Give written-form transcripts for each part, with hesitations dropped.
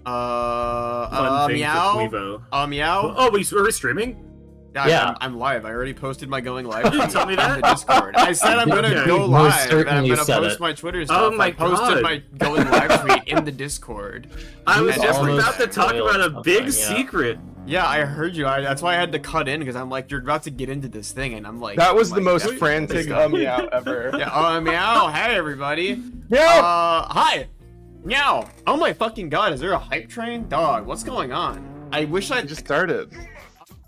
Fun thing meow. for Clevo. Meow. Oh, are we streaming? Yeah. I'm live. I already posted my going live. You didn't tell me that? On the Discord. I said I'm gonna Okay. go Most live, and I'm certainly gonna said post it. my Twitter stuff. Oh my I posted God. my going live tweet in the Discord. I was And just everyone- about to talk about a big Yeah. secret. Yeah, I heard you. That's why I had to cut in because I'm like, you're about to get into this thing, and I'm like, That was oh the my most God. frantic meow ever. Yeah. Meow. Hey everybody. Meow. Hi. Meow. Oh my fucking God! Is there a hype train? Dog, what's going on? I wish I I just started.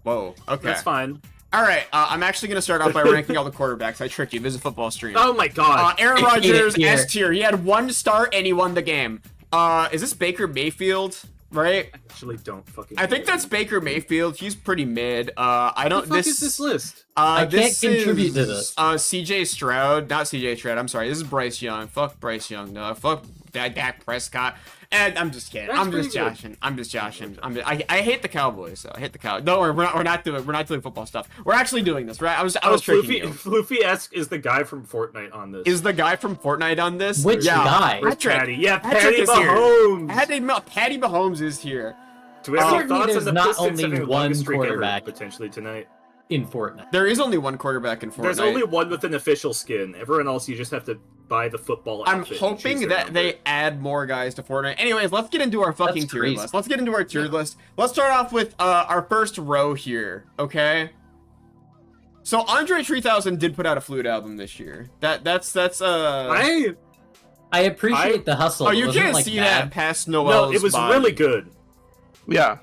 Whoa. Okay. That's fine. All right, I'm actually going to start off by ranking all the quarterbacks. I tricked you. This is a football stream. Oh my God. Aaron Rodgers, Here. S tier. He had 1 start and he won the game. Is this Baker Mayfield? Right? Actually, don't fucking. I think that's Baker Mayfield. He's pretty mid. I don't. What the fuck is this list? I can't This contribute is, to this. CJ Stroud, not CJ Stroud. I'm sorry. This is Bryce Young. Fuck Bryce Young. No, fuck Dak Prescott. And I'm just kidding. That's I'm just pretty good. joshing. I'm just joshing. I hate the Cowboys. So I hate the Cowboys. Don't worry. We're not doing football stuff. We're actually doing this, right? I was tricking you. Floofy-esque is the guy from Fortnite on this. Is the guy from Fortnite on this? Which guy? Where's Patrick. Patty? Yeah, Patrick Patty is here. Mahomes. Patty Mahomes is here. Do we have any Certainly thoughts on there's the not Pistons only having the one longest streak ever, quarterback. potentially tonight? In Fortnite. There is only one quarterback in Fortnite. There's only one with an official skin. Everyone else, you just have to buy the football I'm outfit and hoping choose their that number. they add more guys to Fortnite. Anyways, let's get into our fucking That's tier crazy. list. Let's get into our tier list. Let's start off with our first row here, okay? So Andre 3000 did put out a Flute album this year. That's I I appreciate the hustle. Oh, you Wasn't, can't like, see bad. that past Noel's no, it was body. really good. Yeah.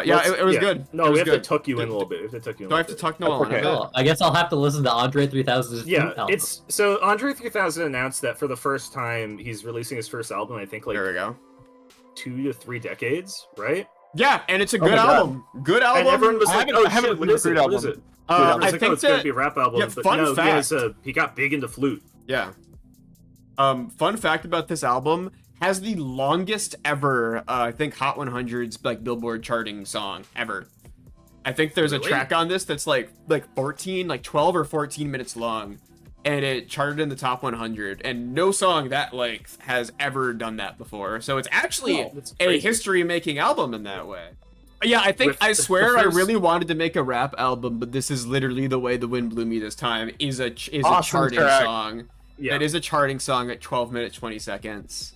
Yeah, it was good. No, it was we have good. to tuck you in a little bit. We have to tuck you in. Do I a have to little bit. tuck Noel Okay. in a bit? Well, I guess I'll have to listen to Andre 3000's Yeah, album. it's so Andre 3000 announced that for the first time he's releasing his first album. I think like There we go. 2 to 3 decades, right? Yeah, and it's a Oh good my God. album. Good album. And everyone was I like, haven't- "Oh I haven't shit, what listened is to it? the What is album. it?" I Everyone was like, think "Oh, it's gonna that be a rap album." yeah, but fun no, fact. he got big into flute. Yeah. Fun fact about this album has the longest ever, I think Hot 100's like Billboard charting song ever. I think there's Really? a track on this that's like 14, like 12 or 14 minutes long, and it charted in the top 100. And no song that length has ever done that before. So it's actually Oh, that's a crazy. history-making album in that way. Yeah, I think With I the swear I first- really wanted to make a rap album, but this is literally the way the wind blew me this time. Is a Awesome charting track. song. Yeah, It is a charting song at 12 minutes 20 seconds.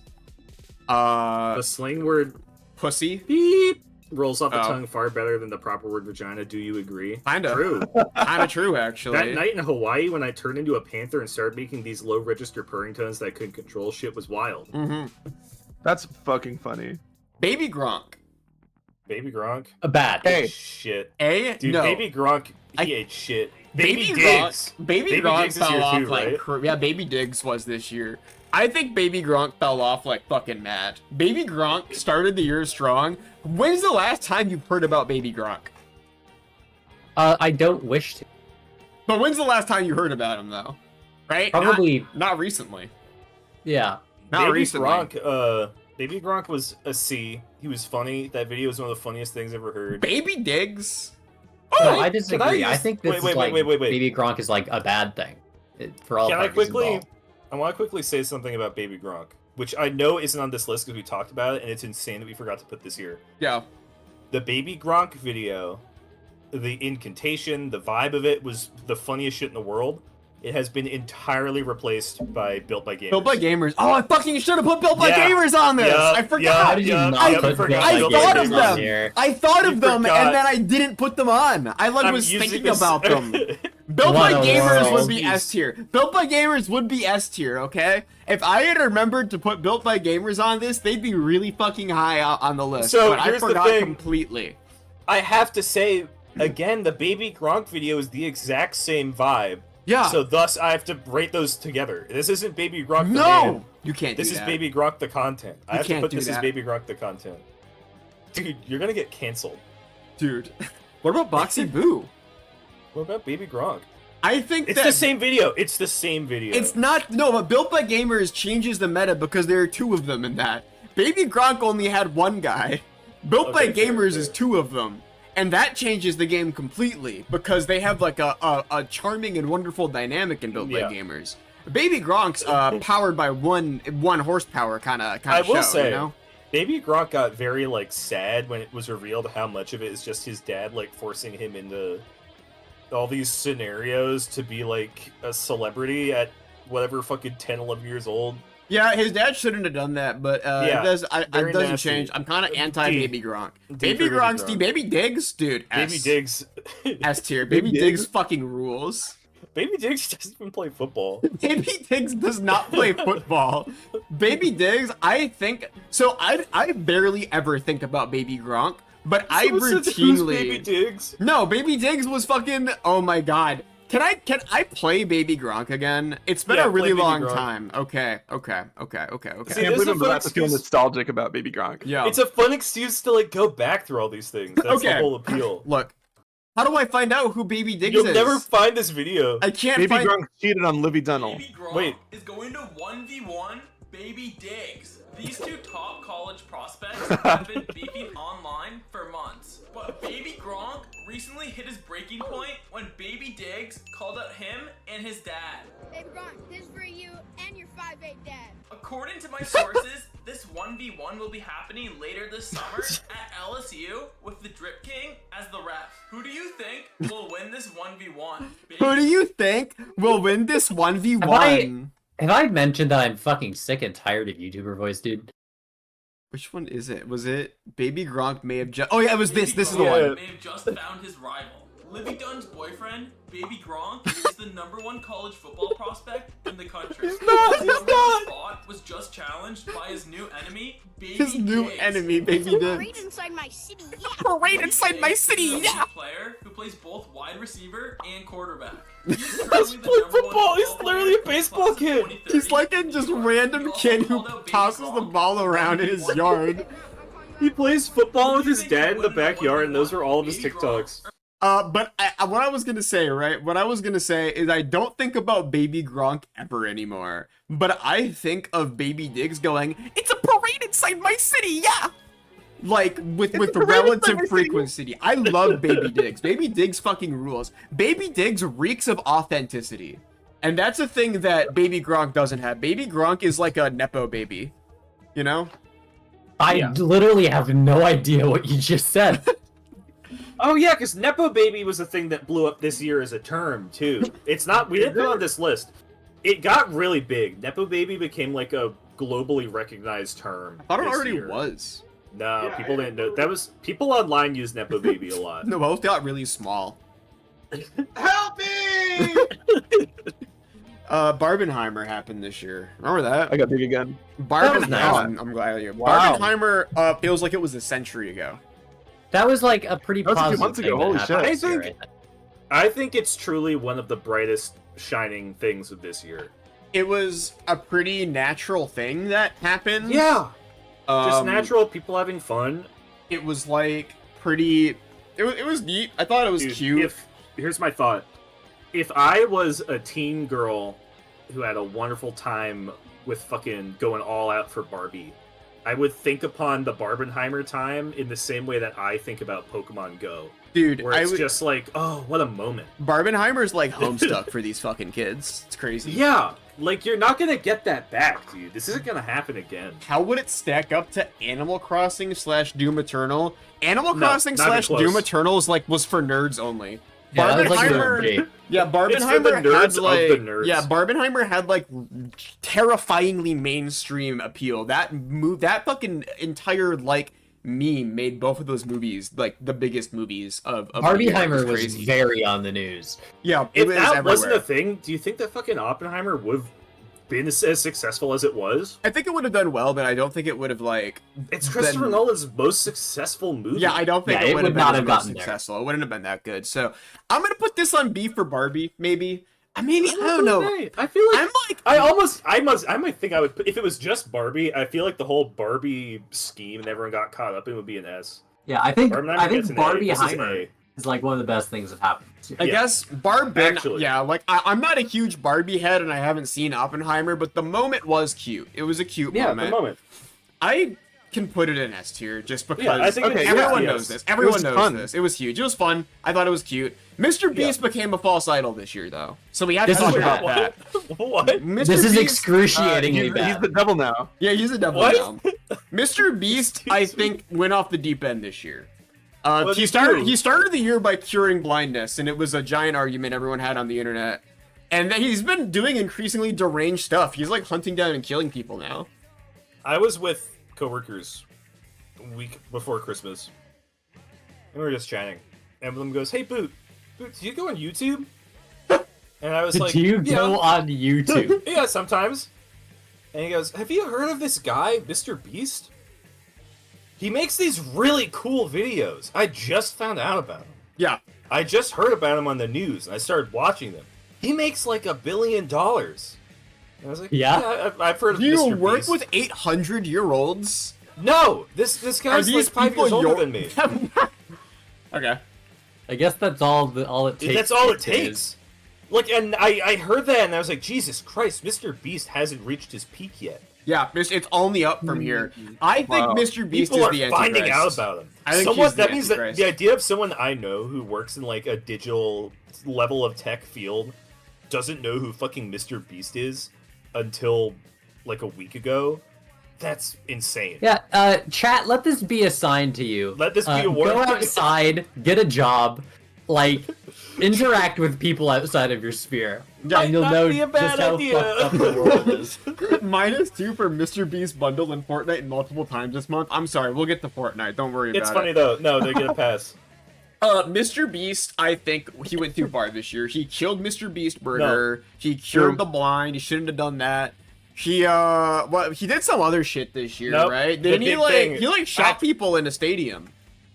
the slang word Pussy. beep rolls off the Oh. tongue far better than the proper word vagina. Do you agree? Kinda. True. Kind of true, actually. That night in Hawaii when I turned into a panther and started making these low register purring tones that I couldn't control, shit was wild. That's fucking funny. Baby Gronk. Baby Gronk. bad. Hey. Shit. Dude, Dude, Baby Gronk, he I- ait shit. Baby Diggs. Gronk. Baby Baby Gronk Diggs is fell here off too, like right? yeah. Baby Diggs was this year. I think Baby Gronk fell off like fucking mad. Baby Gronk started the year strong. When's the last time you've heard about Baby Gronk? I don't wish to. But when's the last time you heard about him though? Right? Probably, Not recently. yeah. Not Baby recently. Gronk, Baby Gronk was a C. He was funny. That video was one of the funniest things I've ever heard. Baby Diggs. No, Oh, I disagree. I use- think this wait, is like wait. Baby Gronk is like a bad thing for all Can I parties quickly? involved. I want to quickly say something about Baby Gronk, which I know isn't on this list because we talked about it, and it's insane that we forgot to put this here. yeah. The Baby Gronk video, the incantation, the vibe of it was the funniest shit in the world. It has been entirely replaced by Built by Gamers. Built by Gamers. Oh, I fucking should have put Built by Yeah. Gamers on this. Yeah. I forgot. Yeah. How did you Yeah, not I put forgot. I Built thought by of Gamers them. on here? I thought of You them, forgot. and then I didn't put them on. I like I'm was using thinking this- about them. Built What by a Gamers world. would be S tier. Built by Gamers would be S tier, okay? If I had remembered to put Built by Gamers on this, they'd be really fucking high out on the list. So, but I here's the forgot thing. completely. I have to say, again, the Baby Gronk video is the exact same vibe. Yeah. So thus, I have to rate those together. This isn't Baby Gronk the no, man. you can't. This do is that. Baby Gronk the content. I have to can't put do this as that. Baby Gronk the content. Dude, you're gonna get canceled. Dude. What about Boxy Boo? What about Baby Gronk? I think It's that the same video. It's the same video. It's not no, but Built by Gamers changes the meta because there are two of them in that. Baby Gronk only had one guy. Built by Okay, fair, Gamers fair. is two of them. And that changes the game completely because they have like a charming and wonderful dynamic in Built by Yeah. Gamers. Baby Gronk's powered by one horsepower kind of I will show, say, you know? Baby Gronk got very like sad when it was revealed how much of it is just his dad like forcing him into all these scenarios to be like a celebrity at whatever fucking 10, 11 years old. Yeah, his dad shouldn't have done that, but Yeah, it very doesn't nasty. change. I'm kind of anti D. Baby Gronk. D Baby for Baby Gronk's Gronk. Baby Diggs, dude. Baby S. Diggs. S tier. Baby Diggs? Diggs fucking rules. Baby Diggs doesn't even play football. Baby Diggs does not play football. Baby Diggs, I think so. I barely ever think about Baby Gronk, but I Someone said, "Who's Baby routinely. Diggs?" No, Baby Diggs was fucking. Oh my god. Can I play Baby Gronk again? It's been Yeah, a really play Baby long Gronk. time. Okay. See, I this can't is believe a I'm fun about to feel excuse. nostalgic about Baby Gronk. Yeah. It's a fun excuse to like go back through all these things. That's Okay. the whole appeal. Look. How do I find out who Baby Diggs You'll is? never find this video. I can't Baby find. Gronk cheated on Livy Dunnell. Baby Gronk Wait. is going to 1v1 Baby Diggs. These two top college prospects have been beefing online for months. But Baby Gronk recently hit his breaking point when Baby Diggs called out him and his dad. Baby Gronk, this is for you and your 5'8" dad. According to my sources, this 1v1 will be happening later this summer at LSU with the Drip King as the ref. Who do you think will win this 1v1? Who do you think will win this 1v1? Have I mentioned that I'm fucking sick and tired of YouTuber voice, dude? Which one is it? Was it Baby Gronk may have just... Oh yeah, it was this. Baby This is the Gronk one. may have just found his rival. Livy Dunn's boyfriend, Baby Gronk, is the #1 college football prospect in the country. His #1 spot was just challenged by his new enemy, Baby His new Diggs. enemy, Baby Parade Diggs. inside my city, yeah. Parade inside my city, He's a yeah! player who plays both wide receiver and quarterback. Doesn't play football, he's literally a baseball kid. He's like a just random kid who tosses the ball around in his yard. He plays football with his dad in the backyard, and those are all of his TikToks. But what I was gonna say, right? What I was gonna say is I don't think about Baby Gronk ever anymore. But I think of Baby Diggs going, "It's a parade inside my city, yeah!" Like, with relative frequency. I love Baby Diggs. Baby Diggs fucking rules. Baby Diggs reeks of authenticity. And that's a thing that Baby Gronk doesn't have. Baby Gronk is like a Nepo baby. You know? I literally have no idea what you just said. Oh yeah, because Nepo Baby was a thing that blew up this year as a term too. It's not we didn't put it on this list. It got really big. Nepo Baby became like a globally recognized term. I thought it this already year. was. No, Yeah, people didn't know. That was people online use Nepo Baby a lot. No, both got really small. Help me! Barbenheimer happened this year. Remember that? I got big again. Barbenheimer. nice. I'm glad you. Wow. Barbenheimer feels like it was a century ago. That was like a pretty That was a few positive months ago, thing that holy happened shit. this year, I think- right? I think it's truly one of the brightest shining things of this year. It was a pretty natural thing that happened. Yeah, just Um, natural people having fun. It was like pretty. It was neat. I thought it was Dude, cute. Here's my thought: if I was a teen girl who had a wonderful time with fucking going all out for Barbie, I would think upon the Barbenheimer time in the same way that I think about Pokemon Go, Dude, where I it's would. just like, oh, what a moment. Barbenheimer's like homestuck for these fucking kids. It's crazy. Yeah, like you're not gonna get that back, dude. This isn't gonna happen again. How would it stack up to Animal Crossing / Doom Eternal? Animal No, Crossing not even / close. Doom Eternal was for nerds only. Yeah, that was like Barbenheimer- the Jake. Yeah, It's for the Barbenheimer nerds had of the like nerds. yeah, Barbenheimer had like terrifyingly mainstream appeal. That fucking entire like meme made both of those movies like the biggest movies of the year. It Barbieheimer was crazy. very on the news. Yeah, it If was that everywhere. wasn't a thing, do you think that fucking Oppenheimer would have been as successful as it was? I think it would have done well, but I don't think it would have like. It's Christopher been- Nolan's most successful movie. Yeah, I don't think Yeah, it it would have would not been have the most gotten there. successful. It wouldn't have been that good. So I'm gonna put this on B for Barbie. Maybe. I don't know. I feel like I'm like. I might think I would if it was just Barbie. I feel like the whole Barbie scheme and everyone got caught up in would be an S. Yeah, I think Barbenheimer gets an A. This is Barbieheimer A. is like one of the best things that happened. I Yeah. guess Barbie. Actually. Yeah, like I'm not a huge Barbie head, and I haven't seen Oppenheimer, but the moment was cute. It was a cute Yeah, at the moment. moment. I can put it in S tier just because Yeah, I think Okay, it's everyone yes. knows this. Everyone was knows fun. this. It was huge. It was fun. I thought it was cute. Mr. Beast became a false idol this year, though, so we have to This talk is about what? that. What? Mr. This is Beast- excruciatingly He's bad. the devil now. Yeah, he's a devil What? now. Mr. Beast, I think, went off the deep end this year. What He did he do? started the year by curing blindness, and it was a giant argument everyone had on the internet. And then he's been doing increasingly deranged stuff. He's like hunting down and killing people now. I was with coworkers a week before Christmas, and we were just chatting. And one of them goes, "Hey, Boot, do you go on YouTube?" And I was Did like, you "Yeah, go on YouTube? yeah, sometimes." And he goes, "Have you heard of this guy, Mr. Beast? He makes these really cool videos. I just found out about him. Yeah. I just heard about him on the news, and I started watching them. He makes like $1 billion." And I was like, Yeah? I've heard of Do you Mr. work Beast." with 800-year-olds? No, this guy's like 5 years older than me. Okay. I guess that's all it takes. That's all it these days. takes. Like, and I heard that, and I was like, Jesus Christ, Mr. Beast hasn't reached his peak yet. Yeah, it's only up from here. I think Wow. Mr. Beast People is are the Antichrist. finding out about him. I think Someone, he's the that means that Antichrist. the idea of someone I know who works in like a digital level of tech field doesn't know who fucking Mr. Beast is until like a week ago. That's insane. Yeah, chat, let this be a sign to you. Let this be a Go warning. outside, get a job, like, interact with people outside of your sphere. Yeah, and you'll not know be a just bad how idea. fucked up the world is. -2 for Mr. Beast bundle in Fortnite multiple times this month. I'm sorry, we'll get to Fortnite. Don't worry about It's it. funny though. No, they get a pass. Mr. Beast, I think he went too far this year. He killed Mr. Beast Burger. He cured True. the blind. He shouldn't have done that. He he did some other shit this year, Nope. right? The Didn't he big like thing- he shot people in a stadium?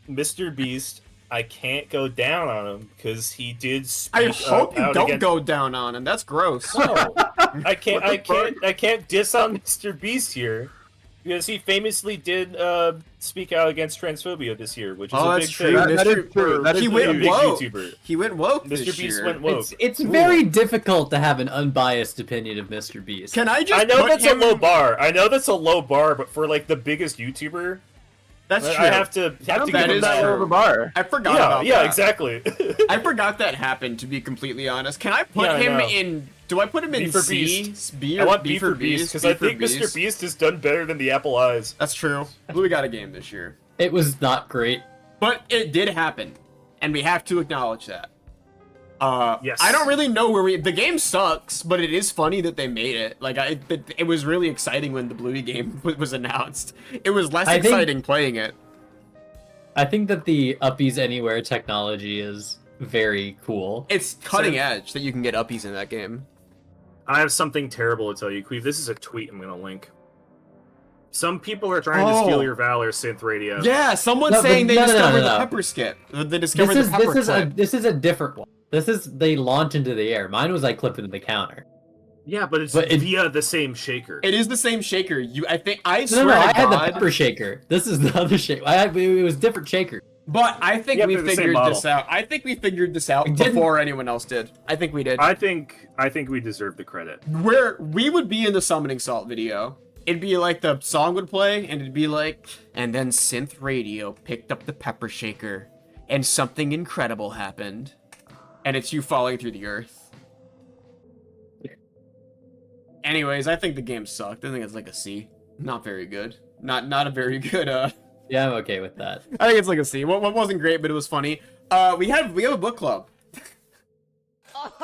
Mr. Beast, I can't go down on him because he did speak I hope you out don't against... go down on him. That's gross. No, I can't. What the I can't diss on Mr. Beast here because he famously did speak out against transphobia this year, which is Oh, a that's big true. thing. That is true. That He is went a true. big woke. YouTuber. He went woke Mr. this Beast year. went woke. It's very difficult to have an unbiased opinion of Mr. Beast. Can I just? I know put that's him... a low bar. I know that's a low bar, but for like the biggest YouTuber, That's I true. have to That give him is that. true. Over bar. I forgot Yeah, about yeah, that. exactly. I forgot that happened. To be completely honest, can I put Yeah, I him know. in? Do I put him in B for C? Beast. B I or want B B for Beast because B I for think Mr. Beast has done better than the Apple Eyes. That's true. Louis got a game this year, It was not great. but it did happen, and we have to acknowledge that. Yes. I don't really know where the game sucks, but it is funny that they made it. Like, it was really exciting when the Bluey game was announced. It was less I think- exciting playing it. I think that the Uppies Anywhere technology is very cool. It's cutting edge that you can get uppies in that game. I have something terrible to tell you, Queef. This is a tweet I'm gonna link. Some people are trying to Oh. steal your valor, Synth Radio. Yeah, someone's No, but saying they no. discovered the pepper skip. They discovered the pepper clip. This is a different one. This is they launch into the air. Mine was I clip into the counter. Yeah, but it's But it- via the same shaker. It is the same shaker. I No, swear no, to I had the God. pepper shaker. This is the other shaker. It was different shaker. But I think Yeah, we they're the same figured model. this out. I think we figured this out We didn't- before anyone else did. I think we did. I think we deserve the credit. Where we would be in the summoning salt video. It'd be like the song would play, and it'd be like, and then Synth Radio picked up the pepper shaker, and something incredible happened. And it's you falling through the earth. Anyways, I think the game sucked. I think it's like a C. Not very good. Not a very good Yeah, I'm okay with that. I think it's like a C. What wasn't great, but it was funny. We have a book club.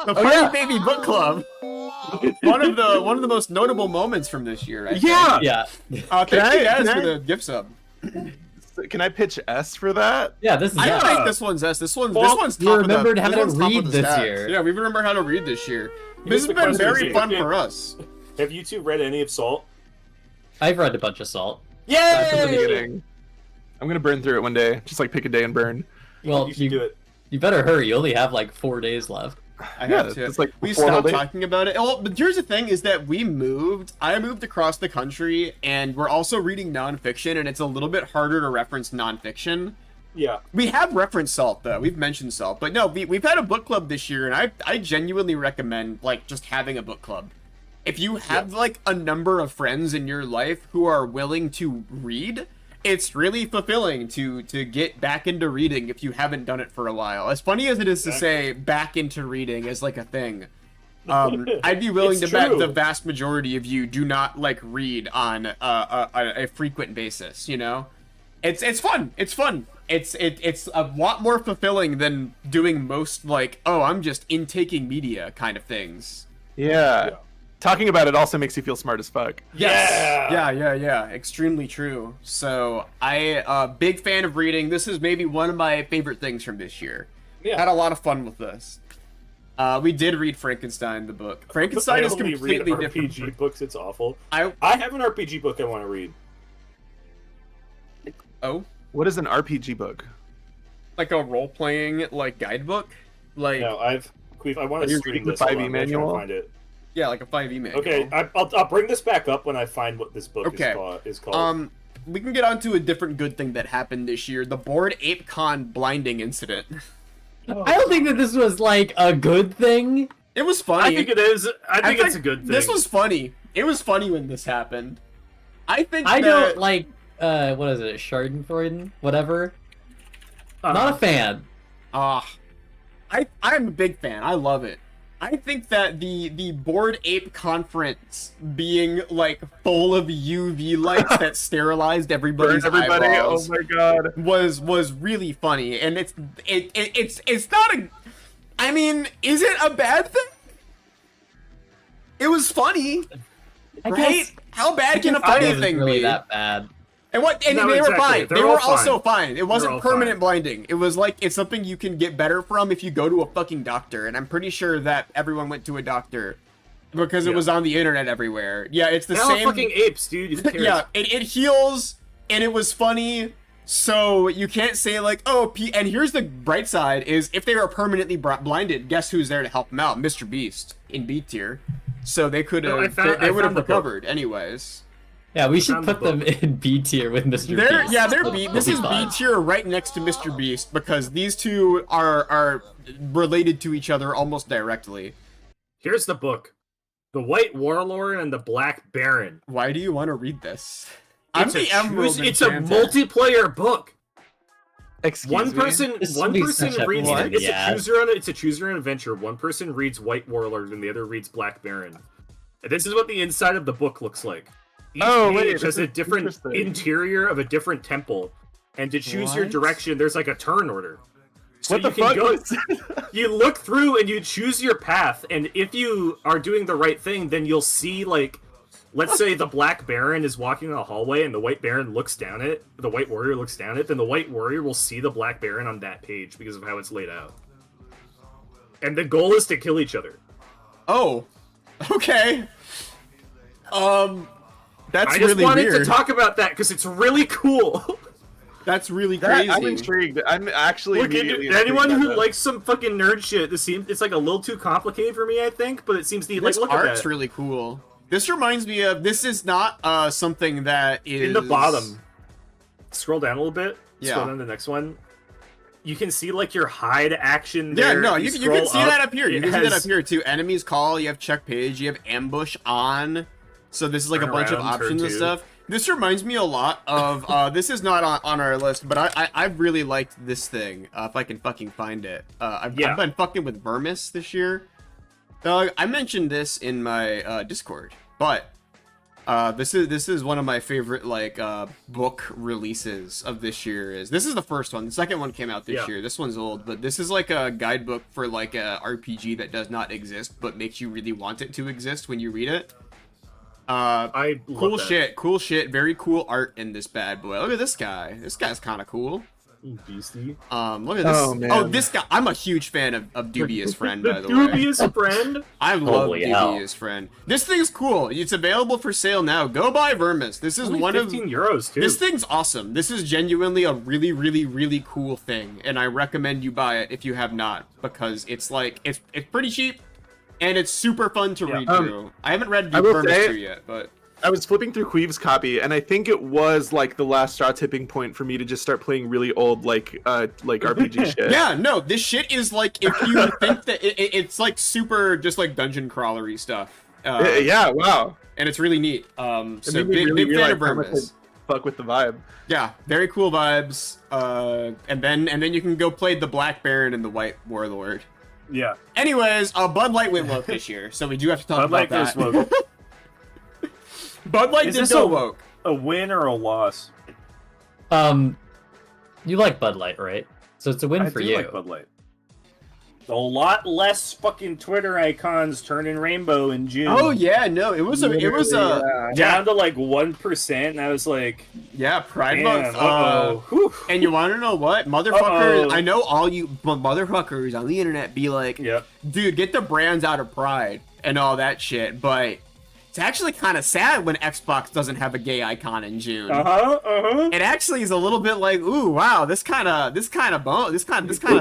The Funny Baby Book Club. one of the most notable moments from this year. I think. Yeah. Yeah, Thank you guys can for I- the gift sub. Can I pitch S for that? yeah. This is I don't yeah. think this one's S. This one's Well, top you of the- remembered how this to one's top read of the this stats. year. Yeah, we remember how to read this year. This has the been question very is, fun yeah. for us. Have you two read any of Salt? I've read a bunch of Salt. That's the Yay! beginning. I'm gonna burn through it one day. Just like pick a day and burn. Well, You should do it. You better hurry. You only have like 4 days left. I Yeah, have to. it's like we 4 whole stopped days. talking about it. Oh, but here's the thing: is that we moved. I moved across the country, and we're also reading nonfiction, and it's a little bit harder to reference nonfiction. Yeah. We have referenced Salt though. We've mentioned Salt, but no, we've had a book club this year, and I genuinely recommend like just having a book club. If you have like a number of friends in your life who are willing to read, it's really fulfilling to get back into reading if you haven't done it for a while. As funny as it is to say back into reading as like a thing, I'd be willing It's to bet true. the vast majority of you do not like read on a frequent basis. You know, it's fun. It's fun. It's a lot more fulfilling than doing most like, oh, I'm just intaking media kind of things. Yeah. Talking about it also makes you feel smart as fuck. Yes. Yeah. Extremely true. So I big fan of reading. This is maybe one of my favorite things from this year. Yeah. Had a lot of fun with this. We did read Frankenstein, the book. Frankenstein I is only completely read RPG different. books. It's awful. I I have an RPG book I want to read. oh, What is an RPG book? like a role playing like guidebook, like No, Queef, I want Are to you stream reading the this. Hold 5e on, I'm gonna try and manual? Find it. yeah, like a 5e manual. Okay, I'll bring this back up when I find what this book Okay. is called. We can get on to a different good thing that happened this year: the Bored Ape Con blinding incident. I don't think that this was like a good thing. It was funny. I think it is. I think it's a good thing. This was funny. It was funny when this happened. I think I that- don't like what is it, Schadenfreude, whatever. Not a fan. I'm a big fan. I love it. I think that the Bored Ape conference being like full of UV lights that sterilized everybody's Everybody, eyeballs oh my god. was really funny, and it's not a. I mean, is it a bad thing? It was funny, I right? guess- How bad can a I funny wasn't thing really be? that bad. And what? And No, they were exactly. fine. They're They all were fine. also fine. It They're wasn't all permanent fine. blinding. It was like it's something you can get better from if you go to a fucking doctor. And I'm pretty sure that everyone went to a doctor because it Yeah. was on the internet everywhere. Yeah, it's the They're all same. fucking apes, dude. Who cares? Yeah, it heals, and it was funny. So you can't say like, oh, and here's the bright side: is if they were permanently blinded, guess who's there to help them out? Mr. Beast in B tier. So they could No, I have, found- they I would have found the book. recovered anyways. Yeah, we should found the put them in B tier with Mr. They're Beast. yeah, they're B. They'll This be is B fine. tier right next to Mr. Beast because these two are related to each other almost directly. Here's the book: The White Warlord and the Black Baron. Why do you want to read this? It's the a Emerald it's a Enchanter. multiplayer book. Excuse One me? person This one would be person such a reads pain in it's the a ass. choose your own adventure. One person reads White Warlord and the other reads Black Baron. And this is what the inside of the book looks like. Each Oh, wait, page this has a is different interesting. interior of a different temple. And to choose your What? direction, there's like a turn order. So What the you can fuck? go- is- you look through and you choose your path, and if you are doing the right thing, then you'll see like, let's say the Black Baron is walking in a hallway and the White Baron looks down it, the White Warrior looks down it, then the White Warrior will see the Black Baron on that page because of how it's laid out. And the goal is to kill each other. Oh, okay. That's I just really wanted weird. to talk about that because it's really cool. That's really That- crazy. I'm intrigued. I'm actually Look, immediately anyone intrigued who by that. likes some fucking nerd shit, it's like a little too complicated for me, I think, but it seems to like This look at art's that. really cool. This reminds me of. This is not something that is In the bottom. Scroll down a little bit. Yeah. Scroll down to the next one. You can see like your hide action Yeah, there. no, you can scroll see that up here. You it can see that has up here too. Enemies call. You have check page. You have ambush on. So this is like a Turn bunch of around, turn options and two. stuff. This reminds me a lot of. This is not on our list, but I really liked this thing. If I can fucking find it. I've been fucking with Vermis this year. I mentioned this in my Discord, but this is one of my favorite like book releases of this year. This is the first one. The second one came out this Yeah. year. This one's old, but this is like a guidebook for like a RPG that does not exist but makes you really want it to exist when you read it. I love Cool that. shit. Very cool art in this bad boy. Look at this guy. This guy's kind of cool. Beastie. Look at this. Oh, man. Oh, this guy. I'm a huge fan of Dubious Friend, by The the way. dubious friend. I love Holy hell. Dubious Friend. This thing's cool. It's available for sale now. Go buy Vermis. This is Only one of 15 euros too. this thing's awesome. This is genuinely a really, really, really cool thing, and I recommend you buy it if you have not, because it's like it's pretty cheap, and it's super fun to read through. I haven't read I will Vermis say- 2 yet, but I was flipping through Queeve's copy, and I think it was like the last straw tipping point for me to just start playing really old like RPG shit. yeah, no, this shit is like if you think that it's like super just like dungeon crawlery stuff. Yeah, wow. And it's really neat. So It made me big, really big fan realize of how much Vermis. I fuck with the vibe. Yeah, very cool vibes. And then you can go play the Black Baron and the White Warlord. Yeah. Anyways, Bud Light went woke this year, so we do have to talk Bud about Light that. goes woke. Bud Light Is did this go a- woke. A win or a loss? You like Bud Light, right? So it's a win I for do you. like Bud Light. A lot less fucking Twitter icons turning rainbow in June. Oh yeah, no, it was a down to like 1%, and I was like, yeah, Pride damn, Month. Whew. And you want to know what, motherfuckers? Uh-oh. I know all you motherfuckers on the internet be like, Yep. dude, get the brands out of Pride and all that shit, but it's actually kind of sad when Xbox doesn't have a gay icon in June. It actually is a little bit like, ooh, wow, this kind of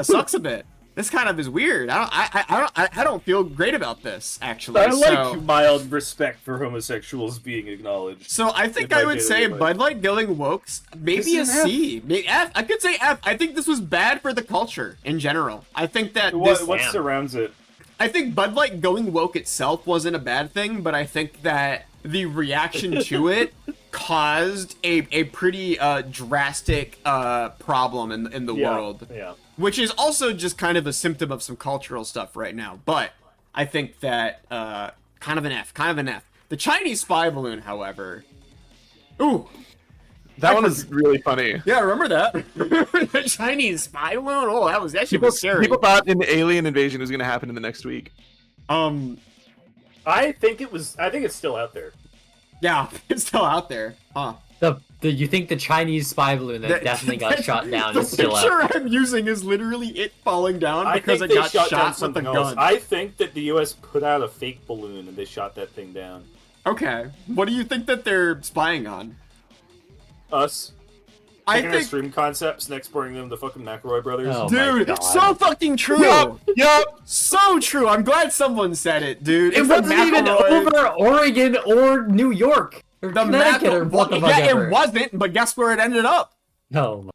sucks a bit. This kind of is weird. I don't feel great about this actually. I like so, mild respect for homosexuals being acknowledged. so I think If I I would did say anyway. Bud Light going wokes, maybe a This is an F. C, maybe F. I could say F. I think this was bad for the culture in general. I think that What Damn. surrounds it? I think Bud Light going woke itself wasn't a bad thing, but I think that the reaction to it caused a pretty drastic problem in the world, Yeah. which is also just kind of a symptom of some cultural stuff right now. But I think that kind of an F. The Chinese spy balloon, however, ooh, That one is really funny. yeah, remember that? The Chinese spy balloon? Oh, that shit was scary. People thought an alien invasion was going to happen in the next week. I think it's still out there. Yeah, it's still out there. Huh. You think the Chinese spy balloon that definitely got shot down the is still picture out? I'm using is literally it falling down I because think it they got shot down shot with a something else. gun. I think that the U.S. put out a fake balloon and they shot that thing down. Okay, what do you think that they're spying on? Us. I Taking our think, stream concepts and exporting them to fucking McElroy Brothers. Oh my dude, God. so fucking true. Yup. So true. I'm glad someone said it, dude. It It's the wasn't even McElroy- over Oregon or New York or the Connecticut or what the fuck Yeah, ever. it wasn't. But guess where it ended up? Oh my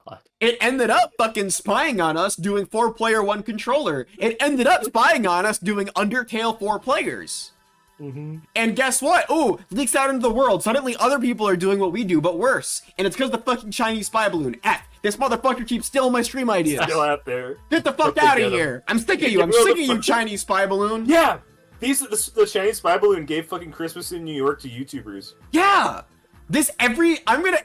God. It ended up fucking spying on us doing 4-player 1 controller. It ended up spying on us doing Undertale 4 players. And guess what? Ooh, leaks out into the world. Suddenly other people are doing what we do, but worse. And it's because the fucking Chinese spy balloon. F. This motherfucker keeps stealing my stream ideas. Still out there. Get the fuck Fucking out get of 'em. here. I'm sick of you. I'm Get sick of the you, fuck- Chinese spy balloon. Yeah. The Chinese spy balloon gave fucking Christmas in New York to YouTubers. Yeah.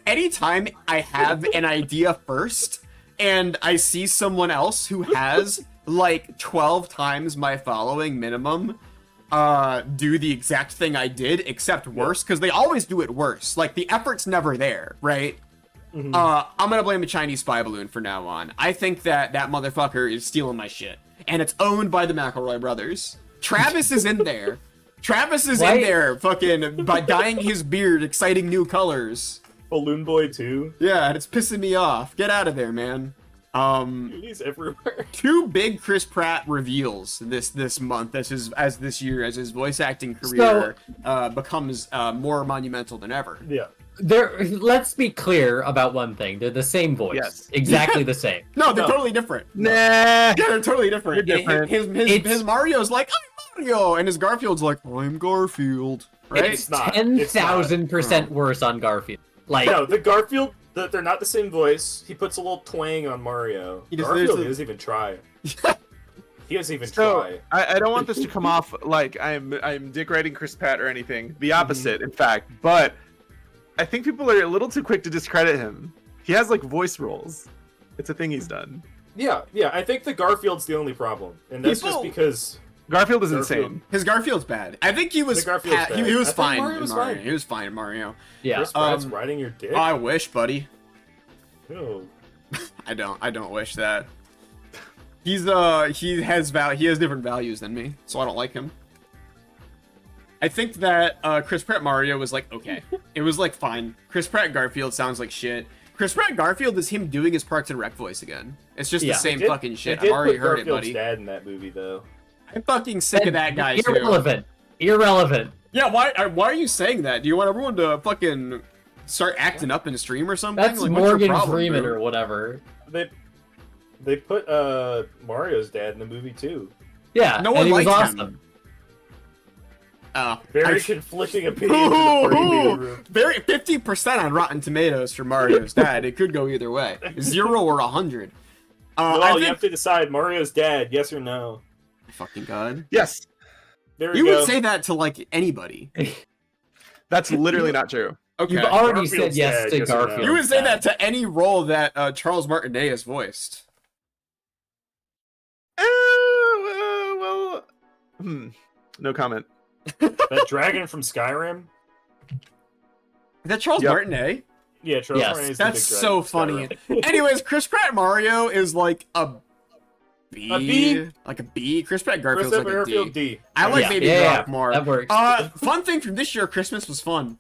Anytime I have an idea first and I see someone else who has like 12 times my following minimum do the exact thing I did, except worse, because they always do it worse. Like, the effort's never there, right? I'm gonna blame the Chinese spy balloon for now on. I think that motherfucker is stealing my shit. And it's owned by the McElroy brothers. Travis is in there. Travis is in Right. there fucking by dyeing his beard exciting new colors. Balloon Boy 2. Yeah, and it's pissing me off. Get out of there, man. He's everywhere. 2 big Chris Pratt reveals this month as this year as his voice acting career becomes more monumental than ever. Yeah. Let's be clear about one thing. They're the same voice. Yes. Exactly the same. No, they're No. totally different. Nah. Yeah, they're totally different. They're different. His Mario's like, I'm Mario, and his Garfield's like, I'm Garfield. Right? It's not. 10,000% worse on Garfield. Like, No, the Garfield, they're not the same voice. He puts a little twang on Mario. He just- Garfield there's a- doesn't even try. He doesn't even So try. I don't want this to come off like I'm dick riding Chris Pratt or anything. The opposite, in fact. But I think people are a little too quick to discredit him. He has like voice roles. It's a thing he's done. Yeah. I think the Garfield's the only problem, and that's People- just because Garfield is Garfield- insane. His Garfield's bad. I think he was The Garfield's bad. he was I think fine Mario in was Mario. fine. He was fine in Mario. yeah. Chris Pratt's Um, riding your dick. I wish, buddy. No. I don't wish that. He has different values than me, so I don't like him. I think that Chris Pratt Mario was like okay. It was like fine. Chris Pratt Garfield sounds like shit. Chris Pratt Garfield is him doing his Parks and Rec voice again. It's just Yeah. the same They did- fucking shit. They did I've already put heard it, Garfield's buddy. dad in that movie, though. I'm fucking sick of that guy too. Irrelevant. Yeah, why are you saying that? Do you want everyone to fucking start acting up in stream or something? That's Like, what's your Morgan problem, Freeman bro? or whatever. They put Mario's dad in the movie too. Yeah, No one and he was liked him. awesome. Very conflicting opinions in the party meeting room. Very 50% on Rotten Tomatoes for Mario's dad. It could go either way, 0 or 100. Well, I you think, have to decide Mario's dad, yes or no. Fucking god. Yes, There we You go. would say that to like anybody. that's literally not true. Okay. You've already Garfield's said yes dead, to yes or no? Garfield. You would say that to any role that Charles Martinet has voiced. Well, no comment. That dragon from Skyrim. Is that Charles Yep. Martinet? Yeah, Charles Yes. Martinet's the That's big so dragon from funny. Skyrim. Anyways, Chris Pratt Mario is like a B. A B? Like a B. Chris Pratt Chris Garfield's like a Garfield D. D. I like Yeah. Baby Yeah, Gronk more. that works. Fun thing from this year, Christmas was fun.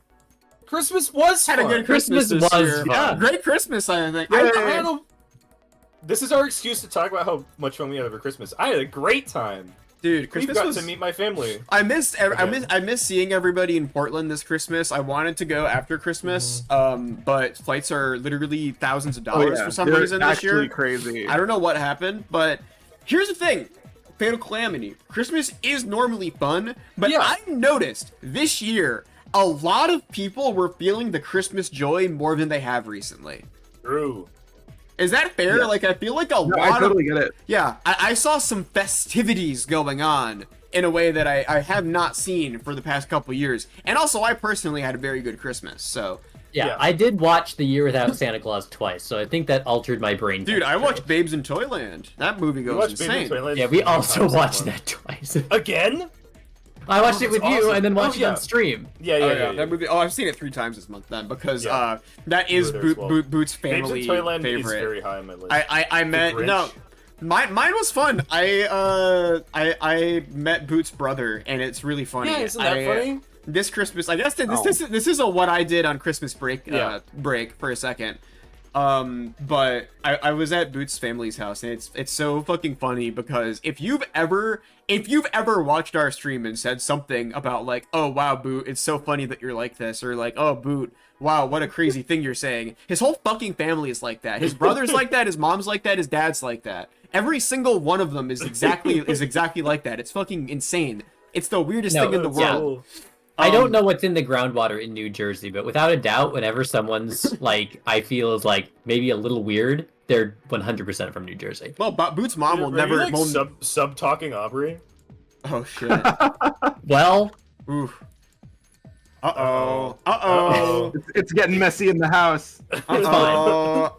Christmas was Had a fun. good Christmas, Christmas this was year. fun. Great Christmas, I think. I I- had a- This is our excuse to talk about how much fun we had over Christmas. I had a great time. dude, We Christmas got was. to meet my family. I miss seeing everybody in Portland this Christmas. I wanted to go after Christmas, but flights are literally thousands of dollars for some They're reason this actually year. crazy. I don't know what happened, but here's the thing. Fatal Calamity. Christmas is normally fun, but Yeah. I noticed this year a lot of people were feeling the Christmas joy more than they have recently. True. Is that fair? Yeah. Like, I feel like a No, lot I of totally get it. yeah, I saw some festivities going on in a way that I have not seen for the past couple years. And also, I personally had a very good Christmas. So, Yeah, I did watch The Year Without Santa Claus twice, so I think that altered my brain. dude, I chemistry. watched Babes in Toyland. That movie You goes watched Baby insane. Toyland Yeah, we 3 also times watched this month. that twice. Again? I watched Oh, it with that's you awesome. and then watched Oh, it yeah. on stream. Yeah, Oh yeah, yeah, yeah. that movie. Oh, I've seen it 3 times this month then because Yeah. that You is were there as well. Boots' Babes family in Toyland favorite. is very high on my list. I met Grinch. no. Mine was fun. I met Boots' brother, and it's really funny. Yeah, isn't that funny? This Christmas, I guess Oh. this is a what I did on Christmas break. Yeah. Break for a second. But I was at Boots' family's house, and it's so fucking funny because if you've ever watched our stream and said something about like, oh wow, Boot, it's so funny that you're like this, or like, oh Boot, wow, what a crazy thing you're saying. His whole fucking family is like that. His brother's like that. His mom's like that. His dad's like that. Every single one of them is exactly like that. It's fucking insane. It's the weirdest No, thing in the That's world. cool. I don't know what's in the groundwater in New Jersey, but without a doubt, whenever someone's like, I feel is like maybe a little weird, they're 100% from New Jersey. Well, Boots' mom will Were never. you, like, will- sub talking Aubrey. Oh shit. Well, Oof. Uh-oh. It's getting messy in the house. Uh-oh.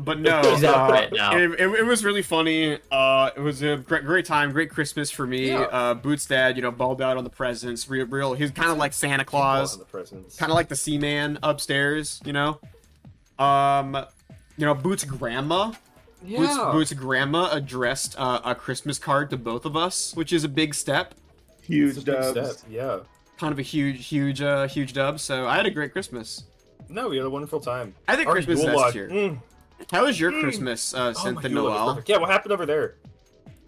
But no. She's out right now. It was really funny. It was a great time, great Christmas for me. Yeah. Boots' dad, balled out on the presents. Real. He's kind of like Santa On Claus, the presents. kind of like the Seaman upstairs. Boots' grandma. Boots' grandma addressed a Christmas card to both of us, which is a big step. It's Huge a big dubs. step. Yeah. Kind of a huge dub. So I had a great Christmas. No, we had a wonderful time. I think Our Christmas dual last log- year. Mm. How was your Christmas, Oh, Synth my and dual log was Noel? perfect. Yeah, what happened over there?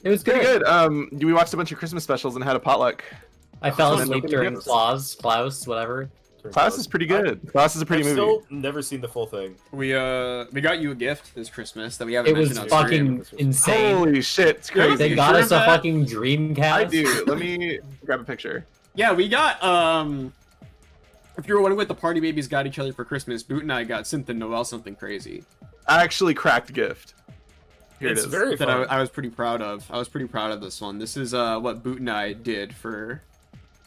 it was Pretty good. good. We watched a bunch of Christmas specials and had a potluck. I fell Oh, asleep nothing during against. Klaus, whatever. Klaus is pretty good. Klaus is a pretty I've movie. still never seen the full thing. We got you a gift this Christmas that we haven't It was mentioned on stream. fucking insane. Holy shit, it's crazy. They got sure us of a that? fucking Dreamcast. I do. Let me grab a picture. Yeah, we got if you were wondering what the Party Babies got each other for Christmas, Boot and I got Synth and Noel something crazy I actually cracked a gift. Here It's it is. very that fun. I was pretty proud of. I was pretty proud of this one. This is what Boot and I did for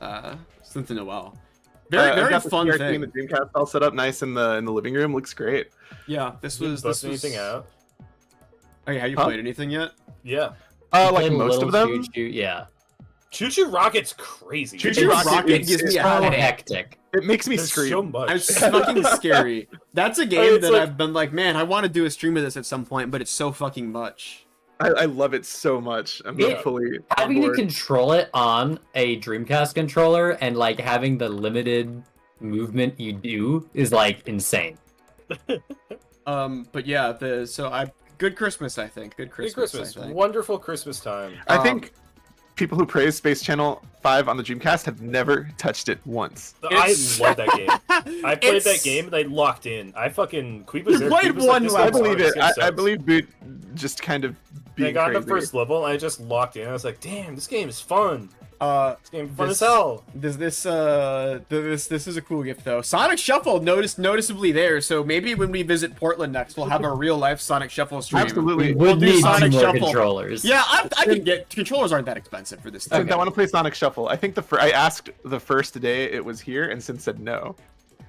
Synth and Noel. Very I've got the fun CRT and the thing. Dreamcast all set up nice in the living room. Looks great. Yeah, this Did you was bust anything out? Oh yeah, have you Huh? played anything yet? Yeah. We Like played most Little of them. Choo Choo, yeah. Choo Choo Rocket's crazy. Choo Choo Choo Rocket Rocket gives me a So headache. hectic. It makes me There's scream. so much. It's fucking scary. That's a game It's that like- I've been like, man, I want to do a stream of this at some point, but it's so fucking much. I love it so much. I'm Yeah. fully on Having to board. control it on a Dreamcast controller and like having the limited movement you do is like insane. But yeah, good Christmas, I think. Good Good Christmas, Christmas. I think. Wonderful Christmas time. I think people who praise Space Channel 5 on the Dreamcast have never touched it once. I It's- love that game. I played It's- that game and I locked in. I fucking Queep was You there. played Queep was one this level. I game's believe hard. it. This game I sucks. believe Boot just kind of And I being got the crazy. first level and I just locked in. I was like, damn, this game is fun. This game fun as hell. This is a cool gift though. Sonic Shuffle noticeably there, so maybe when we visit Portland next, we'll have a real life Sonic Shuffle stream. Absolutely. We would do need two Sonic more Shuffle. controllers. Yeah, I can get controllers aren't that expensive for this thing. I want to play Sonic Shuffle. I think I asked the first day it was here, and Sin said no.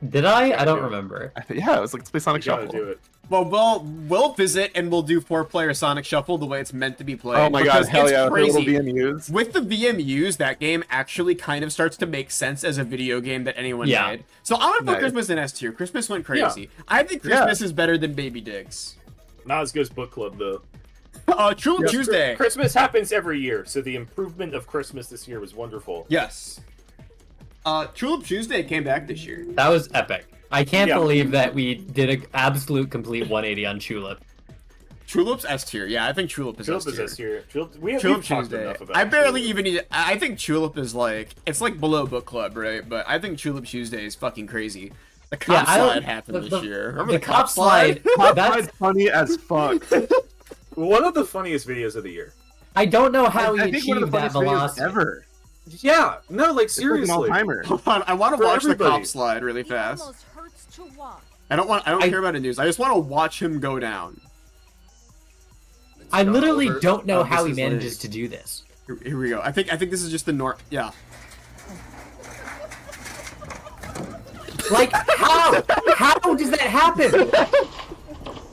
Did I? I don't remember. Yeah, I was like, let's play Sonic You gotta Shuffle. do it. Well, we'll visit and we'll do 4-player Sonic Shuffle the way it's meant to be played. Oh my god, because hell it's yeah, with the little crazy. VMUs. With the VMUs, that game actually kind of starts to make sense as a video game that anyone Yeah. made. So I'm gonna put Nice. Christmas in S tier. Christmas went crazy. I think Christmas is better than Baby Digs. Not as good as Book Club though. Tulip Tuesday. Christmas happens every year, so the improvement of Christmas this year was wonderful. Yes. Tulip Tuesday came back this year. That was epic. I can't Yeah. believe that we did an absolute complete 180 on Tulip. Tulip's S tier. Yeah, I think Tulip is Tulip S is tier. this year. We've Tulip talked Tuesday. enough about I barely Tulip. even need. I think Tulip is like it's like below Book Club, right? But I think Tulip Tuesday is fucking crazy. The cop I don't- slide happened this year. Remember The the cop slide. That's That's. funny as fuck. One of the funniest videos of the year. I don't know how he I think one of achieved the that funniest videos velocity. ever. Yeah, no, like It's like an seriously. all-timer. Hold on, I want to For watch the everybody. cop slide really fast. almost hurts to walk. I don't care about the news. I just want to watch him go down. I literally over. don't know Oh, how this he is manages like- to do this. Here we go. I think this is just the norm. Yeah. Like, how? How does that happen?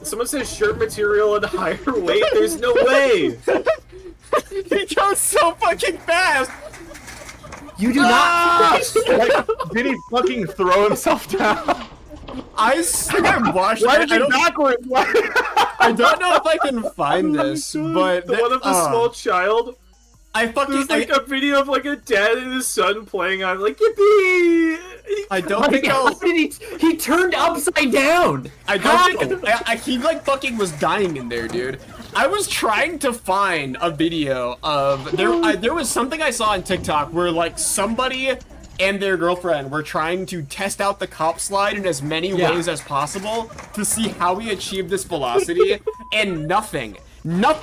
Someone says shirt material and higher weight. There's no way. He goes so fucking fast. You do not. Like, did he fucking throw himself down? I think I watched Why it. did I he don't, backwards? I don't know if I can find this, but the one of the small child. I fucking There's like a video of like a dad and his son playing on like yippee. I don't Like, think how I'll, did he turned upside down? I don't think he like fucking was dying in there, dude. I was trying to find a video of there was something I saw on TikTok where like somebody and their girlfriend were trying to test out the cop slide in as many Yeah. ways as possible to see how he achieved this velocity, and nothing, not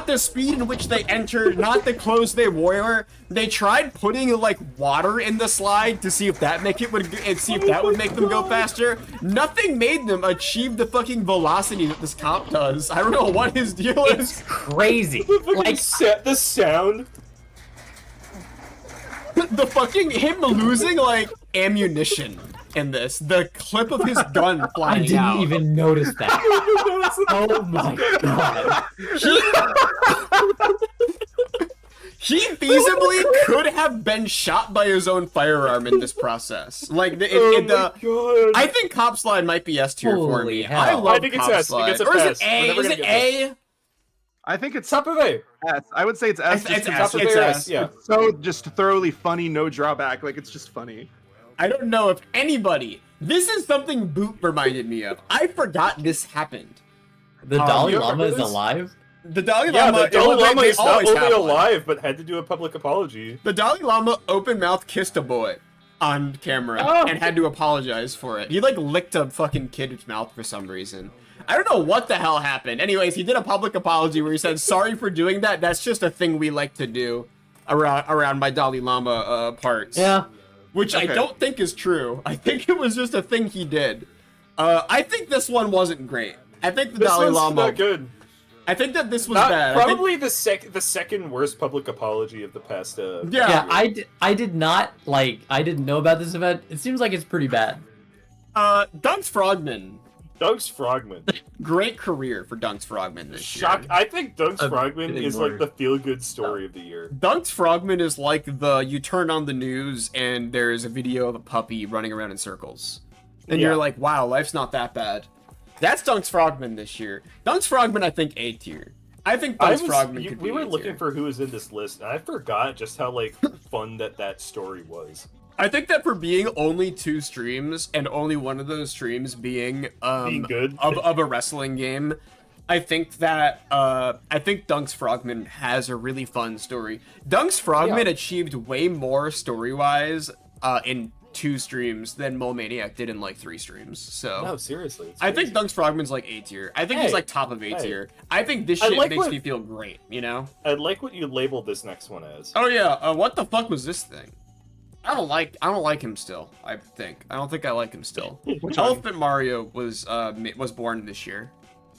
the speed in which they entered, not the clothes they wore. They tried putting like water in the slide to see if that would make them go faster. Nothing made them achieve the fucking velocity that this cop does. I don't know what his deal It's is. crazy. Like set the sound. The fucking him losing like ammunition in this. The clip of his gun I flying didn't out. even notice that. Oh my god. He feasibly could have been shot by his own firearm in this process. Like Oh my god. I think Cop Slide might be S tier for Holy me. hell. I love I think it's Cop S. It Slide. gets a Or is pass. it We're A? never Is gonna it get A? I think it's Top of A. S. I would say it's S. It's just S. Top of It's A or S. S. Yeah. so just thoroughly funny, no drawback. Like, it's just funny. I don't know if anybody. This is something Boot reminded me of. I forgot this happened. The Dalai you Lama is remember this? alive? The Dalai Yeah, Lama. the Dalai Lama they is not always only have one. alive, but had to do a public apology. The Dalai Lama open mouth kissed a boy on camera Oh. and had to apologize for it. He like licked a fucking kid's mouth for some reason. I don't know what the hell happened. Anyways, he did a public apology where he said, "Sorry for doing that. That's just a thing we like to do around my Dalai Lama parts." Yeah. Which I Okay. don't think is true. I think it was just a thing he did. I think this one wasn't great. I think the This Dalai one's Lama. not good. I think that this was Not, bad. I think- probably the second worst public apology of the past. Yeah. I did not I didn't know about this event. It seems like it's pretty bad. Dunks Frogman. Doug's Frogman. Great career for Dunks Frogman this Shock! year. I think Doug's I've Frogman been is like ignored. the feel-good story of the year. Dunks Frogman is like you turn on the news and there's a video of a puppy running around in circles. And Yeah. you're like, wow, life's not that bad. That's Dunks Frogman this year. Dunks Frogman, I think, A tier. I think Dunks Frogman could we be were A looking tier. for who was in this list, and I forgot just how like fun that story was. I think that for being only 2 streams and only one of those streams being Being good. of a wrestling game, I think that Dunks Frogman has a really fun story. Dunks Frogman Yeah. achieved way more story-wise in 2 streams than Mole Maniac did in like 3 streams. So No, seriously. it's I think crazy. Dunks Frogman's like A tier. I think he's Hey, like top of A hey. tier. I think this I shit like makes what- me feel great, you know? I like what you labeled this next one as. Oh yeah, what the fuck was this thing? I don't like him still, I don't think I like him still. Which one? Elephant Mario was born this year.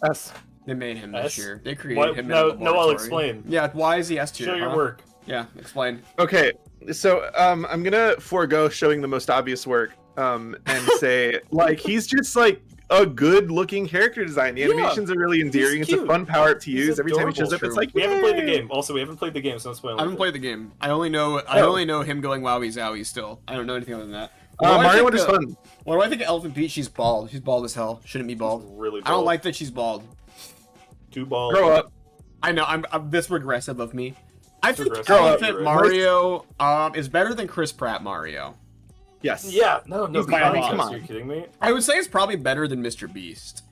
S. They made him S? this year. They created What? him No, in the no, I'll laboratory. explain. Yeah, why is he S tier? Show your huh? work. Yeah, explain. Okay, so I'm gonna forego showing the most obvious work and say like he's just like a good looking character design. The Yeah, animations are really endearing. It's a cute. fun power up to He's use. Every time he shows adorable. up, it's True. like We haven't played the "Yay!" game. Also, we haven't played the game, so don't spoil I haven't anything. played the game. I only know him going wowie zowie still. I don't know anything other than that. Mario Wonder's fun. What do I think of Elephant Peach? She's bald. She's bald as hell. Shouldn't be bald. Really I don't bald. like that she's bald. Two balls. Grow up. I know. I'm this regressive of me. I think Regressive. Elephant Grow up. Mario is better than Chris Pratt Mario. Yes. Yeah, no, He's by a lot. Come on. Are you kidding me? I would say it's probably better than Mr. Beast.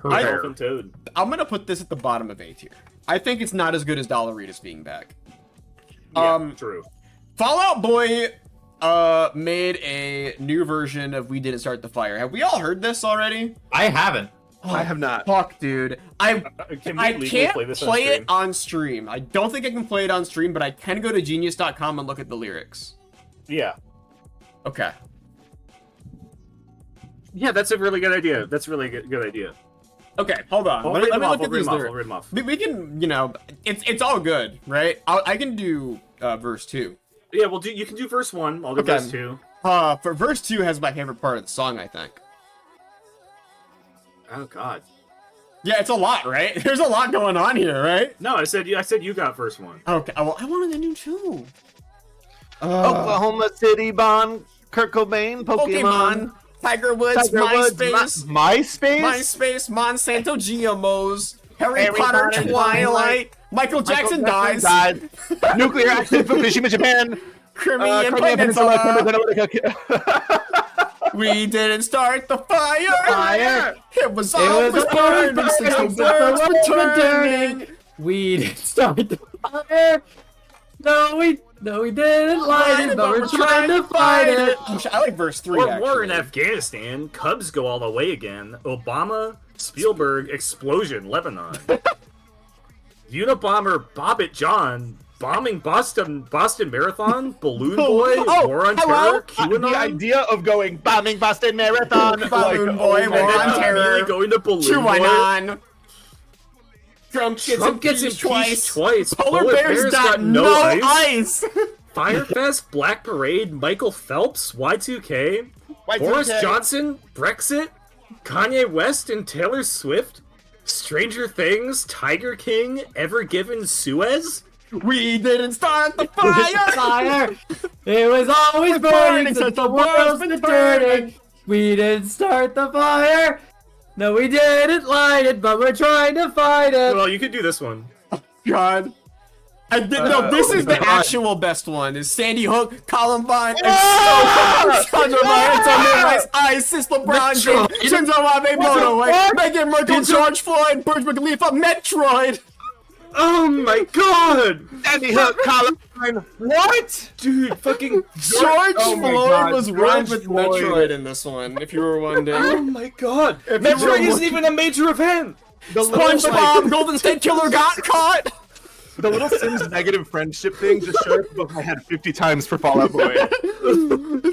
I- Elephant Toad. I'm gonna put this at the bottom of A tier. I think it's not as good as Dollaritas being back. Yeah, true. Fallout Boy made a new version of We Didn't Start the Fire. Have we all heard this already? I haven't. I have not. Fuck, dude. I Can we legally can't play this play on it on stream. I don't think I can play it on stream, but I can go to genius.com and look at the lyrics. Yeah. Okay. Yeah, that's a really good idea. That's a really good idea. Okay, hold on. I'll Let read me them look off. I'll at read these them off. I'll lyrics. read them off. We can, you know, it's all good, right? I can do verse 2. Yeah, well, you can do verse 1. I'll do Okay. verse 2. For verse 2 has my favorite part of the song, I think. Oh God. Yeah, it's a lot, right? There's a lot going on here, right? No, I said you got verse 1. Okay, well, I wanted to do 2. Oklahoma City, Bond, Kurt Cobain, Pokemon, Tiger Woods, Tiger Woods, MySpace, MySpace. MySpace, Monsanto GMOs, Harry Harry Potter, Potter, Twilight, Michael Jackson dies, died. Nuclear accident, Fukushima, Japan. Crimean Crimean Peninsula. Peninsula. We didn't start the fire. Fire. It was always burning since the birds were turning. We didn't start the fire. No, we didn't light it, but we're trying to fight it. I like verse 3, Or actually. war in Afghanistan. Cubs go all the way again. Obama, Spielberg, explosion, Lebanon. Unabomber, Bobbitt John, bombing Boston Marathon, Balloon Boy, Oh, War on hello? Terror, QAnon. The idea of going bombing Boston Marathon. Balloon Boy, oh my War on God. Terror. Immediately going to Balloon Boy. QAnon. Trump gets impeached twice. twice. Polar bears got no ice. Firefest, Black Parade, Michael Phelps, Y2K, Boris Johnson, Brexit, Kanye West and Taylor Swift, Stranger Things, Tiger King, Ever Given, Suez. We didn't start the fire. Fire. It was always burning since the world's been turning. We didn't start the fire. No, we didn't light it, but we're trying to fight it. Well, you could do this one. God. I did no. This is the actual best one. Is Sandy Hook, Columbine, and Sandra Mice, ISIS, LeBron James, Shinzo Abe, Motorway, Meghan Markle, George Floyd, Burj Khalifa, Metroid. Oh my god! Sandy Hook, Columbine. What? Dude, fucking George Oh my Floyd God, was George rhymed with Floyd. Metroid in this one. If you were Oh wondering, my god! If you Metroid were isn't even a major event! SpongeBob, Golden State Killer got caught. The little Sims negative friendship thing just showed up above my head 50 times for Fallout Boy.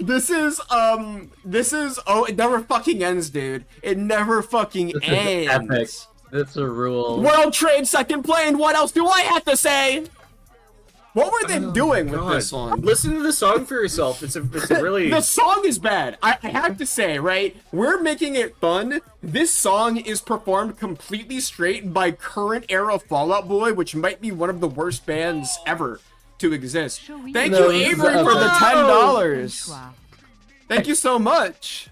This is oh, it never fucking ends, dude. It never fucking This ends. is epic. This a rule. World Trade Second Plane. What else do I have to say? What were they doing with God. this song? Listen to the song for yourself. It's a really The song is bad. I have to say, right? We're making it fun. This song is performed completely straight by current era Fallout Boy, which might be one of the worst bands ever to exist. Thank No, you, it's Avery, for the $10. Wow. Thank you so much.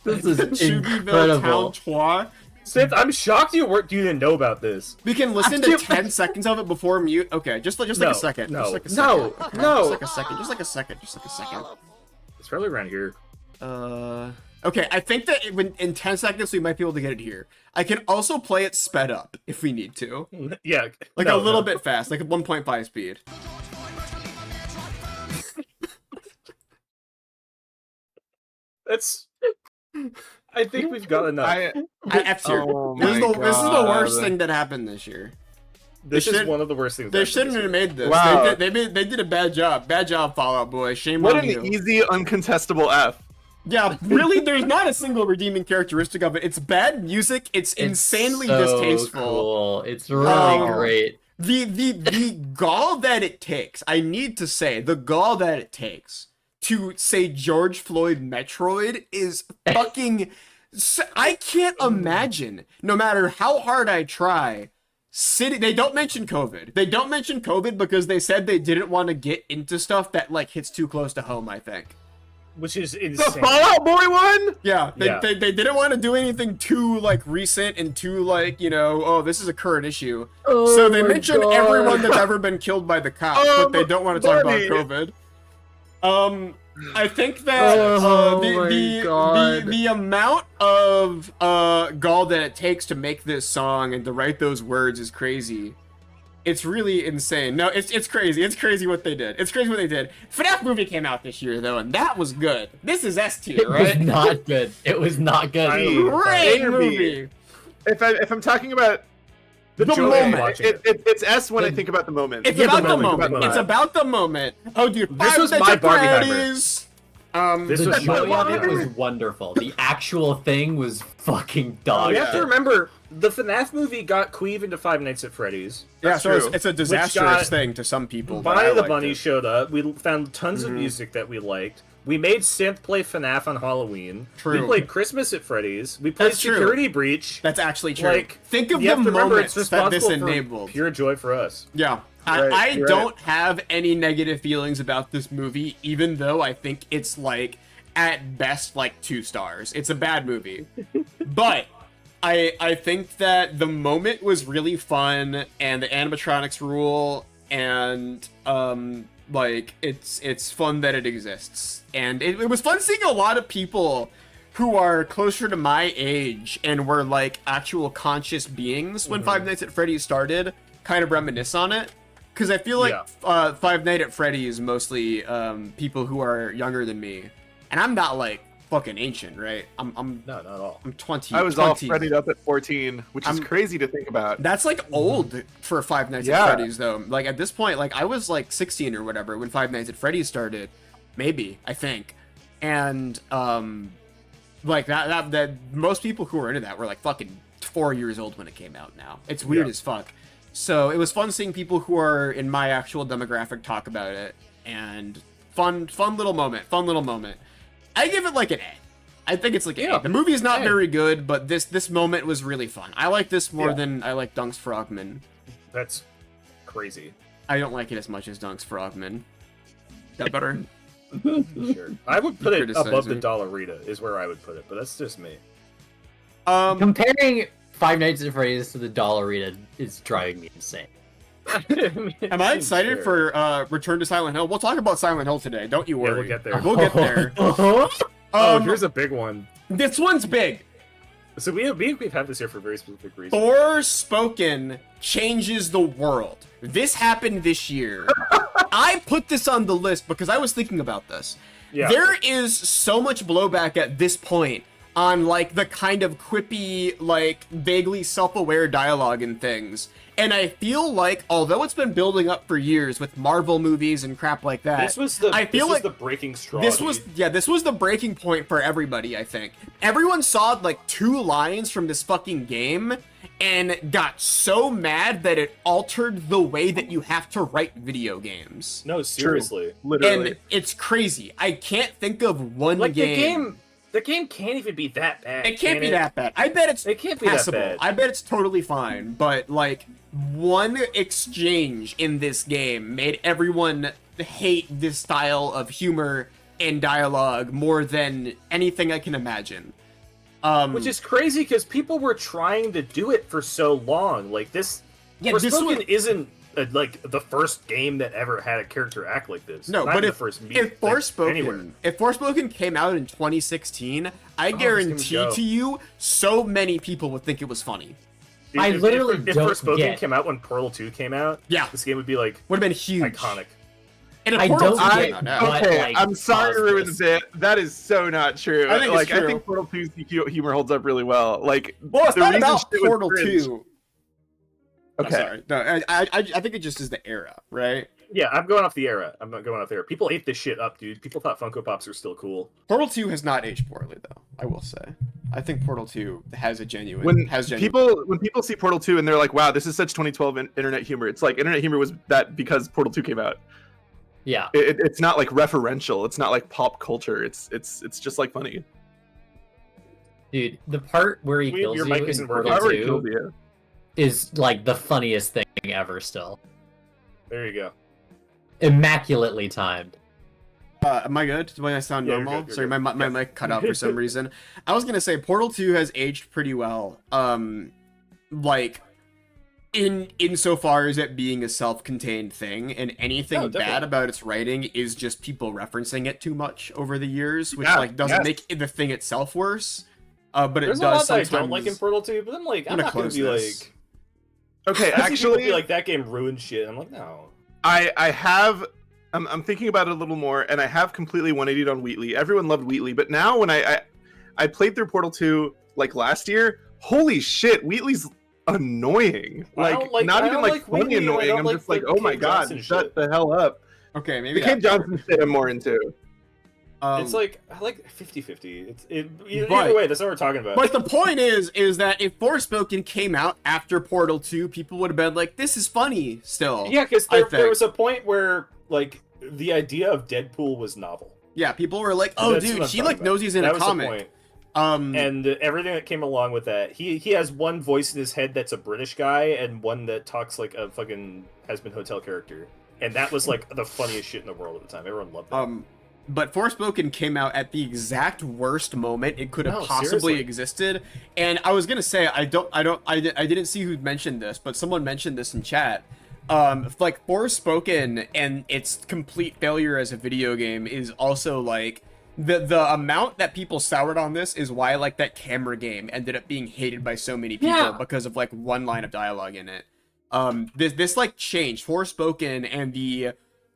This is Shubyville incredible. Town Sith, I'm shocked you didn't know about this. We can listen to 10 seconds of it before mute. Okay, just like No, a second. no, just like a no, second. no. Just like a second. Just like a second. Just like a second. It's probably around here. Okay, I think that in 10 seconds we might be able to get it here. I can also play it sped up if we need to. Yeah. Like a little bit fast, like at 1.5 speed. That's. I think we've got enough. I, F tier. Oh This is my the worst God. thing that happened this year. this they is should- one of the worst things. They I've shouldn't seen have this year. made this. Wow. They did a bad job. Bad job, Fallout Boy. Shame what on an you. easy, uncontestable F. Yeah, really, there's not a single redeeming characteristic of it. It's bad music. It's insanely distasteful. Cool. It's really Oh. great. The gall that it takes, I need to say, the gall that it takes to say George Floyd Metroid is fucking. I can't imagine, no matter how hard I try. They don't mention COVID. They don't mention COVID because they said they didn't want to get into stuff that like hits too close to home, I think. Which is The insane. Fallout Boy one? Yeah, Yeah. they didn't want to do anything too like recent and too like, you know, oh, this is a current issue. So they my mention God. everyone that's ever been killed by the cops, but they don't want to talk about buddy. COVID. I think that Oh my God. the amount of gall that it takes to make this song and to write those words is crazy. It's really insane. No, it's crazy. It's crazy what they did. It's crazy what they did. FNAF movie came out this year though, and that was good. This is S tier, It was right? not good. It was not good. Great A or B? movie. If I'm talking about The joy of moment. watching it. it's S when I think about the moment. It's Yeah, about the moment, moment. the It's moment. about the moment. Oh, dude, This Five was Nights my at Barbieheimer. Freddy's. This The was joy my of it was wonderful. The actual thing was fucking dog You have to shit. remember, the FNAF movie got Queeve into Five Nights at Freddy's. Yeah, That's so it's, true. it's a got disastrous thing to some people. but I Bonnie the liked Bunny it. showed up. We found tons of music that we liked. We made Synth play FNAF on Halloween. True. We played Christmas at Freddy's. We played That's true. Security Breach. That's actually true. Like, Think of you the have to remember, it's moments that this responsible for enabled. pure joy for us. Yeah. Right, I you're don't have any negative feelings about this movie, even though I think it's like at best like 2 stars. It's a bad movie. But I think that the moment was really fun and the animatronics rule and like it's fun that it exists. And it was fun seeing a lot of people who are closer to my age and were like actual conscious beings when Five Nights at Freddy's started kind of reminisce on it. Because I feel like Five Nights at Freddy's mostly people who are younger than me. And I'm not like fucking ancient, right? I'm No, not at all. I'm 20. I was all 20. Freddy'd up at 14, which is I'm- crazy to think about. That's like old for Five Nights Yeah. at Freddy's though. Like at this point, like I was like 16 or whatever when Five Nights at Freddy's started. Maybe, I think. And like that most people who were into that were like fucking 4 years old when it came out now. It's weird Yeah. as fuck. So it was fun seeing people who are in my actual demographic talk about it, and fun little moment. I give it like an A. I think it's like an A. The movie is not very good, but this moment was really fun. I like this more Yeah. than I like Dunks Frogman. That's crazy. I don't like it as much as Dunks Frogman. That better? Sure. I would put it Criticize above the me. Dollarita, is where I would put it, but that's just me. Comparing Five Nights at Freddy's to the Dollarita is driving me insane. Am I excited for Return to Silent Hill? We'll talk about Silent Hill today. Don't you Yeah, worry. we'll get there. We'll get there. Oh, here's a big one. This one's big. So we've had this here for a very specific reason. Forspoken changes the world. This happened this year. I put this on the list because I was thinking about this. Yeah. There is so much blowback at this point on like the kind of quippy, like vaguely self-aware dialogue and things. And I feel like, although it's been building up for years with Marvel movies and crap like that, This was the I feel like the breaking straw. this was dude. this was the breaking point for everybody. I think everyone saw like 2 lines from this fucking game and got so mad that it altered the way that you have to write video games. No, seriously. Literally. And it's crazy. I can't think of one Like game. the game can't even be that bad. It can't can be that bad. I bet it's It can't be that passable. bad. I bet it's totally fine. But like one exchange in this game made everyone hate this style of humor and dialogue more than anything I can imagine. Which is crazy because people were trying to do it for so long. Like this, Yeah, Forspoken this was- isn't like the first game that ever had a character act like this. No, Not but even if the first if Forspoken came out in 2016, I game would guarantee go. to you, so many people would think it was funny. I literally if don't Forspoken get- came out when Portal 2 came out, Yeah. this game would be like Would have been huge. iconic. And in I Portal don't 2, get no, no. what, Okay, like, I'm sorry to caused ruin the this. bit. That is so not true. I think it's I true. think Portal 2's humor holds up really well. Like, Well, it's the not reason about shit was Portal cringe- 2. Okay. Sorry. No, I think it just is the era, right? Yeah, I'm going off the era. I'm not going off the era. People ate this shit up, dude. People thought Funko Pops were still cool. Portal 2 has not aged poorly, though. I will say. I think Portal 2 has a genuine. When has genuine. people see Portal 2 and they're like, "Wow, this is such 2012 internet humor." It's like internet humor was that because Portal 2 came out. Yeah. It's not like referential. It's not like pop culture. It's just like funny. Dude, the part where he kills Your you mic in isn't Portal working. However it 2 killed you. is like the funniest thing ever still. There you go. Immaculately timed. Am I good? Do I sound Yeah, you're normal? good, you're Sorry, good. my mic cut out for some reason. I was gonna say Portal 2 has aged pretty well. Like insofar as it being a self-contained thing, and anything Oh, definitely. bad about its writing is just people referencing it too much over the years, which Yeah, like doesn't yes. make the thing itself worse. But There's it a lot does that I sometimes. don't like in Portal 2, but I'm like, I'm gonna not gonna close be this. like. Okay, I see people actually, be like that game ruined shit. I'm like, no. I have. I'm thinking about it a little more, and I have completely 180'd on Wheatley. Everyone loved Wheatley, but now when I played through Portal 2 like last year, holy shit, Wheatley's annoying. I Like, don't like- not I even don't like like funny Wheatley, and I annoying. don't I'm like just like, the oh my Cave god, Johnson shut shit. the hell up. Okay, maybe The Cave Johnson shit I'm more into. It's like I like 50-50. Either But- way, that's what we're talking about. But the point is that if Forspoken came out after Portal 2, people would have been like, "This is funny." Still, yeah, because I there think. was a point where like the idea of Deadpool was novel. Yeah, people were like, "Oh, That's what dude, I'm she talking like about. knows he's in That a was the comic." point. And And everything that came along with that. He has one voice in his head that's a British guy, and one that talks like a fucking has-been hotel character. And that was like the funniest shit in the world at the time. Everyone loved that. but Forspoken came out at the exact worst moment it could have No, possibly seriously. existed. And I was gonna say, I didn't see who mentioned this, but someone mentioned this in chat. Like Forspoken and its complete failure as a video game is also like the amount that people soured on this is why like that camera game ended up being hated by so many people Yeah. because of like one line of dialogue in it. This like changed Forspoken, and the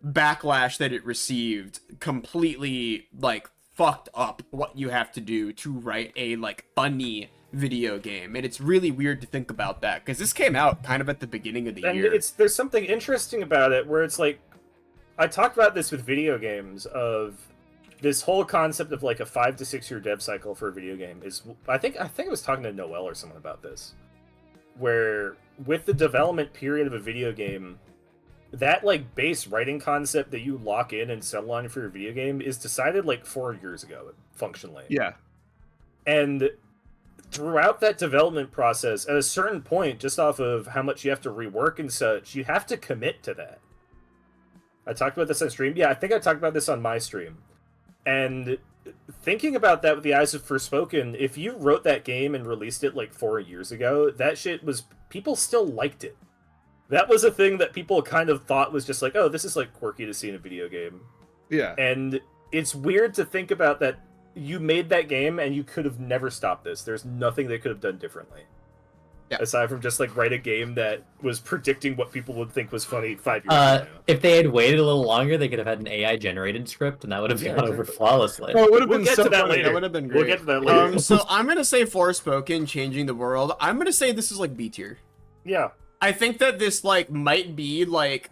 backlash that it received completely like fucked up what you have to do to write a like funny video game. And it's really weird to think about that because this came out kind of at the beginning of the And year. there's something interesting about it where it's like I talked about this with video games of this whole concept of like a 5 to 6 year dev cycle for a video game is I think I was talking to Noel or someone about this, where with the development period of a video game, that like base writing concept that you lock in and settle on for your video game is decided like 4 years ago functionally. Yeah. And throughout that development process, at a certain point, just off of how much you have to rework and such, you have to commit to that. I talked about this on stream. Yeah, I think I talked about this on my stream. And thinking about that with the eyes of Forspoken, if you wrote that game and released it like 4 years ago, that shit was... people still liked it. That was a thing that people kind of thought was just like, oh, this is like quirky to see in a video game. Yeah. And it's weird to think about that you made that game and you could have never stopped this. There's nothing they could have done differently. Yeah. Aside from just like write a game that was predicting what people would think was funny 5 years ago. If they had waited a little longer, they could have had an AI generated script, and that would have Yeah, gone over exactly. flawlessly. Oh, it would have We'll been get so to that funny. later. That would have been great. We'll get to that later. So I'm gonna say Forspoken changing the world. I'm gonna say this is like B tier. Yeah. I think that this like might be like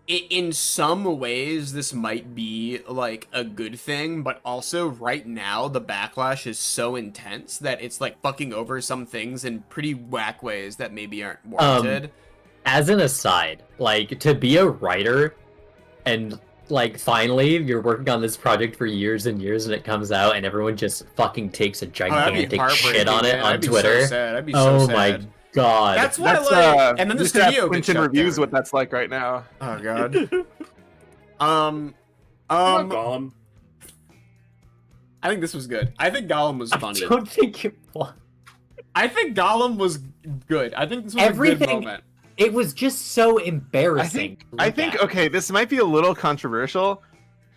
in some ways this might be like a good thing, but also right now the backlash is so intense that it's like fucking over some things in pretty whack ways that maybe aren't warranted. As an aside, like to be a writer and like finally you're working on this project for years and years and it comes out and everyone just fucking takes a Oh, that'd be gigantic heartbreaking, shit on it man. on I'd be Twitter. So sad. I'd be so Oh sad. my god. That's what That's I like. And then the just have studio gets Quentin shut reviews down. what that's like right now. Oh god. um, Gollum. I think this was good. I think Gollum was I funny. don't think it was. I think Gollum was good. I think this was a good Everything- moment. It was just so embarrassing. to I look think at. okay, this might be a little controversial.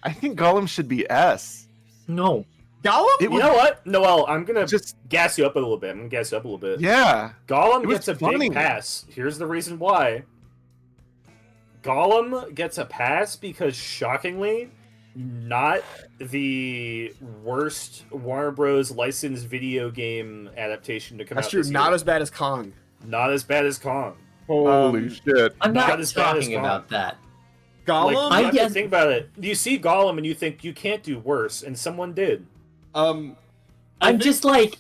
I think Gollum should be S. No. Gollum? It You was know what? Noel, I'm gonna just gas you up a little bit. I'm gonna gas you up a little bit. yeah. Gollum It was gets a funny. big pass. Here's the reason why. Gollum gets a pass because, shockingly, not the worst Warner Bros. Licensed video game adaptation to come That's out true. this Not year. as bad as Kong. Not as bad as Kong. Holy shit. I'm Not not as bad as talking Kong. about that. Gollum. Like, I you have to guess- think about it. You see Gollum and you think you can't do worse, and someone did. I'm think- just like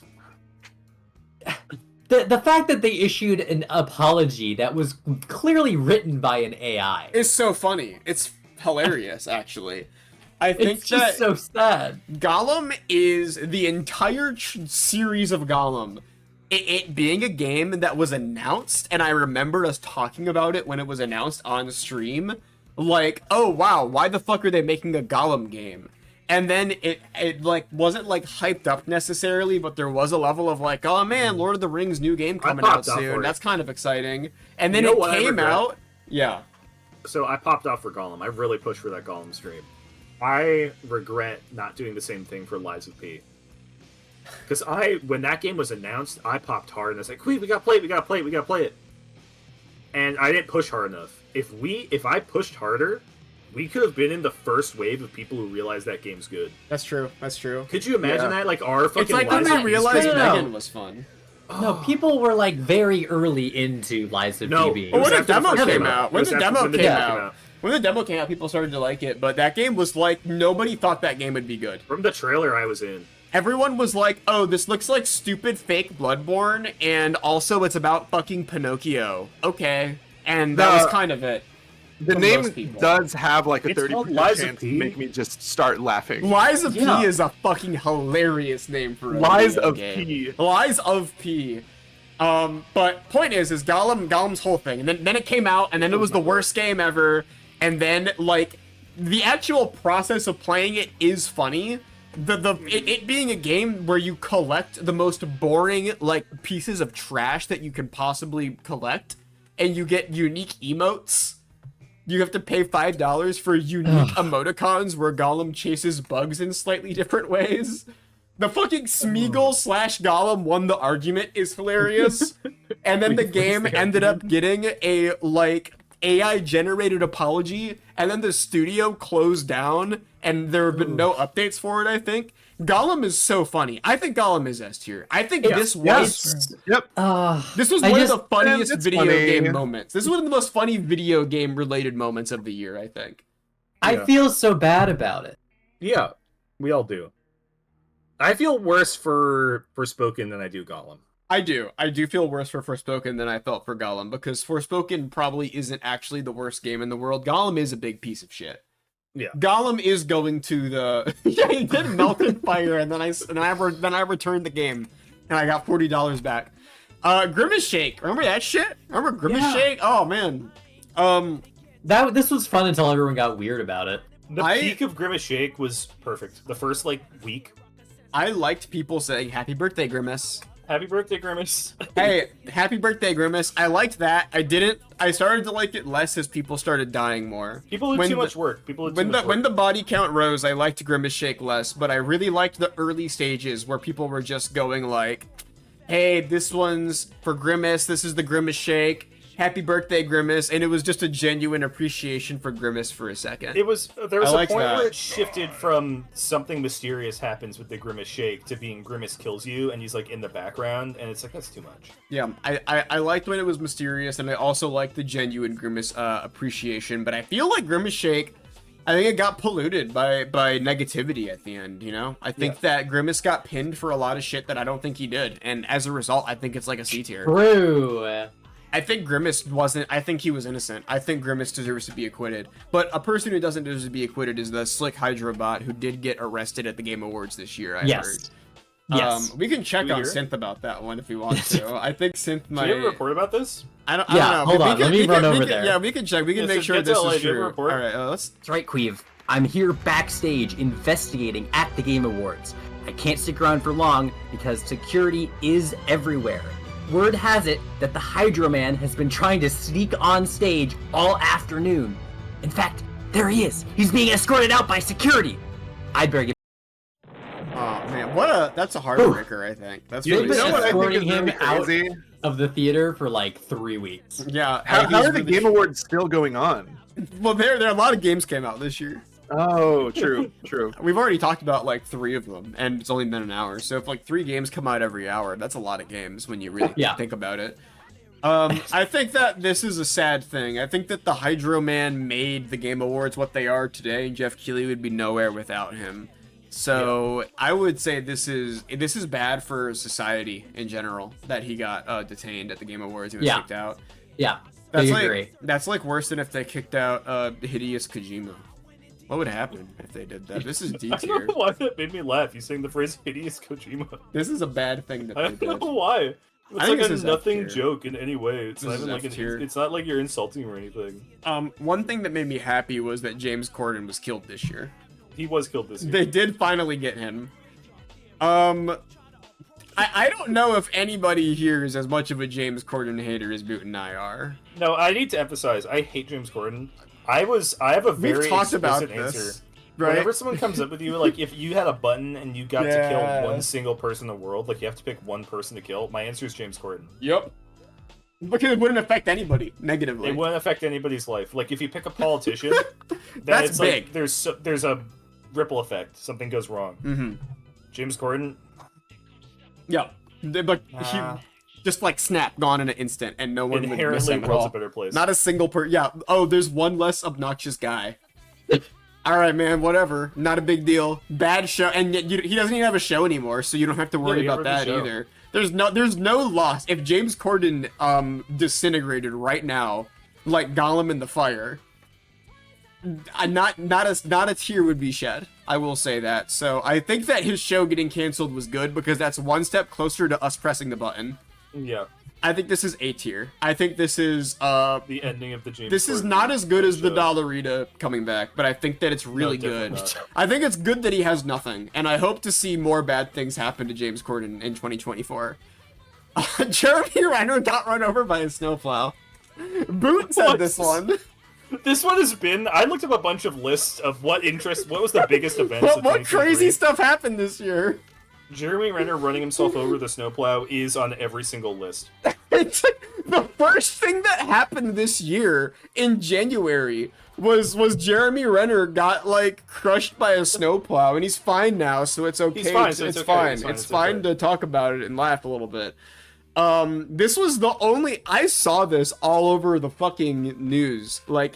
the fact that they issued an apology that was clearly written by an AI. It's so funny. It's hilarious, actually. I think It's just that so sad. Gollum is the entire series of Gollum. It being a game that was announced, and I remember us talking about it when it was announced on stream. Like, oh wow, why the fuck are they making a Gollum game? And then it like wasn't like hyped up necessarily, but there was a level of like, oh man, Lord of the Rings new game coming out popped off for soon. it. That's kind of exciting. And then You know it what I came regret? out. Yeah. So I popped off for Gollum. I really pushed for that Gollum stream. I regret not doing the same thing for Lies of P. Because when that game was announced, I popped hard and I was like, "Wait, we gotta play it, we gotta play it, we gotta play it." And I didn't push hard enough. If I pushed harder, we could have been in the first wave of people who realized that game's good. That's true. That's true. Could you imagine Yeah. that? Like our fucking It's like when Lies they of P realized stream? No. Megan was fun. No, people were like very early into Lies of No, P. it But was when the after the demo first came demo. out, It when was the after- demo when the came demo out, when the demo came out, people started to like it. But that game was like nobody thought that game would be good. From the trailer I was in. Everyone was like, "Oh, this looks like stupid fake Bloodborne, and also it's about fucking Pinocchio." Okay, and that The- was kind of it. The for name most people. does have like a It's called 30% Lies of chance to P. make me just start laughing. Lies of Yeah. P is a fucking hilarious name for a Lies video of game. P. Lies of P. But point is Gollum's whole thing, and then it came out, and then it was the worst game ever, and then like the actual process of playing it is funny. It being a game where you collect the most boring like pieces of trash that you can possibly collect, and you get unique emotes. You have to pay $5 for unique emoticons where Gollum chases bugs in slightly different ways. The fucking Smeagol / Gollum won the argument is hilarious. And then the game ended up getting a like AI generated apology, and then the studio closed down, and there have been no updates for it, I think. Gollum is so funny. I think Gollum is S tier. I think this was Yep. this was I one just- of the funniest it's video funny. game moments. This is one of the most funny video game related moments of the year, I think. I feel so bad about it. Yeah, we all do. I feel worse for Forspoken than I do Gollum. I do. I do feel worse for Forspoken than I felt for Gollum, because Forspoken probably isn't actually the worst game in the world. Gollum is a big piece of shit. Yeah. Gollum is going to the yeah, he did melt in fire, and then I returned the game, and I got $40 back. Grimace Shake, remember that shit? Remember Grimace Yeah. Shake? Oh man. This was fun until everyone got weird about it. The I- peak of Grimace Shake was perfect. The first like week. I liked people saying "Happy Birthday, Grimace." Happy birthday, Grimace. Hey, happy birthday, Grimace. I liked that. I started to like it less as people started dying more. People did When too the- much work. People did too When much the work. when the body count rose, I liked Grimace Shake less, but I really liked the early stages where people were just going like, "Hey, this one's for Grimace. This is the Grimace Shake. Happy birthday, Grimace!" And it was just a genuine appreciation for Grimace for a second. There was I a liked point that. where it shifted from something mysterious happens with the Grimace Shake to being Grimace kills you and he's like in the background, and it's like that's too much. Yeah, I liked when it was mysterious, and I also liked the genuine Grimace appreciation. But I feel like Grimace Shake, I think it got polluted by negativity at the end. You know, I think that Grimace got pinned for a lot of shit that I don't think he did, and as a result, I think it's like a C tier. True. I think Grimace wasn't. I think he was innocent. I think Grimace deserves to be acquitted. But a person who doesn't deserve to be acquitted is the Slick Hydra bot who did get arrested at the Game Awards this year. I heard. Yes. Yes. We can check Do we on hear? Synth about that one if we want to. I think Synth Do might. you have a report about this? I don't Yeah, know. hold We on, can- let me we run can- we over can- there. Yeah, we can check. We can Yeah, make so sure get this to is LA, do you have a true. report? All right, let's. That's right, Queeve. I'm here backstage investigating at the Game Awards. I can't stick around for long because security is everywhere. Word has it that the Hydra Man has been trying to sneak on stage all afternoon. In fact, there he is. He's being escorted out by security. I'd better get. Oh man, that's a heartbreaker. I think that's You've really been You know what I think escorting is really him out- crazy? of the theater for like 3 weeks. Yeah. How he's are the really- Game Awards still going on? Well, there are a lot of games came out this year. Oh, true, true. We've already talked about like 3 of them, and it's only been an hour. So if like 3 games come out every hour, that's a lot of games when you really Yeah. think about it. I think that this is a sad thing. I think that the Hydro Man made the Game Awards what they are today, and Jeff Keighley would be nowhere without him. So I would say this is bad for society in general that he got detained at the Game Awards. He was Yeah. kicked out. Yeah, That's I like agree. that's like worse than if they kicked out Hideous Kojima. What would happen if they did that? This is D I don't tier. know why that made me laugh. You saying the phrase "hideous Kojima." This is a bad thing that I they don't did. know why. It's I think like this a is F nothing tier. joke in any way. It's This not is even like F tier. it's not like you're insulting him or anything. One thing that made me happy was that James Corden was killed this year. He was killed this year. They did finally get him. I don't know if anybody here is as much of a James Corden hater as Boot and I are. No, I need to emphasize. I hate James Corden. I have a very We've talked about explicit this, answer. right? Whenever someone comes up with you, like if you had a button and you got to Yeah. kill one single person in the world, like you have to pick one person to kill, my answer is James Corden. Yep. Because it wouldn't affect anybody negatively. It wouldn't affect anybody's life. Like if you pick a politician, then That's it's big. like there's a ripple effect. Something goes wrong. Mm-hmm. James Corden, Yeah. But Ah. he just like snap, gone in an instant, and no one would miss inherently him at world's all. a better place. Not a single yeah. Oh, there's one less obnoxious guy. All right, man. Whatever. Not a big deal. Bad show, and yet he doesn't even have a show anymore, so you don't have to worry he about had a that show. either. There's no loss. If James Corden disintegrated right now, like Gollum in the fire, not a tear would be shed. I will say that. So I think that his show getting canceled was good because that's one step closer to us pressing the button. Yeah, I think this is A tier. I think this is the ending of the James. this is Corden not as good as the show. Dollarita coming back, but I think that it's really good. definitely not. I think it's good that he has nothing, and I hope to see more bad things happen to James Corden in 2024. Jeremy Renner got run over by a snowplow. Boot said What? this one. This one has been. I looked up a bunch of lists of what was the biggest events. What, of what crazy 2023. stuff happened this year? Jeremy Renner running himself over the snowplow is on every single list. It's like the first thing that happened this year in January was Jeremy Renner got like crushed by a snowplow, and he's fine now, so it's okay. He's fine, It's, so it's it's okay, fine. it's fine, It's it's fine okay. to talk about it and laugh a little bit. This was the only I saw this all over the fucking news. Like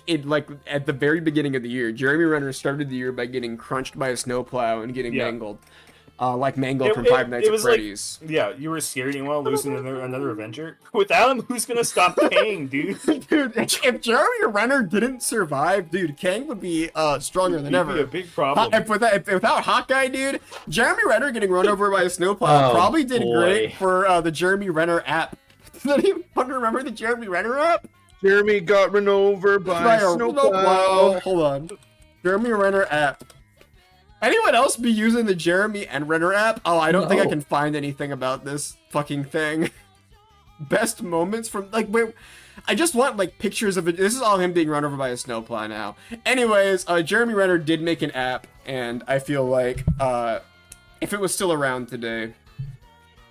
at the very beginning of the year, Jeremy Renner started the year by getting crunched by a snowplow and getting Yeah. mangled. Like Mangled from It- Five Nights it at was like- Freddy's. Yeah, you were scared you want to lose another adventure. Without him, who's gonna stop paying, dude? Dude, if Jeremy Renner didn't survive, dude, Kang would be stronger than He'd ever. be a big problem. If without Hawkeye, dude, Jeremy Renner getting run over by a snowplow Oh, probably did boy. great for the Jeremy Renner app. Does anyone remember the Jeremy Renner app? Jeremy got run over by a snowplow. Hold on. Jeremy Renner app. Anyone else be using the Jeremy and Renner app? Oh, I don't think I No. can find anything about this fucking thing. Best moments from wait. I just want like pictures of it. This is all him being run over by a snowplow now. Anyways, Jeremy Renner did make an app, and I feel like if it was still around today,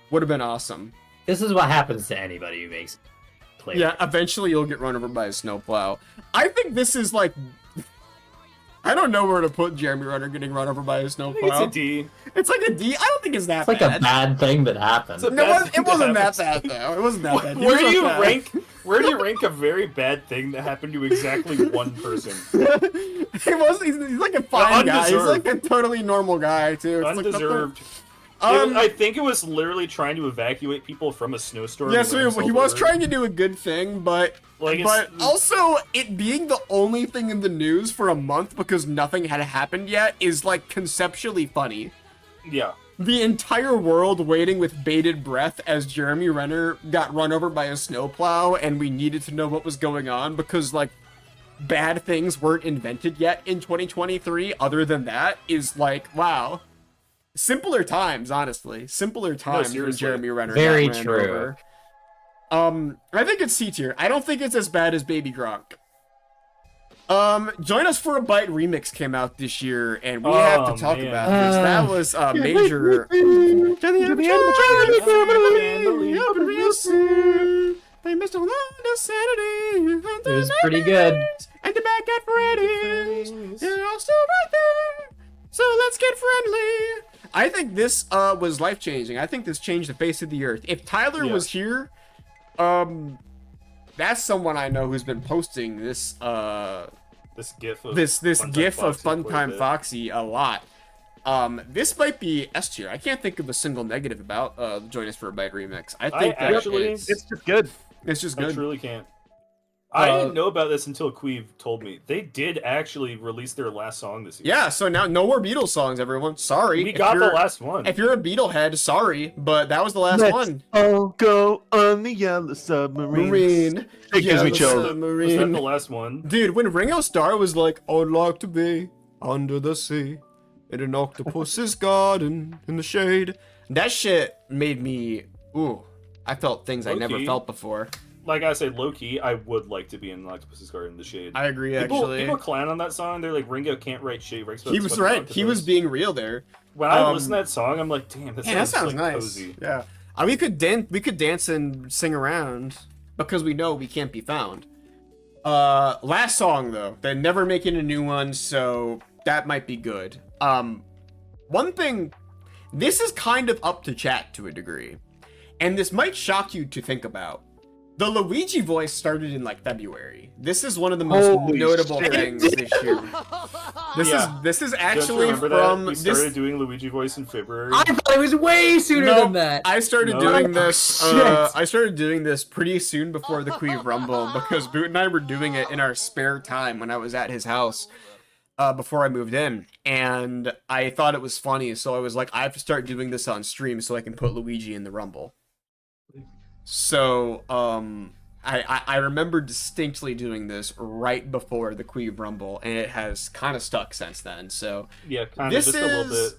would have been awesome. This is what happens to anybody who makes play. Yeah, eventually you'll get run over by a snowplow. I think this is like I don't know where to put Jeremy Renner getting run over by a I think it's snowplow. a D. It's like a D. I don't think it's that It's like bad. a bad thing that happened. It's a No, bad it thing to wasn't that happen. bad though. It wasn't that bad. He Where was do you okay. rank? Where do you rank a very bad thing that happened to exactly one person? He was. He's like a fine guy. He's like Undeserved. a totally normal guy too. It's like, Undeserved. I think it was literally trying to evacuate people from a snowstorm. yeah, and run so he himself was over. trying to do a good thing, but Like, it's- also it being the only thing in the news for a month because nothing had happened yet is like conceptually funny. Yeah. The entire world waiting with bated breath as Jeremy Renner got run over by a snowplow, and we needed to know what was going on because like bad things weren't invented yet in 2023. Other than that, is like wow. Simpler times, honestly. Simpler times for seriously. Jeremy Renner. Very got ran true. over. I think it's C tier. I don't think it's as bad as Baby Gronk. Join Us for a Bite remix came out this year, and we have to talk man. about this. That was a major. They missed on Saturday. It was pretty good. And the back at Freddy's. You're all still right there. So let's get friendly. I think this was life changing. I think this changed the face of the earth. If Tyler was here, that's someone I know who's been posting this This gif of this Funtime gif of Foxy quite a Funtime bit. Foxy a lot. This might be S tier. I can't think of a single negative about Join Us for a Bite remix. I think that actually- it's It's just good. just I good. truly can't. I didn't know about this until Queeve told me. They did actually release their last song this year. Yeah, so now no more Beatles songs, everyone. Sorry. We If got the you're- last one. If you're a Beatle head, sorry, but that was the last Let's one. all go on the yellow submarine. Marine. It gives me Yellow chills. Was that Submarine. the last one? Dude, when Ringo Starr was like, I would like to be under the sea in an octopus's garden in the shade. That shit made me, ooh, I felt things I never Low-key. felt before. Like I said, low key, I would like to be in Octopus's Garden in the Shade. I agree, People actually. clown on that song. They're like, Ringo can't write shit. He was right. He was being real there. When I um, listen to that song, I'm like, damn, that Yeah, that sounds sounds like nice. cozy. Yeah. We could dance and sing around because we know we can't be found. Last song though, they're never making a new one, so that might be good. One thing, this is kind of up to chat to a degree, and this might shock you to think about. The Luigi voice started in like February. This is one of the most Holy notable shit. things this year. Yeah. This is Don't you actually remember from that? We this. started doing Luigi voice in February. I thought it was way sooner No, than that. I started No. doing this. Shit. I started doing this pretty soon before the Queeve Rumble because Boot and I were doing it in our spare time when I was at his house before I moved in, and I thought it was funny, so I was like, I have to start doing this on stream so I can put Luigi in the Rumble. So I remember distinctly doing this right before the Queeve Rumble, and it has kind of stuck since then. So yeah, kind of this just a little bit.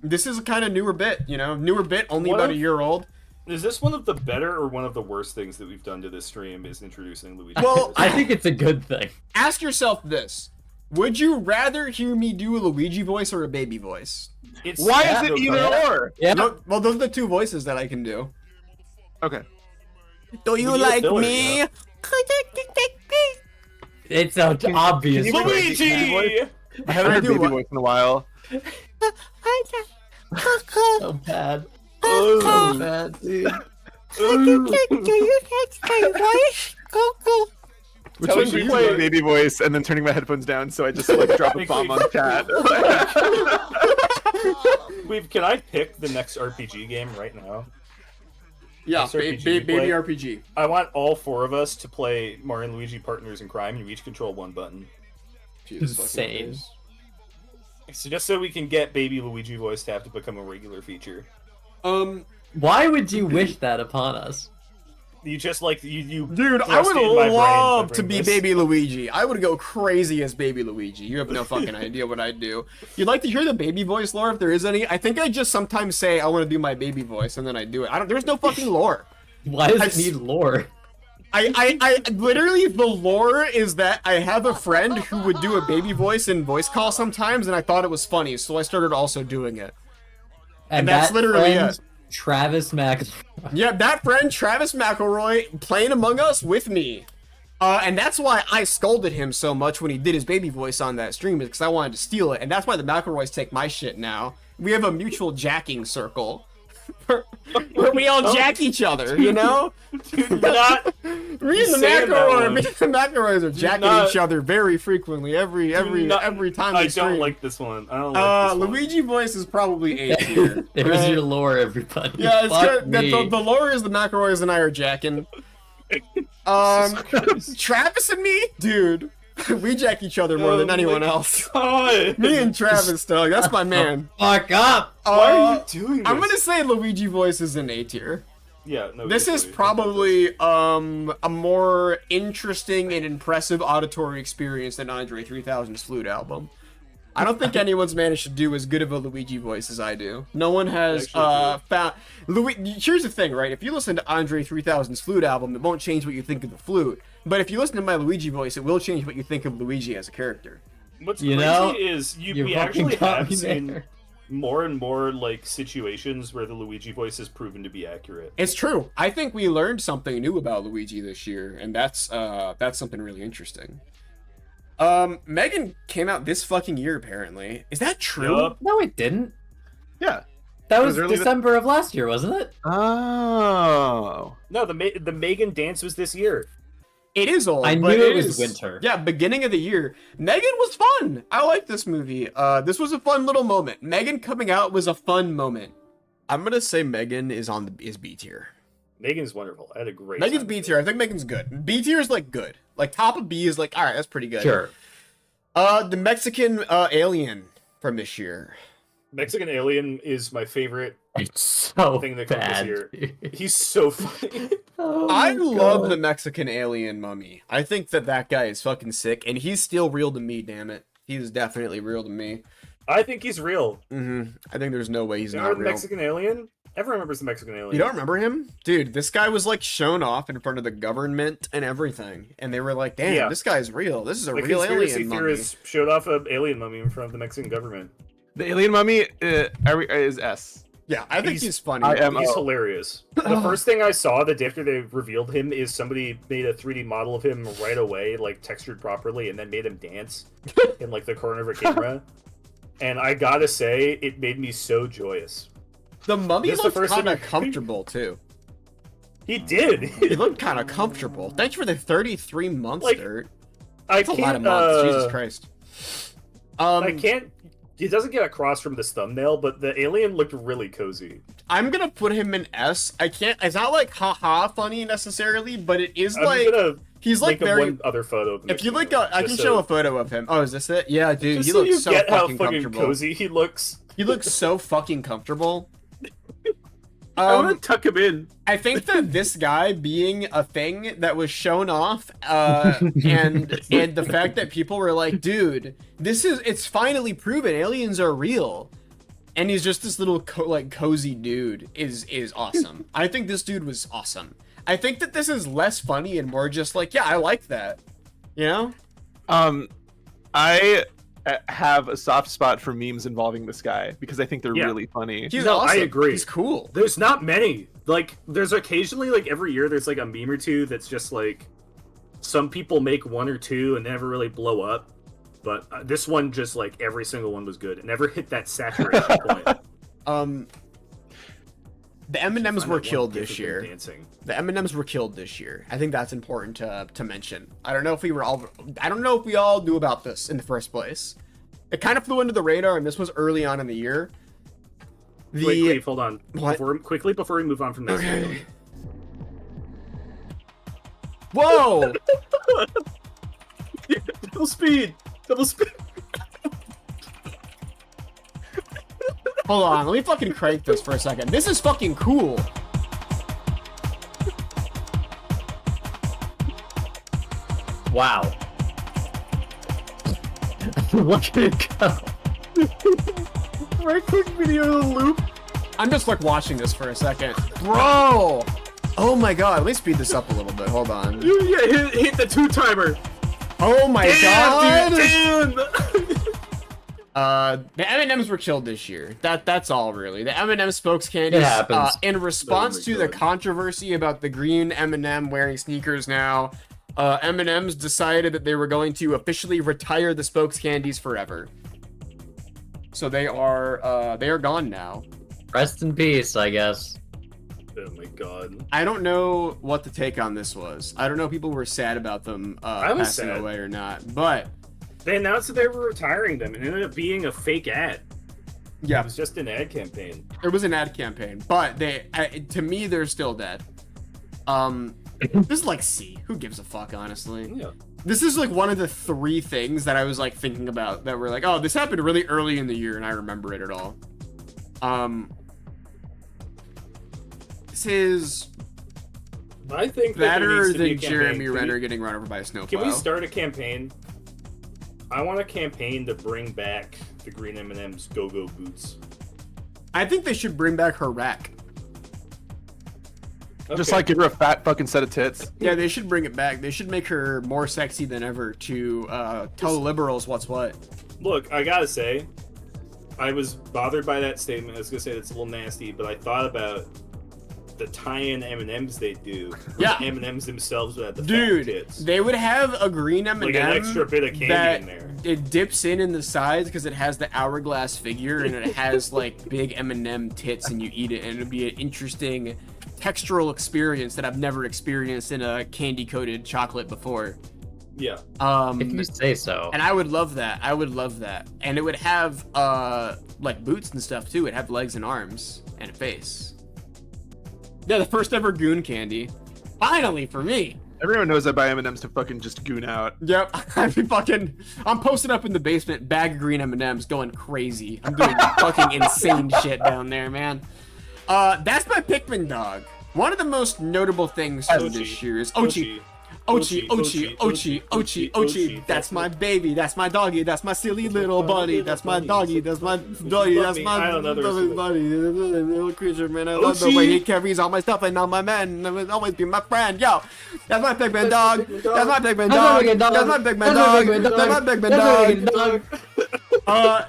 this is a kind of newer bit, newer bit, only What about a if- year old. Is this one of the better or one of the worst things that we've done to this stream? Is introducing Luigi? Well, I think it's a good thing. ask yourself this: would you rather hear me do a Luigi voice or a baby voice? it's Why yeah, is it no either comment. or? Yeah. No, well, those are the two voices that I can do. Okay. Do you We do a like filler, me? yeah. It's obvious. you- Luigi! I haven't I heard do baby what- voice in a while. So bad. Oh. So bad, dude. Which Telling one do me you to play like? baby voice and then turning my headphones down so I just like drop a bomb on chat. Can I pick the next RPG game right now? Yeah, Next RPG baby play. RPG. I want all four of us to play Mario and Luigi Partners in Crime, and you each control one button. Jesus fucking Insane. Christ. So just so we can get baby Luigi voice to have to become a regular feature. Why would you wish that upon us? You just like you Dude, I thrust would it in my brain love by to be bringing this. Baby Luigi. I would go crazy as Baby Luigi. You have no fucking idea what I'd do. You'd like to hear the baby voice lore if there is any? I think I just sometimes say I want to do my baby voice and then I do it. There's no fucking lore. Why does I've it need lore? I literally, the lore is that I have a friend who would do a baby voice in voice call sometimes, and I thought it was funny, so I started also doing it. And that's that literally friend, it. Travis Mack. Yeah, that friend, Travis McElroy, playing Among Us with me. And that's why I scolded him so much when he did his baby voice on that stream, is because I wanted to steal it. And that's why the McElroys take my shit now. We have a mutual jacking circle. Where we all jack each other, you know? Not Me and the saying that one. McElroys are jacking not- each other very frequently, every not- time I we stream. don't like this one. I don't like this one. Luigi voice is probably A tier. There's right? your lore, everybody. Yeah, it's Fuck good. me. The lore is the McElroys and I are jacking. Travis and me, dude, we jack each other more than Oh anyone my else. God. Me and Travis, dog, that's my man. Fuck up! Why are you doing this? I'm gonna say Luigi voice is an A tier. Yeah, no. This is easily. probably a more interesting and impressive auditory experience than Andre 3000's Flute album. I don't think anyone's managed to do as good of a Luigi voice as I do. No one has Actually, found Here's the thing, right? If you listen to Andre 3000's flute album, it won't change what you think of the flute. But if you listen to my Luigi voice, it will change what you think of Luigi as a character. What's You crazy know, is you we fucking actually got have me seen there. more and more like situations where the Luigi voice has proven to be accurate. It's true. I think we learned something new about Luigi this year, and that's something really interesting. Megan came out this fucking year, apparently. Is that true? Yup. No, it didn't. Yeah. That It was was early December of last year, wasn't it? Oh. No, the Megan dance was this year. It is old. I but knew it was is- winter. Yeah, beginning of the year. Megan was fun. I like this movie. This was a fun little moment. Megan coming out was a fun moment. I'm gonna say Megan is B tier. Megan's wonderful. I had a great Megan's time B with tier. it. I think Megan's good. B tier is like good. Like top of B is like, all right, that's pretty good. Sure. The Mexican alien from this year. Mexican Alien is my favorite It's so thing that comes this bad. year. dude. He's so funny. Oh I my love God. the Mexican alien mummy. I think that guy is fucking sick, and he's still real to me. Damn it, he's definitely real to me. I think he's real. I think there's no way he's Remember not the real. Mexican Alien? Everyone remembers the Mexican Alien. You don't remember him? Dude, this guy was like shown off in front of the government and everything. And they were like, damn, Yeah. this guy's real. This is a The real conspiracy alien mummy. theorists showed off an alien mummy in front of the Mexican government. The alien mummy is S. Yeah, I think He's- he's funny. I am- He's Oh. hilarious. The first thing I saw the day after they revealed him is somebody made a 3D model of him right away, like textured properly, and then made him dance in like the corner of a camera. And I gotta say, it made me so joyous. The mummy This is the looked first kind of thing- comfortable, too. He did. He looked kind of comfortable. Thanks for the 33 months, Like, Dirt. I That's a lot of can't. months. Jesus Christ. I can't. It doesn't get across from this thumbnail, but the alien looked really cozy. I'm gonna put him in S. I can't. It's not like haha funny necessarily, but it is I'm like gonna he's like make very. one other photo. Of the If you Mexican look, alien, I can just show so- a photo of him. Oh, is this it? Yeah, dude, Just he so looks you so get how fucking fucking comfortable. cozy he looks. He looks so fucking comfortable. I want to tuck him in. I think that this guy being a thing that was shown off, and the fact that people were like, dude, it's finally proven aliens are real, and he's just this little cozy dude is awesome. I think this dude was awesome. I think that this is less funny and more just like, yeah, I like that, you know? I have a soft spot for memes involving this guy because I think they're Yeah. really funny. He's No, I awesome. agree. He's cool. There's not many. Like, there's occasionally, like, every year, there's, like, a meme or two that's just, like, some people make one or two and never really blow up. But this one, just, like, every single one was good. It never hit that saturation point. The M&Ms Find were that one killed gif this of them year. Dancing. The M&Ms were killed this year. I think that's important to mention. I don't know if we all knew about this in the first place. It kind of flew under the radar, and this was early on in the year. Wait, hold on. What? Before we move on from this. Okay. Whoa! Double speed! Double speed! Hold on, let me fucking crank this for a second. This is fucking cool. Wow. Look at it go. Right quick video of the loop. I'm just like watching this for a second. Bro! Oh my god, let me speed this up a little bit. Hold on. Yeah, hit the 2-timer. Oh my god! Damn, dude, damn! The M&Ms were killed this year. That's all really. The M&M spokes candies. It happens. In response Oh my to the God. controversy about the green M&M wearing sneakers now, M&M's decided that they were going to officially retire the spokes candies forever. So they are gone now. Rest in peace, I guess. Oh my god. I don't know what the take on this was. I don't know if people were sad about them I was passing sad. away or not, but They announced that they were retiring them, and it ended up being a fake ad. It yeah, was just an ad campaign. it was an ad campaign. But to me, they're still dead. This is like C. Who gives a fuck, honestly? Yeah. This is like one of the 3 things that I was like thinking about that were like, oh, this happened really early in the year, and I remember it at all. This is I think that there better needs to be than a campaign. Jeremy Can Renner we- getting run over by a Can we snowplow. start a campaign? I want a campaign to bring back the green M&M's Go-Go boots. I think they should bring back her rack. Just Okay. like give her a fat fucking set of tits. Yeah, they should bring it back. They should make her more sexy than ever to tell the liberals what's what. Look, I gotta say, I was bothered by that statement. I was gonna say it's a little nasty, but I thought about the tie-in M&Ms they do. Yeah. The M&Ms themselves would have the fat Dude, tits. they would have a green M&M Like an extra bit of candy that in there. it dips in the sides because it has the hourglass figure and it has like big M&M tits, and you eat it, and it'd be an interesting textural experience that I've never experienced in a candy-coated chocolate before. Yeah. If you say so. And I would love that. I would love that. And it would have like boots and stuff too. It'd have legs and arms and a face. Yeah, the first ever goon candy. Finally for me. Everyone knows I buy M&Ms to fucking just goon out. Yep, I'm posted up in the basement, bag of green M&Ms, going crazy. I'm doing fucking insane shit down there, man. That's my Pikmin dog. One of the most notable things from this year is Ochi. Ochi, Ochi, Ochi, Ochi, Ochi. That's my baby. That's my doggy. That's my silly little bunny. That's my doggy. That's my doggy. That's my little bunny. Little creature, man. I love the way he carries all my stuff and all my man. And will always be my friend. Yo, that's my Pikmin dog. That's my Pikmin dog. That's my Pikmin dog. That's my Pikmin dog.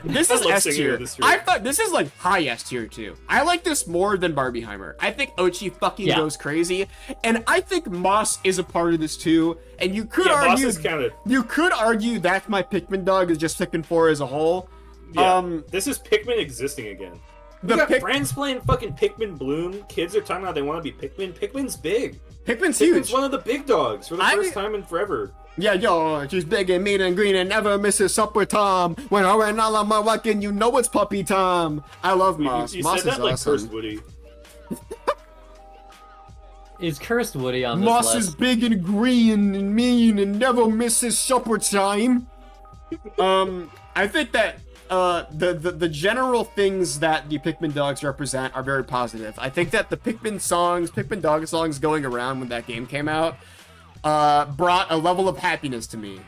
This is I love S singing tier. with this too. I thought this is like high S tier too. I like this more than Barbieheimer. I think Ochi fucking goes crazy, and I think Moss is a part of this too. And you could Yeah, Moss argue, is counted. you could argue that my Pikmin dog is just Pikmin 4 as a whole. Yeah. This is Pikmin existing again. The We got Pik- friends playing fucking Pikmin Bloom. Kids are talking about they want to be Pikmin. Pikmin's big. Pikmin's Pikmin's huge. one of the big dogs for the I- first time in forever. Yeah, yo, she's big and mean and green and never misses supper time. When her and all of my walking, you know it's puppy time. I love Moss. You Moss said is that like awesome. Cursed Woody. Is Cursed Woody on this Moss list? is big and green and mean and never misses supper time. I think that the general things that the Pikmin dogs represent are very positive. I think that the Pikmin dog songs going around when that game came out, brought a level of happiness to me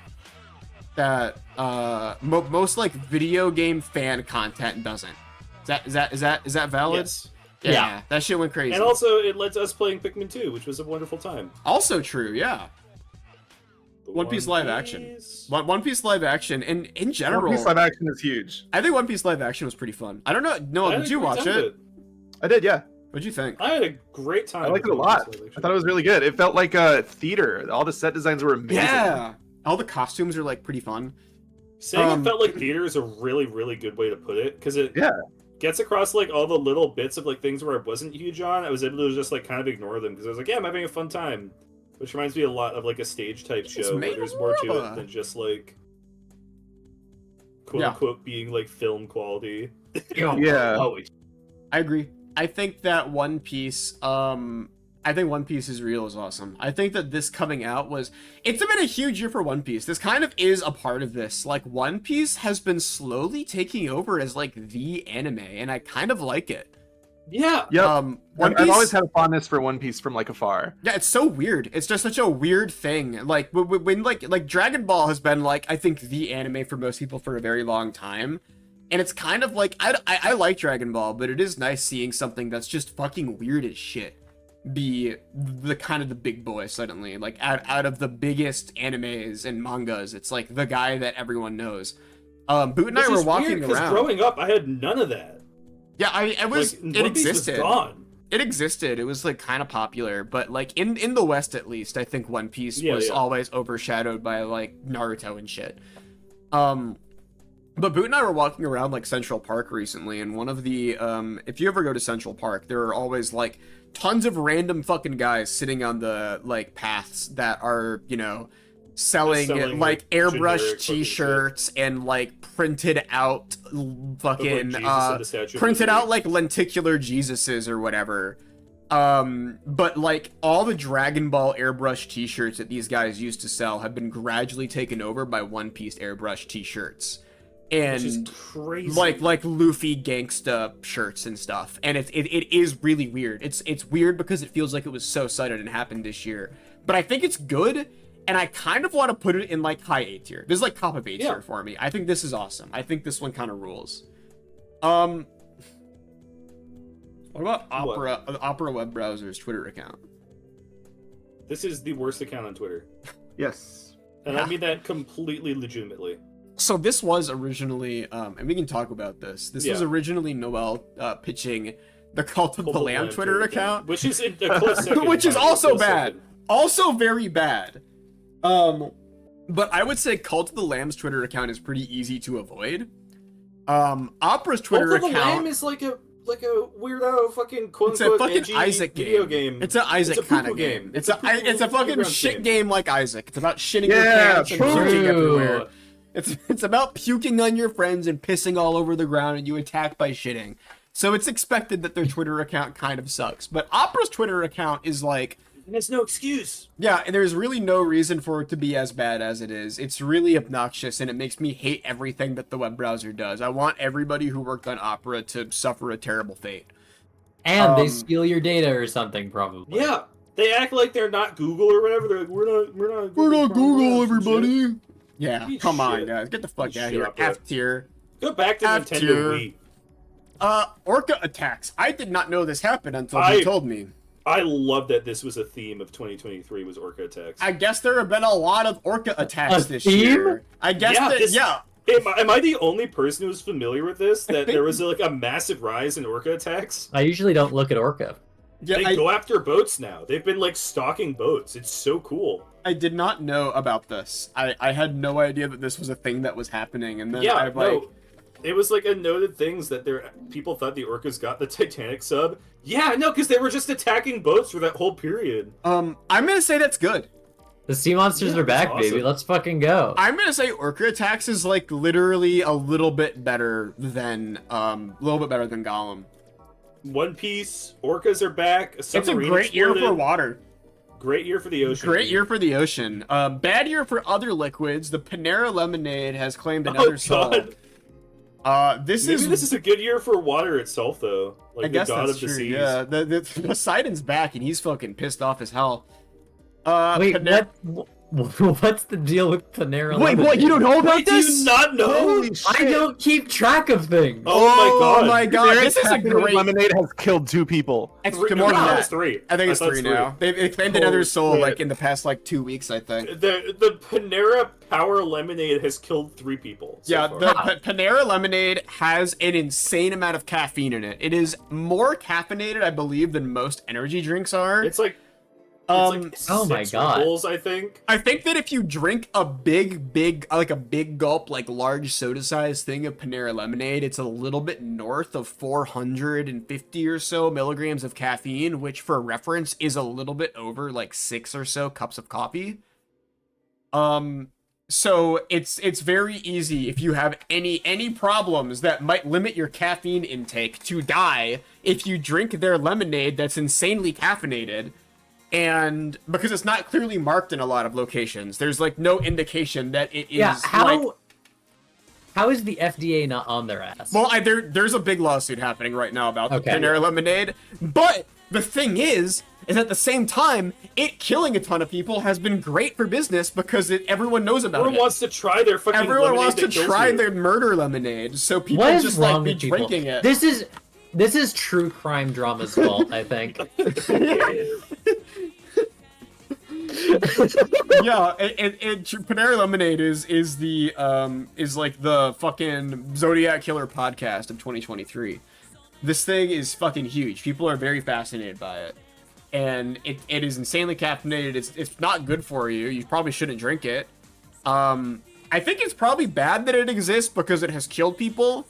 that most like video game fan content doesn't. Is that valid? Yes. Yeah, that shit went crazy. And also, it led to us playing Pikmin 2, which was a wonderful time. Also true, yeah. The One Piece live action. One Piece live action, and in general, One Piece live action is huge. I think One Piece live action was pretty fun. I don't know. No, I had did a you great watch time with it? I did, yeah. What'd you think? I had a great time. I liked it with a One Piece lot. live I action. thought it was really good. It felt like a theater. All the set designs were amazing. Yeah, all the costumes are like pretty fun. Saying it felt like theater is a really, really good way to put it, because it Yeah. gets across like all the little bits of like things where I wasn't huge on. I was able to just like kind of ignore them because I was like, yeah, I'm having a fun time, which reminds me a lot of like a stage type show where there's more to it than just like quote Yeah. unquote being like film quality. Yeah. Oh, I agree. I think that One Piece, I think One Piece is real is awesome. I think that this coming out it's been a huge year for One Piece. This kind of is a part of this. Like, One Piece has been slowly taking over as like the anime, and I kind of like it. yeah. Yep. One I've Piece, always had a fondness for One Piece from like afar. yeah, it's so weird. It's just such a weird thing. Like when like Dragon Ball has been like, I think, the anime for most people for a very long time. And it's kind of like, I like Dragon Ball, but it is nice seeing something that's just fucking weird as shit be the kind of the big boy suddenly. Like out of the biggest animes and mangas, it's like the guy that everyone knows. Boot and I were walking around. Growing up, I had none of that. Yeah, it was, Like, it One Piece was existed. gone. It existed. It was like kind of popular, but like in the West at least, I think One Piece Yeah, was yeah. always overshadowed by like Naruto and shit. But Boot and I were walking around like Central Park recently, and one of the if you ever go to Central Park, there are always like tons of random fucking guys sitting on the like paths that are, you know, selling Selling, like like, airbrush generic fucking t-shirts and like printed out fucking Jesus and the Statue of printed Liberty. out like lenticular Jesuses or whatever. But like all the Dragon Ball airbrush t-shirts that these guys used to sell have been gradually taken over by One Piece airbrush t-shirts. Which is And crazy. like Luffy gangsta shirts and stuff, and it is really weird. It's weird because it feels like it was so sudden and happened this year, but I think it's good, and I kind of want to put it in like high A tier. This is like top of A Yeah. tier for me. I think this is awesome. I think this one kind of rules. What about Opera web browser's Twitter account? This is the worst account on Twitter. Yes. And I mean that completely legitimately. So this was originally, and we can talk about this. This was Yeah. originally Noel pitching the Cult of the Lamb Twitter account, which is in a close second. which is a also close bad, second. also very bad. But I would say Cult of the Lamb's Twitter account is pretty easy to avoid. Opera's Twitter Cult of the account. Lamb is like a weirdo fucking quote It's a unquote fucking edgy Isaac video game. game. It's an Isaac It's a kind of poo-poo game. It's a poo-poo fucking playground shit game. game like Isaac. It's about shitting your Yeah, pants and true. puking everywhere. It's about puking on your friends and pissing all over the ground, and you attack by shitting. So it's expected that their Twitter account kind of sucks. But Opera's Twitter account is like, There's no excuse. yeah, and there's really no reason for it to be as bad as it is. It's really obnoxious, and it makes me hate everything that the web browser does. I want everybody who worked on Opera to suffer a terrible fate. And they steal your data or something, probably. Yeah, they act like they're not Google or whatever. They're like, we're not Google, programs and shit." everybody. Yeah, Eat come on, shit. guys. Get the fuck Eat out of shit here. up, bro. F tier. Go back to F Nintendo tier. Wii. Orca attacks. I did not know this happened until I- you told me. I love that this was a theme of 2023 was Orca attacks. I guess there have been a lot of Orca attacks A this theme? year. I guess Yeah, that, this- yeah. Am I the only person who's familiar with this? That think- there was like a massive rise in Orca attacks? I usually don't look at Orca. Yeah, They go after boats now. They've been like stalking boats. It's so cool. I did not know about this. I had no idea that this was a thing that was happening, and then Yeah, I like, no. It was like a noted things that people thought the Orcas got the Titanic sub. Yeah, no, because they were just attacking boats for that whole period. I'm gonna say that's good. The sea monsters Yeah, are back, that's baby. awesome. Let's fucking go. I'm gonna say Orca attacks is like literally a little bit better than Gollum. One Piece, Orcas are back. It's a Submarine great year for exploded. water. Great year for the ocean. Great year for the ocean. Bad year for other liquids. The Panera Lemonade has claimed Oh, another soul. God. This Maybe is. this is a good year for water itself, though. Like I guess the god that's of the true. seas. Yeah, the Poseidon's back and he's fucking pissed off as hell. Wait, Panera- what's the deal with Panera? Wait, what? You don't know about Wait, do this? you not know? Holy I shit. don't keep track of things. Oh my god. Their This is a attacking great. Lemonade has killed 2 people. It's Three- more than no, that. it's three. I think it's thought 3 now. They claimed another soul Holy like shit. in the past like 2 weeks, I think. The Panera Power Lemonade has killed 3 people. So Yeah, far. the Panera Lemonade has an insane amount of caffeine in it. It is more caffeinated, I believe, than most energy drinks are. It's like Um, oh my 6 God. Red Bulls, I think. I think that if you drink a big gulp, like large soda size thing of Panera Lemonade, it's a little bit north of 450 or so milligrams of caffeine, which for reference is a little bit over like 6 or so cups of coffee. So it's very easy if you have any problems that might limit your caffeine intake to die if you drink their lemonade that's insanely caffeinated. And because it's not clearly marked in a lot of locations, there's like no indication that it is. Yeah, like, how is the FDA not on their ass? well, there's a big lawsuit happening right now about the Okay. Panera Lemonade. But the thing is at the same time, it killing a ton of people has been great for business because everyone knows about Everyone it. wants to try their fucking Everyone lemonade wants to that kills try you. their murder lemonade, so people What is just wrong like be with people? drinking it. This is true crime drama's fault, I think. Yeah, Panera Lemonade is like the fucking Zodiac Killer podcast of 2023. This thing is fucking huge. People are very fascinated by it, and it is insanely caffeinated. It's not good for you. You probably shouldn't drink it. I think it's probably bad that it exists because it has killed people.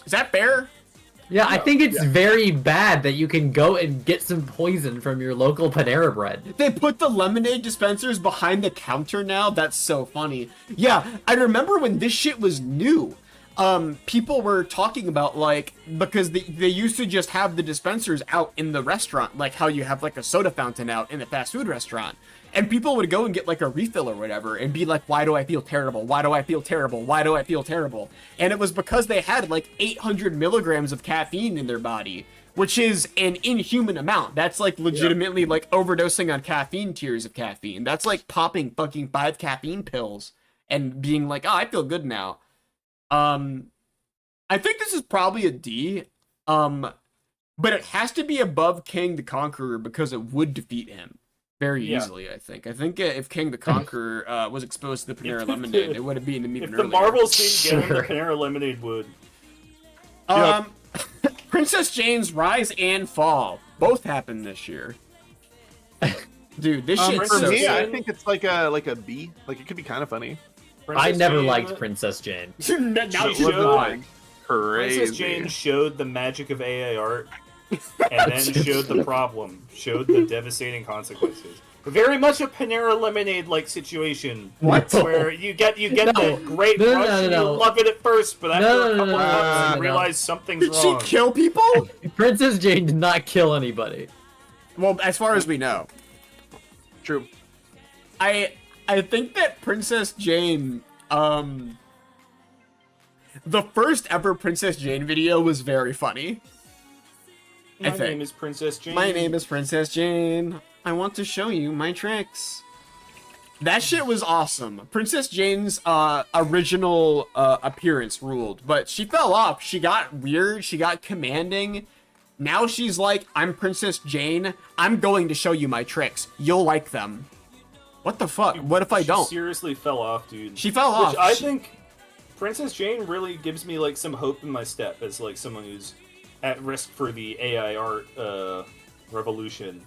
Is that fair? Yeah, I think it's very bad that you can go and get some poison from your local Panera bread. They put the lemonade dispensers behind the counter now. That's so funny. Yeah, I remember when this shit was new. People were talking about like, because they used to just have the dispensers out in the restaurant, like how you have like a soda fountain out in a fast food restaurant. And people would go and get like a refill or whatever and be like, why do I feel terrible? Why do I feel terrible? Why do I feel terrible? And it was because they had like 800 milligrams of caffeine in their body, which is an inhuman amount. That's like legitimately like overdosing on caffeine tiers of caffeine. That's like popping fucking 5 caffeine pills and being like, oh, I feel good now. I think this is probably a D. But it has to be above King the Conqueror because it would defeat him very easily, I think. I think if King the Conqueror was exposed to the Panera Lemonade, it would have been even If earlier. the Marvels didn't get him, the Panera Lemonade would. Princess Jane's rise and fall both happened this year. Dude, this shit's For so me, sick. I think it's like a B. Like it could be kind of funny. I never Jane- liked Princess Jane. Now She you're showed- lying. Crazy. Princess Jane showed the magic of AI art, and then showed the problem, showed the devastating consequences. Very much a Panera Lemonade like situation. What? Where you get No. the great No, rush no, and no. you love it at first, but after No, a no, couple no, of no, months no, you no. realize something's Did she wrong. kill people? Princess Jane did not kill anybody. Well, as far as we know. True. I think that Princess Jane, the first ever Princess Jane video was very funny. My I think. name is Princess Jane. My name is Princess Jane. I want to show you my tricks. That shit was awesome. Princess Jane's original appearance ruled, but she fell off. She got weird. She got commanding. Now she's like, I'm Princess Jane. I'm going to show you my tricks. You'll like them. What the fuck? What if I She don't? seriously fell off, dude. She fell off. Which I think Princess Jane really gives me like some hope in my step as like someone who's at risk for the AI art revolution.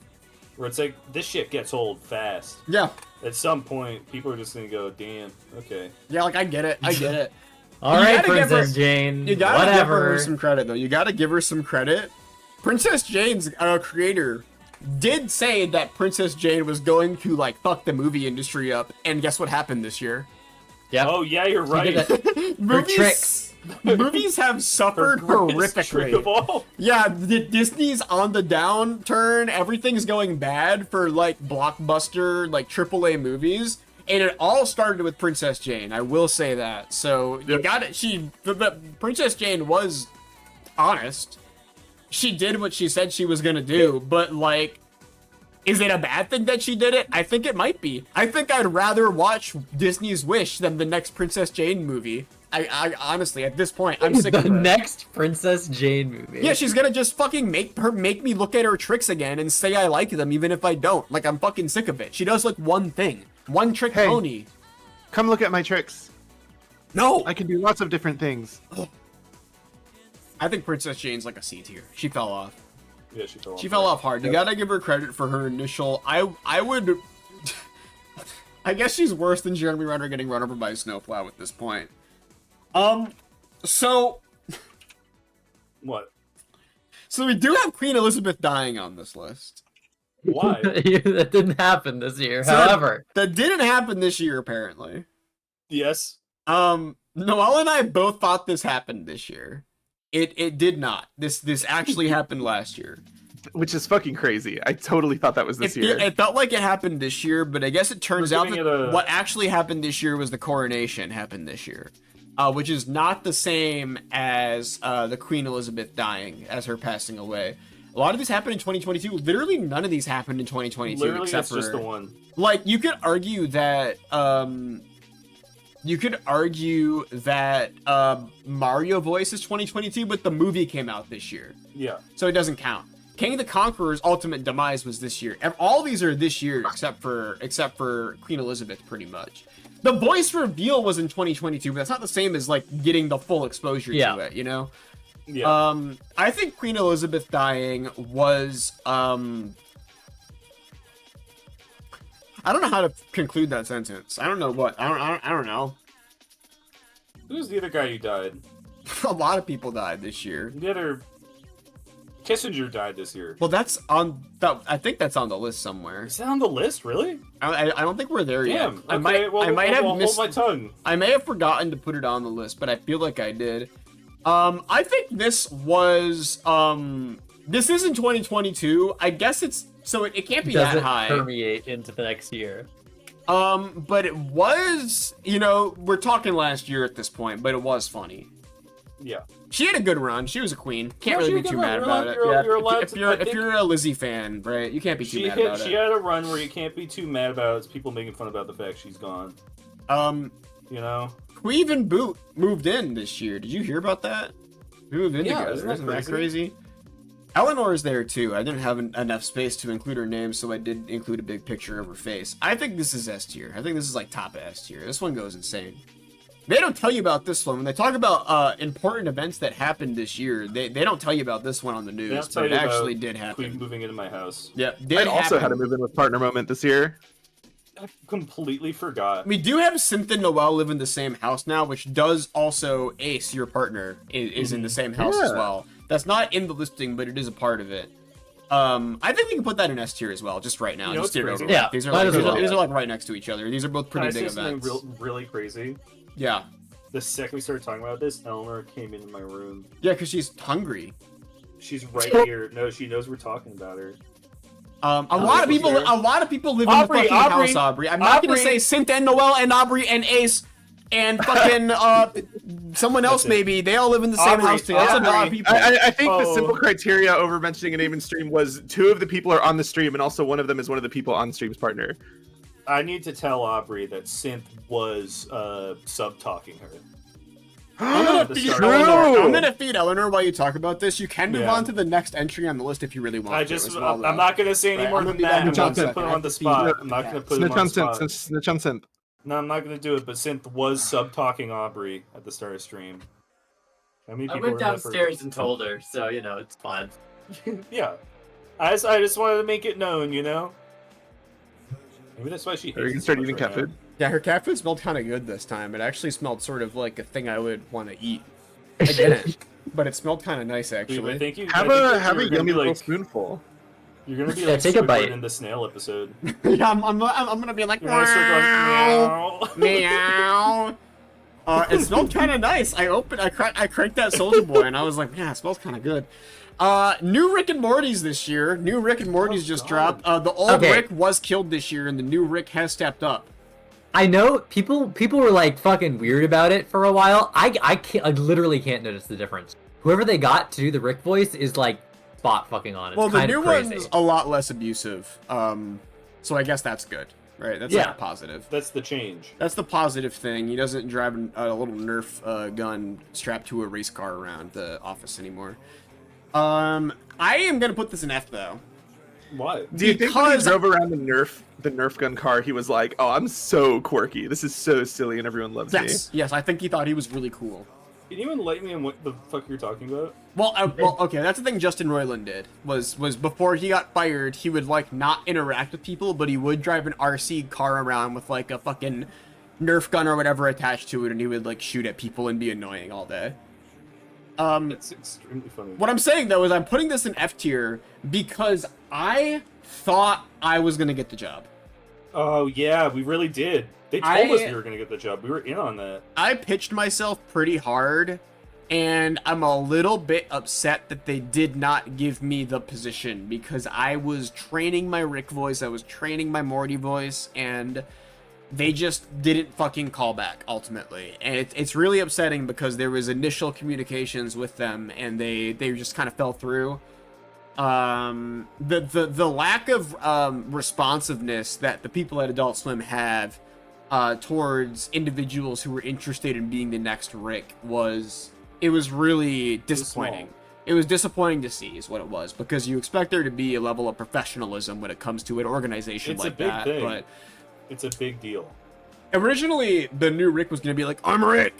Where it's like this shit gets old fast. Yeah. At some point, people are just gonna go, "Damn, okay." Yeah, like I get it. I get it. All You right, gotta give Princess her- Jane. You gotta give her Whatever. some credit, though. You gotta give her some credit. Princess Jane's creator did say that Princess Jane was going to like fuck the movie industry up, and guess what happened this year? Yep. Oh yeah, you're She did right. that. movies, movies have suffered Greatest trick of horrifically. all. Yeah, Disney's on the downturn. Everything's going bad for like blockbuster, like AAA movies. And it all started with Princess Jane. I will say that. So you got it. The Princess Jane was honest. She did what she said she was gonna do. But like, is it a bad thing that she did it? I think it might be. I think I'd rather watch Disney's Wish than the next Princess Jane movie. I honestly, at this point, I'm sick The of her. next Princess Jane movie. Yeah, she's gonna just fucking make me look at her tricks again and say I like them even if I don't. Like, I'm fucking sick of it. She does like one thing. One trick Hey. pony. Come look at my tricks. No! I can do lots of different things. I think Princess Jane's like a C tier. She fell off. Yeah, she fell off. She fell off hard. You gotta give her credit for her initial. I would. I guess she's worse than Jeremy Renner getting run over by a snowplow at this point. So What? we do have Queen Elizabeth dying on this list. Why? That didn't happen this year. So However, that didn't happen this year, apparently. Yes. Noelle and I both thought this happened this year. It did not. This actually happened last year. Which is fucking crazy. I totally thought that was this year. It felt like it happened this year, but I guess it turns We're out giving that it a- what actually happened this year was the coronation happened this year, which is not the same as the Queen Elizabeth dying, as her passing away. A lot of these happened in 2022. Literally none of these happened in 2022, Literally, except it's for just the one. like you could argue that Mario Voice is 2022, but the movie came out this year, Yeah. so it doesn't count. King the Conqueror's ultimate demise was this year. All these are this year, except for Queen Elizabeth, pretty much. The voice reveal was in 2022, but that's not the same as like getting the full exposure Yeah. to it, you know. Yeah. I think Queen Elizabeth dying was I don't know how to conclude that sentence. I don't know what. I don't know. Who's the other guy who died? A lot of people died this year. The other Kissinger died this year. Well, that's on that. I think that's on the list somewhere. Is that on the list, really? I don't think we're there Damn. yet. Okay, I might have I'll missed. hold my tongue. I may have forgotten to put it on the list, but I feel like I did. I think this was this is in 2022. I guess it's so it can't be does that it high. permeate into the next year? But it was, you know, we're talking last year at this point, but it was funny. Yeah. She had a good run. She was a queen. Can't No, she really be had a too good mad run. about it. You're allowed If to- you're I if think- you're a Lizzie fan, right? You can't be too mad about She it. had a run where you can't be too mad about it. It's people making fun about the fact she's gone. You know? Queeve and Boot moved in this year. Did you hear about that? We moved in Yeah, together. isn't that Isn't that crazy? crazy? Eleanor's there too. I didn't have enough space to include her name, so I did include a big picture of her face. I think this is S tier. I think this is like top S tier. This one goes insane. They don't tell you about this one when they talk about important events that happened this year. They don't tell you about this one on the They news, don't but tell it you actually about did Queen happen. moving into my house. Yep, I did also had a happen. move in with partner moment this year. I completely forgot. We do have Synth and Noelle live in the same house now, which does also Ace, your partner, is in the same house as Yeah. well. That's not in the listing, but it is a part of it. I think we can put that in S tier as well, just right now. You know just what's steer it crazy? over. Yeah, these are might like, as these, well. are, these are like right next to each other. These are both Can I pretty say big something events. really crazy? Yeah, The second we started talking about this, Eleanor came into my room. yeah, because she's hungry. She's right here. No, she knows we're talking about her. A lot of people live in Aubrey, the fucking Aubrey, house, Aubrey. I'm not gonna Aubrey. say Synth and Noelle and Aubrey and Ace and fucking someone else That's it. maybe. They all live in the same Aubrey, house too. That's a lot of Aubrey. people. I think the Oh. simple criteria over mentioning a name in stream was 2 of the people are on the stream, and also one of them is one of the people on stream's partner. I need to tell Aubrey that Synth was sub-talking her. I'm gonna the feed start. Eleanor. I'm gonna feed Eleanor while you talk about this. You can move Yeah. on to the next entry on the list if you really want I to. just, as well, I'm not gonna say any Right, more I'm than gonna be that. back I'm in not just a gonna put him second. on the spot. I'm not gonna put him Snitch on on the spot. Simp. Snitch on Simp. No, I'm not gonna do it. But Synth was sub-talking Aubrey at the start of stream. How many I people went were in that for- downstairs and told her, so you know it's fine. Yeah, I just wanted to make it known, you know. Maybe that's why she hates Are you it gonna so start much eating right cat food? now. Yeah, her cat food smelled kind of good this time. It actually smelled sort of like a thing I would want to eat. I didn't, but it smelled kind of nice Dude, I actually. think you Have I think a that have a you're gonna yummy be little like, spoonful. You're gonna be Yeah, like take a Squidward bite. in the snail episode. Yeah, I'm gonna be like You're gonna start going, meow. It smelled kind of nice. I cranked that Soldier Boy, and I was like, yeah, it smells kind of good. New Rick and Morty's this year. New Rick and Morty's just God. dropped. The old Okay. Rick was killed this year, and the new Rick has stepped up. I know people were like fucking weird about it for a while. I literally can't notice the difference. Whoever they got to do the Rick voice is like spot fucking on. It's Well, the kind new of crazy. one's a lot less abusive. So I guess that's good, right? That's like Yeah. a positive. That's the change. That's the positive thing. He doesn't drive a little Nerf gun strapped to a race car around the office anymore. I am gonna put this in F though. Why? Do you think when he Because- drove around the Nerf gun car, he was like, "Oh, I'm so quirky. This is so silly, and everyone loves me." Yes, I think he thought he was really cool. Can you enlighten me on what the fuck you're talking about? Well, okay, that's the thing Justin Roiland did, was before he got fired, he would, like, not interact with people, but he would drive an RC car around with, like, a fucking Nerf gun or whatever attached to it, and he would, like, shoot at people and be annoying all day. It's extremely funny. What I'm saying, though, is I'm putting this in F tier because I thought I was gonna get the job. Oh yeah, we really did. They told us we were gonna get the job. We were in on that. I pitched myself pretty hard, and I'm a little bit upset that they did not give me the position because I was training my Rick voice, I was training my Morty voice, and they just didn't fucking call back ultimately. And it's really upsetting because there was initial communications with them and they just kind of fell through. The lack of responsiveness that the people at Adult Swim have towards individuals who were interested in being the next Rick was really disappointing. It was disappointing to see is what it was, because you expect there to be a level of professionalism when it comes to an organization It's like a big that. thing. But It's a big deal. originally the new Rick was gonna be like, I'm Rick.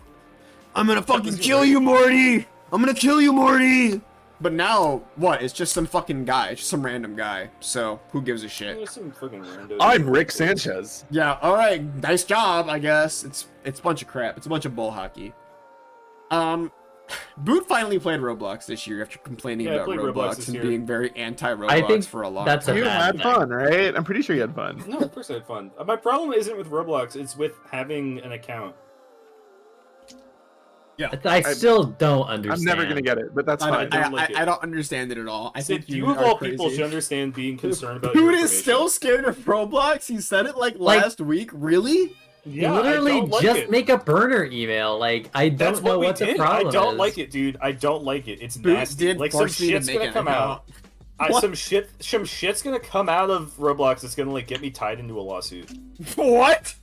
I'm gonna fucking was kill Rick. you, Morty. I'm gonna kill you, Morty. But now, what? It's just some fucking guy. It's just some random guy. So, who gives a shit? There's some fucking rando. I'm Rick Sanchez. Yeah, alright. Nice job, I guess. It's a bunch of crap. It's a bunch of bull hockey. Boot finally played Roblox this year after complaining Yeah, I about played Roblox Roblox this and year. being very anti-Roblox I think for a long that's a time. You bad had thing. fun, right? I'm pretty sure you had fun. No, of course I had fun. My problem isn't with Roblox. It's with having an account. I still don't understand. I'm never gonna get it, but that's I fine. don't like it. I don't understand it at all. I think You you of are all crazy. people should understand being concerned about your Boot is information. still scared of Roblox? He said it like last week. Really? Yeah, Literally I don't like just it. make a burner email. Like, I That's don't know we what the did. problem I don't is. like it, dude. I don't like it. It's Boot nasty. did Like some force me to shit's make gonna an come account. out. What? Some shit's gonna come out of Roblox that's gonna like get me tied into a lawsuit. What?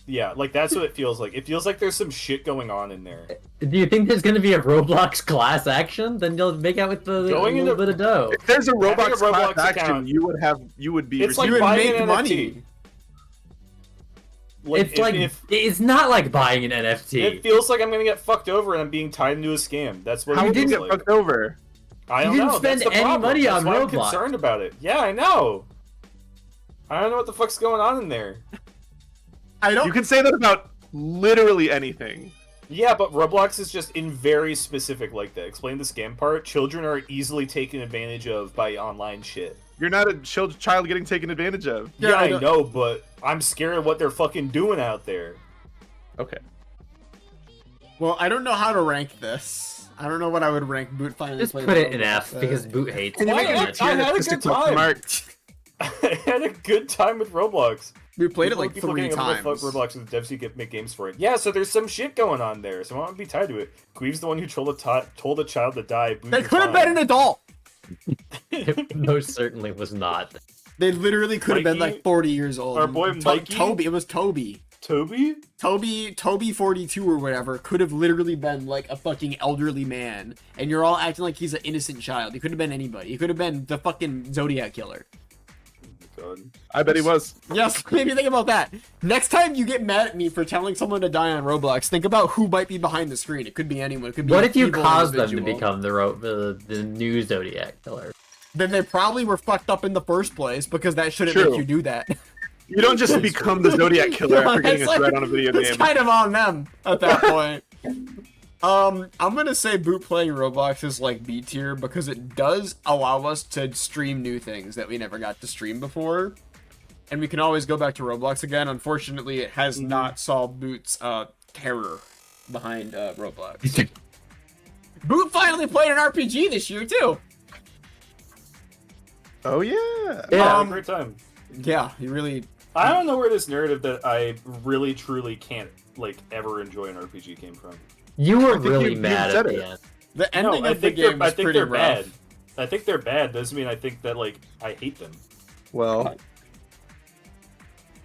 Yeah, like that's what it feels like. It feels like there's some shit going on in there. Do you think there's going to be a Roblox class action? Then you'll make out with the Going a little into- bit of dough. If there's a Having Roblox, a Roblox class action, account- you would be. It's like You would buying make an money. NFT. It's like it's not like buying an NFT. it feels like I'm gonna get fucked over and I'm being tied into a scam. That's what How it would you feels get like. fucked over? I don't You didn't know. spend That's the any problem. money That's on why I'm Roblox. concerned about it. Yeah, I know. I don't know what the fuck's going on in there. I don't. You can say that about literally anything. Yeah, but Roblox is just in very specific like that. Explain the scam part. Children are easily taken advantage of by online shit. You're not a child getting taken advantage of. Yeah, Yeah, I I don't- know, but I'm scared of what they're fucking doing out there. Okay. Well, I don't know how to rank this. I don't know what I would rank Boot finally. Just playing put it in Roblox F as. because Boot hates Can you make it. it I had a Just good question time. mark. I had a good time with Roblox. We played it like People 3 getting times. Fuck Roblox with the devs who make games for it. Yeah, so there's some shit going on there. So I want to be tied to it. Queeve's the one who told a child to die. Boot, They you're could have fine. been an adult. It most certainly was not. They literally could have been Mikey- like 40 years old. our boy Mikey? Toby. It was Toby. Toby? Toby 42 or whatever could have literally been like a fucking elderly man, and you're all acting like he's an innocent child. He could have been anybody. He could have been the fucking Zodiac killer. God. I bet he was. Yes, maybe think about that. Next time you get mad at me for telling someone to die on Roblox, think about who might be behind the screen. It could be anyone. It could be What an if you evil caused them to individual. become the new Zodiac killer? Then they probably were fucked up in the first place because that shouldn't True. make you do that. You don't just become the Zodiac killer after getting a It's like- threat on a video It's game. kind of on them at that point. I'm gonna say Boot playing Roblox is like B tier because it does allow us to stream new things that we never got to stream before. And we can always go back to Roblox again. Unfortunately, it has not solved Boot's terror behind Roblox. Boot finally played an RPG this year too. Oh yeah. Yeah, I Um, had a great time. Yeah, he really. I don't know where this narrative that I really truly can't like ever enjoy an RPG came from. You were think really you mad said at the it. end. The ending No, of the game I was think pretty they're rough. bad. I think they're bad. Doesn't mean I think that like I hate them. Well,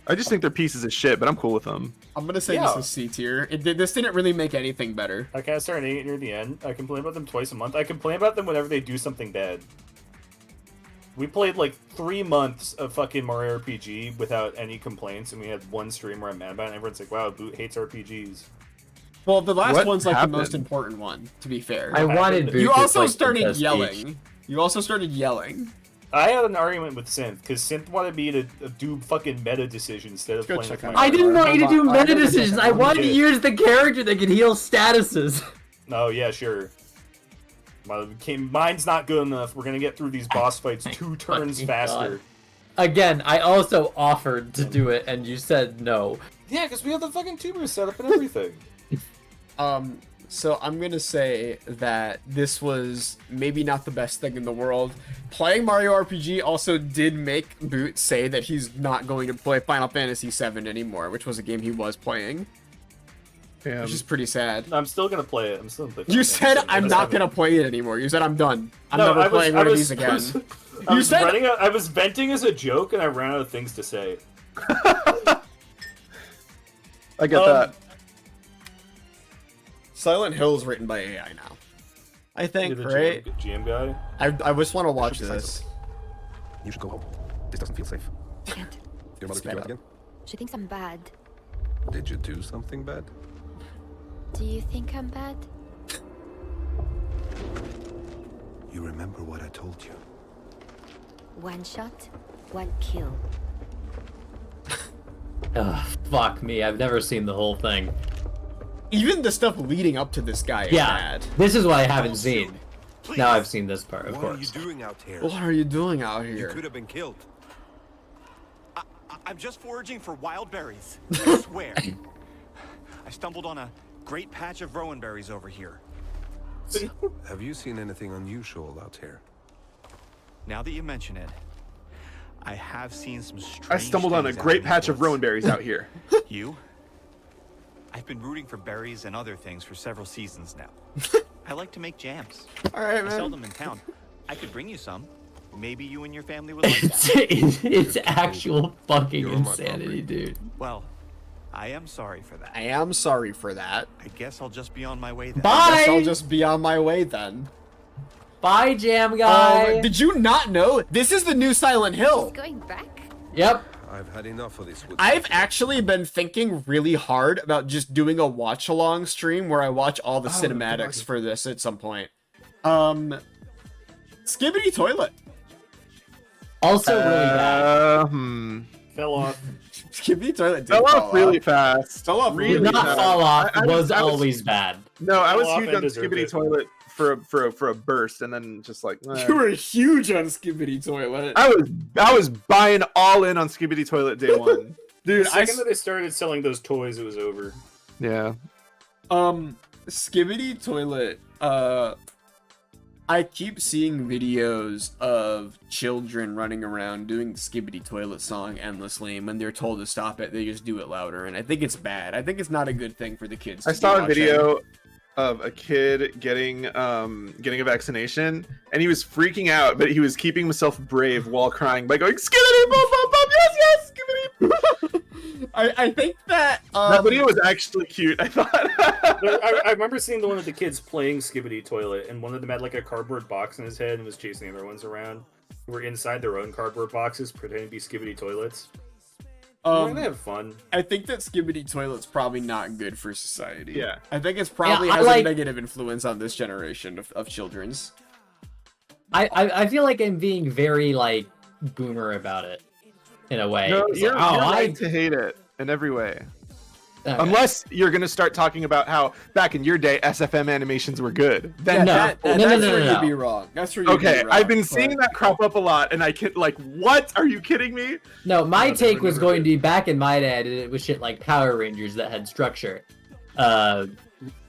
I just think they're pieces of shit, but I'm cool with them. I'm gonna say Yeah. this is C tier. This didn't really make anything better. I kind of started hating it near the end. I complain about them twice a month. I complain about them whenever they do something bad. We played like 3 months of fucking Mario RPG without any complaints, and we had one stream where I'm mad about it, and everyone's like, wow, Boot hates RPGs. Well, the last What one's like happened? the most important one, to be fair. I wanted Boot You to, also like, started contest yelling. each. You also started yelling. I had an argument with Synth, because Synth wanted me to do fucking meta decisions instead of Go playing check with out my I didn't want you to do Hold on, meta I'm gonna decisions. check I out wanted to it. use the character that could heal statuses. Oh, yeah, sure. Mine's not good enough. We're gonna get through these boss fights 2 turns fucking faster. God. Again, I also offered to do it, and you said no. Yeah, because we have the fucking tubers set up and everything. So I'm gonna say that this was maybe not the best thing in the world. Playing Mario RPG also did make Boot say that he's not going to play Final Fantasy VII anymore, which was a game he was playing, Damn. which is pretty sad. I'm still gonna play it. I'm still gonna play You Final said Fantasy VII. I'm I not just gonna haven't. play it anymore. You said I'm done. I'm No, never I was- playing I one of was- these I again. was- You I was said- I was venting as a joke, and I ran out of things to say. I get Um, that. Silent Hill is written by AI now. I think, You're the right? GM guy. I just want to watch Should be this. You should go home. This doesn't feel safe. Can't. Your mother kicked you out again? She thinks I'm bad. Did you do something bad? Do you think I'm bad? You remember what I told you? One shot, one kill. Ugh, fuck me. I've never seen the whole thing. Even the stuff leading up to this guy is Yeah, bad. this is what I haven't seen. Now I've seen this part, of What are you course. doing out here? What are you doing out You here? could have been killed. I'm just foraging for wild berries. I swear. I stumbled on a great patch of rowan berries over here. Have you seen anything unusual out here? Now that you mention it, I have seen some strange I stumbled on a things out great in these patch of woods. rowan berries out here. You I've been rooting for berries and other things for several seasons now. I like to make jams. All right, I sell man. them in town. I could bring you some. Maybe you and your family would like that. It's actual fucking You're my insanity, dude. Well, I am sorry for that. I am sorry for that. I guess I'll just be on my way then. I guess I'll Bye! just be on my way then. Bye, Jam Guy! Did you not know? This is the new Silent Hill. He's going back? Yep. I've had enough of this. I've actually been thinking really hard about just doing a watch along stream where I watch all the cinematics for this at some point. Skibidi Toilet. Also really bad. Fell off. Skibidi Toilet did Fell fall off really off. fast. Fell off Really Did really not fast. fall off. I was- was I was- always bad. No, I was Fell off huge and on deserved Skibidi it. Toilet for a burst, and then just like You were huge on Skibidi Toilet. I was buying all in on Skibidi Toilet day one. Dude, The second that they started selling those toys, it was over. Yeah. Skibidi Toilet, I keep seeing videos of children running around doing the Skibidi Toilet song endlessly, and when they're told to stop it, they just do it louder, and I think it's bad. I think it's not a good thing for the kids to I be saw a watching. video of a kid getting a vaccination, and he was freaking out, but he was keeping himself brave while crying by going "Skibidi boom boom boom, yes yes skibidi." I think that That video was actually cute. I thought. I remember seeing the one of the kids playing Skibidi Toilet, and one of them had like a cardboard box in his head and was chasing the other ones around, who were inside their own cardboard boxes pretending to be Skibidi Toilets. We're gonna have fun. I think that Skibidi Toilet's probably not good for society. Yeah. I think it's probably Yeah, I has a like- negative influence on this generation of children's. I feel like I'm being very like boomer about it in a way. No, It's you're, like, you're right to hate it in every way. Okay. Unless you're gonna start talking about how back in your day SFM animations were good. Then No. That's no, where no. you'd be wrong. That's where you'd okay, be wrong. I've been seeing but- that crop up a lot, and I can like, what? Are you kidding me? No, my No, they take were was never going to good. be back in my day. I did it with shit like Power Rangers that had structure.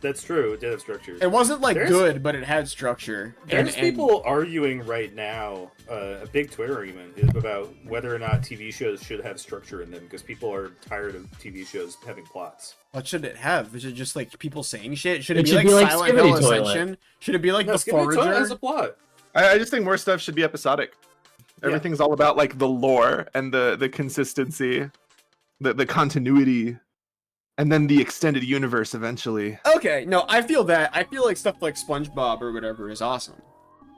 That's true. It did have structure. It wasn't like There's- good, but it had structure. There's people arguing right now. A big Twitter argument is about whether or not TV shows should have structure in them because people are tired of TV shows having plots. What should it have? Is it just like people saying shit? Should It it be should like be like Silent Skibidi Hill Toilet. Ascension? Should it be like No, the Skibidi Toilet has Forager? a plot. I just think more stuff should be episodic. Everything's all about like the lore and the consistency, the continuity, and then the extended universe eventually. Okay, no, I feel that. I feel like stuff like SpongeBob or whatever is awesome.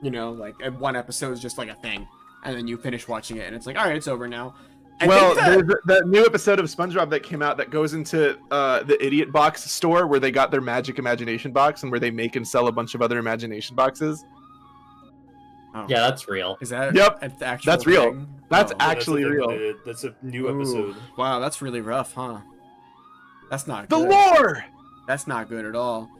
You know, like one episode is just like a thing, and then you finish watching it, and it's like, all right, it's over now. I Well, think that- there's the new episode of SpongeBob that came out that goes into the Idiot Box store where they got their Magic Imagination box and where they make and sell a bunch of other imagination boxes. Oh. Yeah, that's real. Is that Yep, an actual that's real. thing? That's Oh. Yeah, actually a thing real. they did. That's a new Ooh, episode. wow, that's really rough, huh? That's not The good. lore. That's not good at all.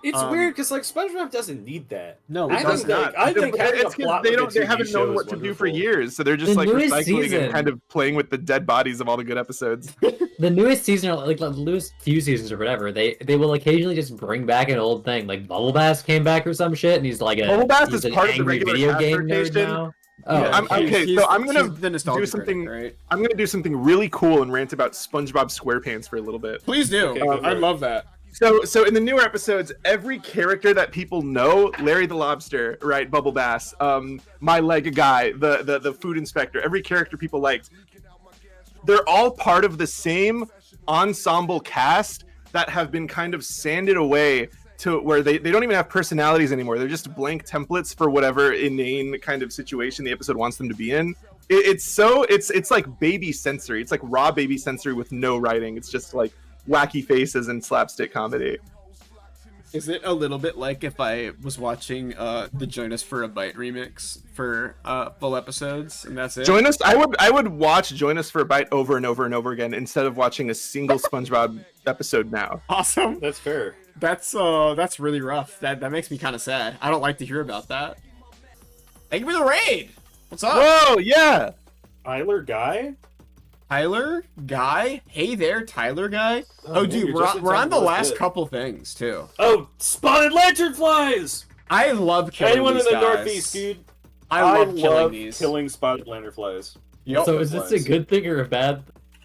It's weird because like SpongeBob doesn't need that. No, I it does think, not. like, I think having a It's 'cause plot they with a don't. They TV haven't show known is what to do for wonderful. years, so they're just The like newest recycling season- and kind of playing with the dead bodies of all the good episodes. The newest season, or like the newest few seasons or whatever, they will occasionally just bring back an old thing. Like Bubble Bass came back or some shit, and he's like Bubble Bass he's is an part of the angry regular video cast game nerd rotation. now. Oh, Yeah, I'm- okay, so I'm gonna he's the nostalgia do something. critic, right? I'm gonna do something really cool and rant about SpongeBob SquarePants for a little bit. Please do. Okay, go for I it. love that. So in the newer episodes, every character that people know, Larry the Lobster, right, Bubble Bass, My Leg Guy, the food inspector, every character people liked, they're all part of the same ensemble cast that have been kind of sanded away to where they don't even have personalities anymore. They're just blank templates for whatever inane kind of situation the episode wants them to be in. It's like baby sensory. It's like raw baby sensory with no writing. It's just like wacky faces and slapstick comedy. Is it a little bit like if I was watching the Join Us for a Bite remix for full episodes and that's it? Join Us. I would watch Join Us for a Bite over and over and over again instead of watching a single SpongeBob episode now. Awesome. That's fair. That's really rough. That makes me kind of sad. I don't like to hear about that. Thank you for the raid. What's up? Whoa, yeah. Tyler Guy? Tyler Guy? Hey there, Tyler Guy. Oh, man, dude, you're we're just on, in we're time on to the look last good. couple things too. Oh, spotted lanternflies! I love killing Anyone in these the guys. Northeast, dude. I love killing these. killing spotted lanternflies. Yep. so is this a good thing or a bad?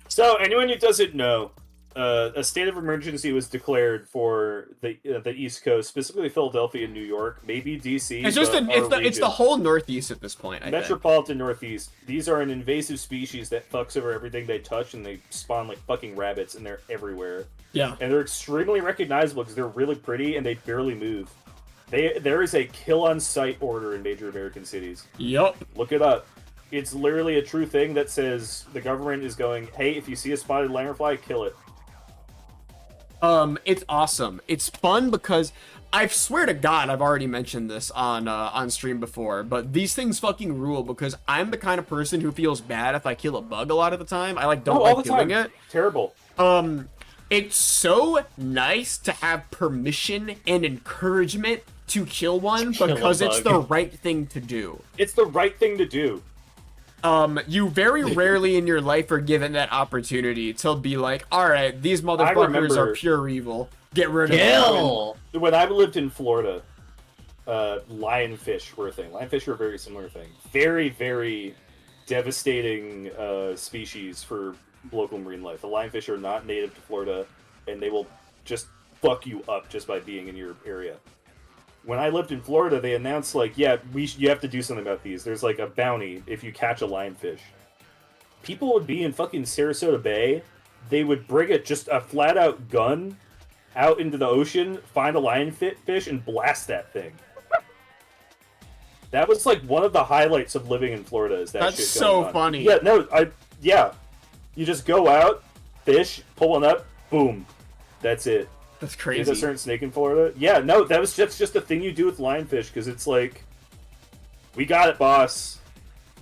So, anyone who doesn't know, a state of emergency was declared for the East Coast, specifically Philadelphia and New York, maybe DC. It's just but it's the whole Northeast at this point. I think. Metropolitan Northeast. These are an invasive species that fucks over everything they touch, and they spawn like fucking rabbits, and they're everywhere. Yeah. And they're extremely recognizable because they're really pretty and they barely move. There is a kill on sight order in major American cities. Yup. Look it up. It's literally a true thing that says the government is going, hey, if you see a spotted lanternfly, kill it. It's awesome. It's fun because I swear to God, I've already mentioned this on stream before, but these things fucking rule because I'm the kind of person who feels bad if I kill a bug a lot of the time. I don't like doing it. Terrible. It's so nice to have permission and encouragement to kill one because it's the right thing to do. It's the right thing to do. You very rarely in your life are given that opportunity to be like, all right, these motherfuckers are pure evil. Get rid of them. When I lived in Florida, lionfish were a thing. Lionfish were a very similar thing. Very, very devastating species for local marine life. The lionfish are not native to Florida, and they will just fuck you up just by being in your area. When I lived in Florida, they announced, like, yeah, you have to do something about these. There's, like, a bounty if you catch a lionfish. People would be in fucking Sarasota Bay. They would bring just a flat-out gun out into the ocean, find a lionfish, and blast that thing. That was, like, one of the highlights of living in Florida, is that That's shit so going on. funny. Yeah, no, yeah. You just go out, fish, pull one up, boom. That's it. That's crazy. Is a certain snake in Florida? Yeah, no, that's just a thing you do with lionfish, because it's like, we got it, boss.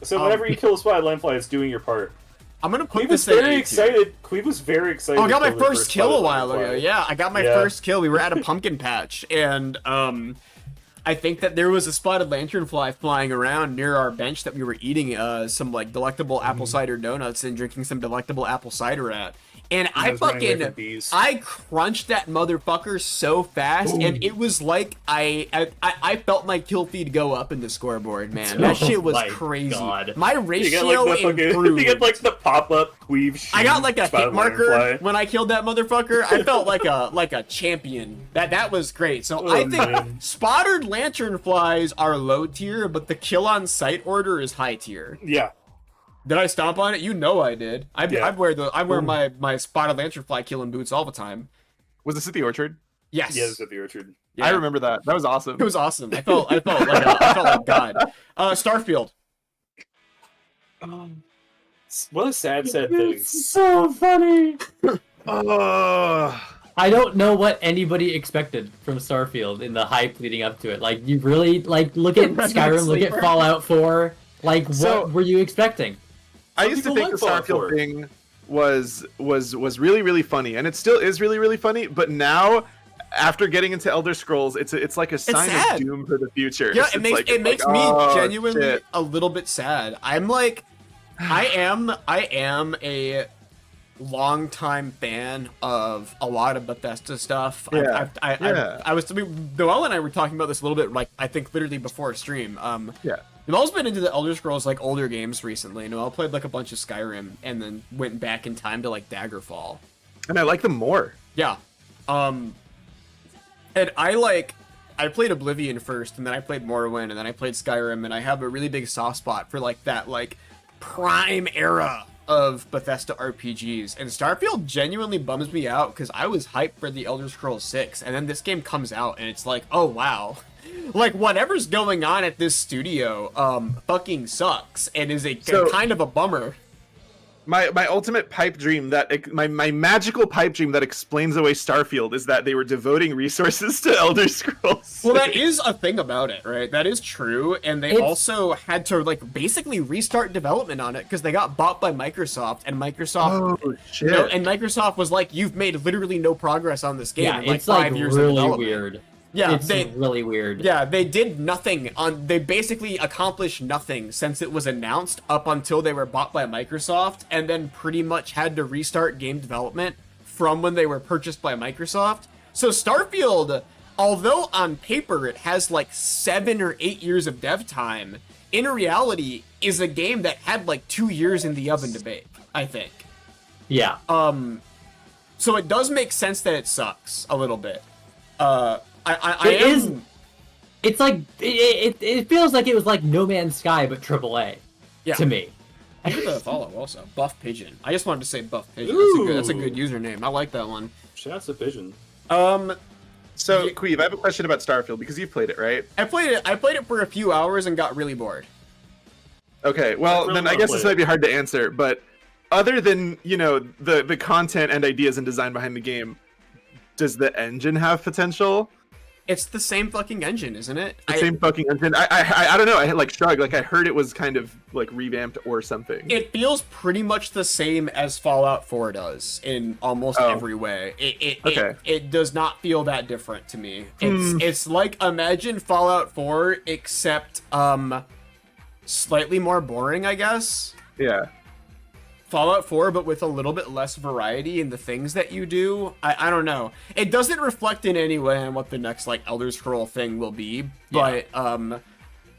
So whenever you kill a spotted lionfly, it's doing your part. I'm gonna put Cleve this was very excited. Cleve was very excited. Oh, I got my to kill first kill a while spotted ago. lionfly. Yeah, I got my first kill. We were at a pumpkin patch, and I think that there was a spotted lanternfly flying around near our bench that we were eating some like delectable apple cider donuts and drinking some delectable apple cider at. And I crunched that motherfucker so fast, and it was like I felt my kill feed go up in the scoreboard, man. That shit was crazy. God. My ratio improved. You get like the pop-up Cleve. I got like a hit marker when I killed that motherfucker. I felt like a champion. That was great. So I think spotted lanternflies are low tier, but the kill on sight order is high tier. Yeah. Did I stomp on it? You know I did. I wear my spotted lanternfly killing boots all the time. Was this at the orchard? Yes. Yeah, it was at the orchard. Yeah. I remember that. That was awesome. It was awesome. I felt like God. Starfield. What a sad thing. It's so funny. Oh. I don't know what anybody expected from Starfield in the hype leading up to it. Like, you really, like, look at Skyrim, look at Fallout 4. Like, what were you expecting? I used to think the Starfield thing was really, really funny, and it still is really, really funny, but now, after getting into Elder Scrolls, it's like a sign of doom for the future. Yeah, it makes me genuinely a little bit sad. I'm like, I am a longtime fan of a lot of Bethesda stuff. Yeah. Noel and I were talking about this a little bit, like, I think literally before stream. Noel's been into the Elder Scrolls, like, older games recently. Noel played, like, a bunch of Skyrim and then went back in time to, like, Daggerfall. And I like them more. Yeah. And I played Oblivion first, and then I played Morrowind, and then I played Skyrim, and I have a really big soft spot for, like, that, like, prime era of Bethesda RPGs. And Starfield genuinely bums me out, because I was hyped for the Elder Scrolls 6, and then this game comes out, and it's like, oh, wow. Like, whatever's going on at this studio fucking sucks and is kind of a bummer. My ultimate pipe dream my magical pipe dream that explains away Starfield is that they were devoting resources to Elder Scrolls. Well, that is a thing about it, right? That is true, and they also had to, like, basically restart development on it because they got bought by Microsoft, and Microsoft and Microsoft was like, you've made literally no progress on this game in like 5 years really of development. Weird. Yeah, it's really weird. Yeah, they did nothing they basically accomplished nothing since it was announced up until they were bought by Microsoft, and then pretty much had to restart game development from when they were purchased by Microsoft. So Starfield, although on paper it has like 7 or 8 years of dev time, in reality is a game that had like 2 years in the oven to bake, I think. Yeah. so it does make sense that it sucks a little bit. I It am... is- It's like it feels like it was like No Man's Sky but AAA Yeah. to me. Give it a follow also. Buff Pigeon. I just wanted to say Buff Pigeon. That's a good username. I like that one. Shouts to Pigeon. So, Queeve, I have a question about Starfield because you've played it, right? I played it for a few hours and got really bored. Okay, well, really then I wanna guess play this it. might be hard to answer, but other than, you know, the content and ideas and design behind the game, does the engine have potential? It's the same fucking engine, isn't it? The same fucking engine? I don't know, I like shrugged, like I heard it was kind of like revamped or something. It feels pretty much the same as Fallout 4 does in almost every way. It does not feel that different to me. It's like, imagine Fallout 4 except slightly more boring, I guess. Yeah. Fallout 4, but with a little bit less variety in the things that you do. I don't know. It doesn't reflect in any way on what the next like Elder Scroll thing will be, but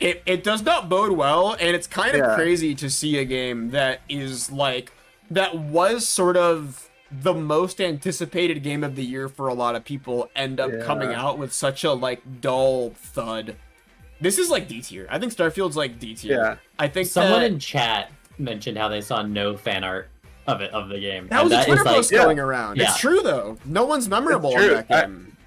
it does not bode well, and it's kind of crazy to see a game that is like that was sort of the most anticipated game of the year for a lot of people end up coming out with such a like dull thud. This is like D tier. I think Starfield's like D tier. Yeah. I think Someone that... in chat mentioned how they saw no fan art of the game. That was a Twitter post going around. Yeah. It's true though. No one's memorable It's in true. that game.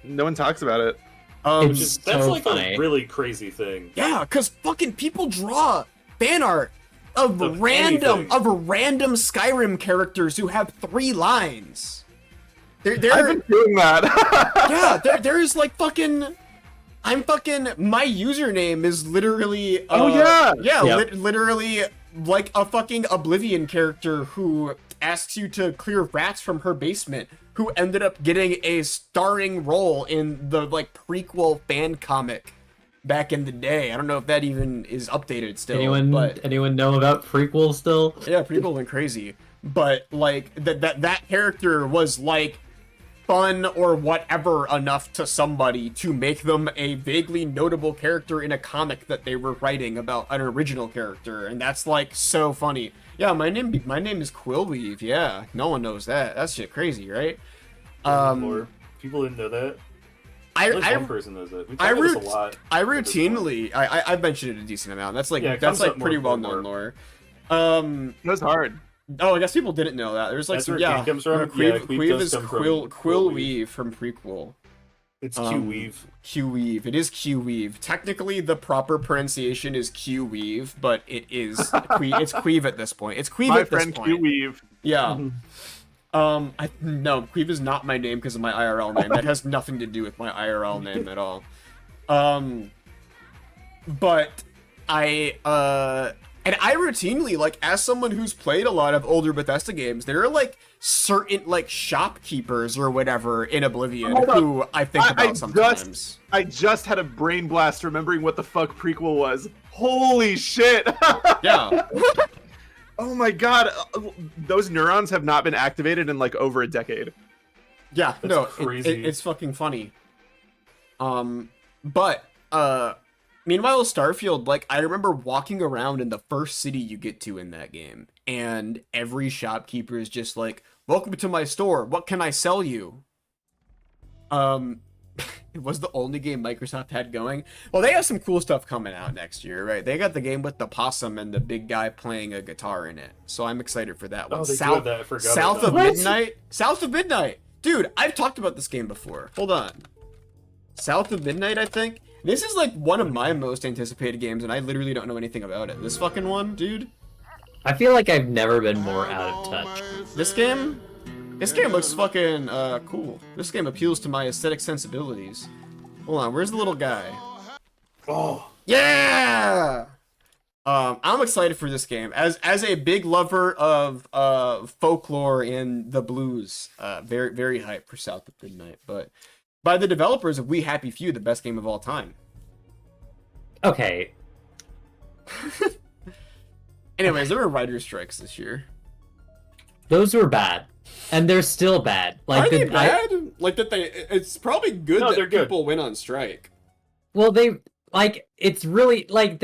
No one talks about it. It's That's so like funny. a really crazy thing. Yeah, because fucking people draw fan art of Of random anything. Skyrim characters who have 3 lines. I've been doing that. Yeah, there's like fucking. My username is literally. Literally like a fucking Oblivion character who asks you to clear rats from her basement, who ended up getting a starring role in the like prequel fan comic back in the day. I don't know if that even is updated still. Anyone know about prequel still? Yeah, prequel went crazy. But like that character was like fun or whatever enough to somebody to make them a vaguely notable character in a comic that they were writing about an original character, and that's like so funny. Yeah, my name is Quillweave. Yeah, no one knows that. That's shit crazy, right? Or people didn't know that. At least one person knows that. We talk about this a lot. I've mentioned it a decent amount. That's like Yeah, it that's comes like up pretty more well and known more. lore. It was hard. Oh, I guess people didn't know that. There's like That's some, where Queen comes from? Yeah, Queen Queeve does is come from Quillweave from prequel. It's Q-Weave. Q-Weave. It is Q-Weave. Technically, the proper pronunciation is Q-Weave, but it is it's Queeve at this point. It's Queeve My at this friend point. Q-Weave. Yeah. No, Queeve is not my name because of my IRL name. That has nothing to do with my IRL name at all. But and I routinely, like, as someone who's played a lot of older Bethesda games, there are, like, certain, like, shopkeepers or whatever in Oblivion who I think about sometimes. I just had a brain blast remembering what the fuck prequel was. Holy shit! Yeah. Oh my god, those neurons have not been activated in, like, over a decade. Yeah, That's no, crazy. it's fucking funny. But, meanwhile, Starfield, like, I remember walking around in the first city you get to in that game, and every shopkeeper is just like, "Welcome to my store, what can I sell you?" It was the only game Microsoft had going. Well, they have some cool stuff coming out next year, right? They got the game with the possum and the big guy playing a guitar in it, so I'm excited for that one. Oh, they do have that. I forgot South about of that. Midnight? South of Midnight! Dude, I've talked about this game before. Hold on. South of Midnight, I think? This is like one of my most anticipated games, and I literally don't know anything about it. This fucking one, dude. I feel like I've never been more out of touch. This game looks fucking cool. This game appeals to my aesthetic sensibilities. Hold on, where's the little guy? Oh, Yeah! I'm excited for this game. As a big lover of folklore and the blues, very, very hyped for South of Midnight. But by the developers of We Happy Few, the best game of all time. Okay. Anyways, there were writer's strikes this year. Those were bad. And they're still bad. Like Are they bad? Like that it's probably good No, that they're good. people went on strike. Well, they, like, it's really, like,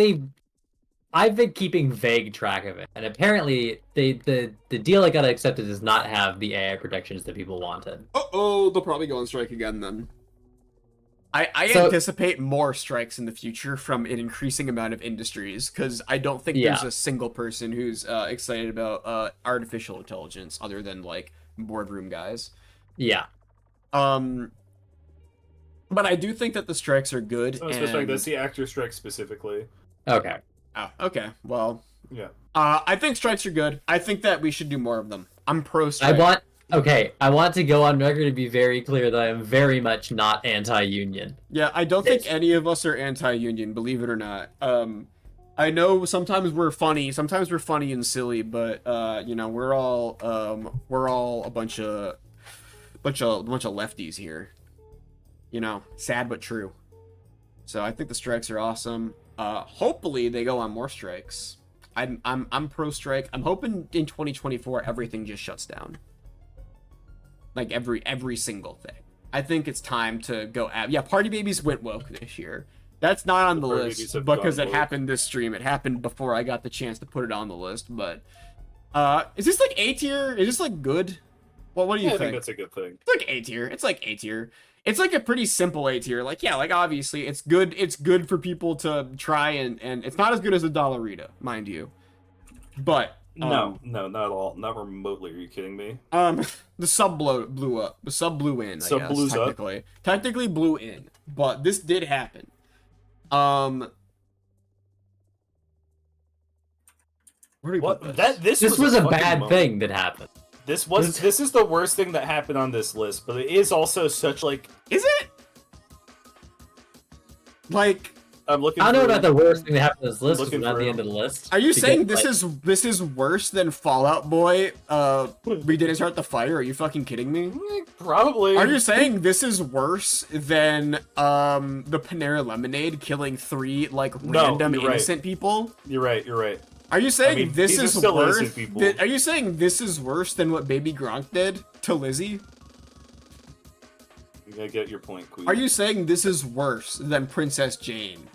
I've been keeping vague track of it, and apparently the deal I got accepted does not have the AI protections that people wanted. Uh-oh, they'll probably go on strike again then. I So- anticipate more strikes in the future from an increasing amount of industries, because I don't think there's Yeah. a single person who's excited about artificial intelligence other than, like, boardroom guys. Yeah. But I do think that the strikes are good. Oh, especially and... that's the actor strike specifically. Okay. Oh, okay. Well, Yeah. I think strikes are good. I think that we should do more of them. I'm pro strike. I want to go on record to be very clear that I am very much not anti-union. Yeah, I don't think any of us are anti-union, believe it or not. I know sometimes we're funny and silly, but you know, we're all a bunch of lefties here. You know, sad but true. So I think the strikes are awesome. Hopefully they go on more strikes. I'm pro strike. I'm hoping in 2024 everything just shuts down. Like every single thing. I think it's time to go Party Babies went woke this year. That's not on the Party list Babies have because gone it woke. happened this stream. It happened before I got the chance to put it on the list, but is this like A tier? Is this like good? Well, what do you I think? think that's a good thing. It's like A tier. It's like A tier. It's like a pretty simple A tier. Like, yeah, like obviously it's good. It's good for people to try and it's not as good as a Dollarita, mind you. But No, not at all. Not remotely. Are you kidding me? the sub blew up. The sub blew in. Sub I guess, blews up? technically. Technically blew in, but this did happen. Where do we put What? this? This was a fucking bad moment. thing that happened. This is the worst thing that happened on this list, but it is also such like Is it? Like, I'm looking. I don't know through- about the worst thing that happened on this list, Looking because not for the him. end of the list. are you Because, saying like, this is worse than Fallout Boy? We didn't start the fire. Are you fucking kidding me? Probably. Are you saying this is worse than the Panera Lemonade killing 3 like No, random you're right. innocent people? You're right. You're right. Are you saying I mean, this these are is still worse? innocent people. Are you saying this is worse than what Baby Gronk did to Lizzie? I get your point, Queen. Are you saying this is worse than Princess Jane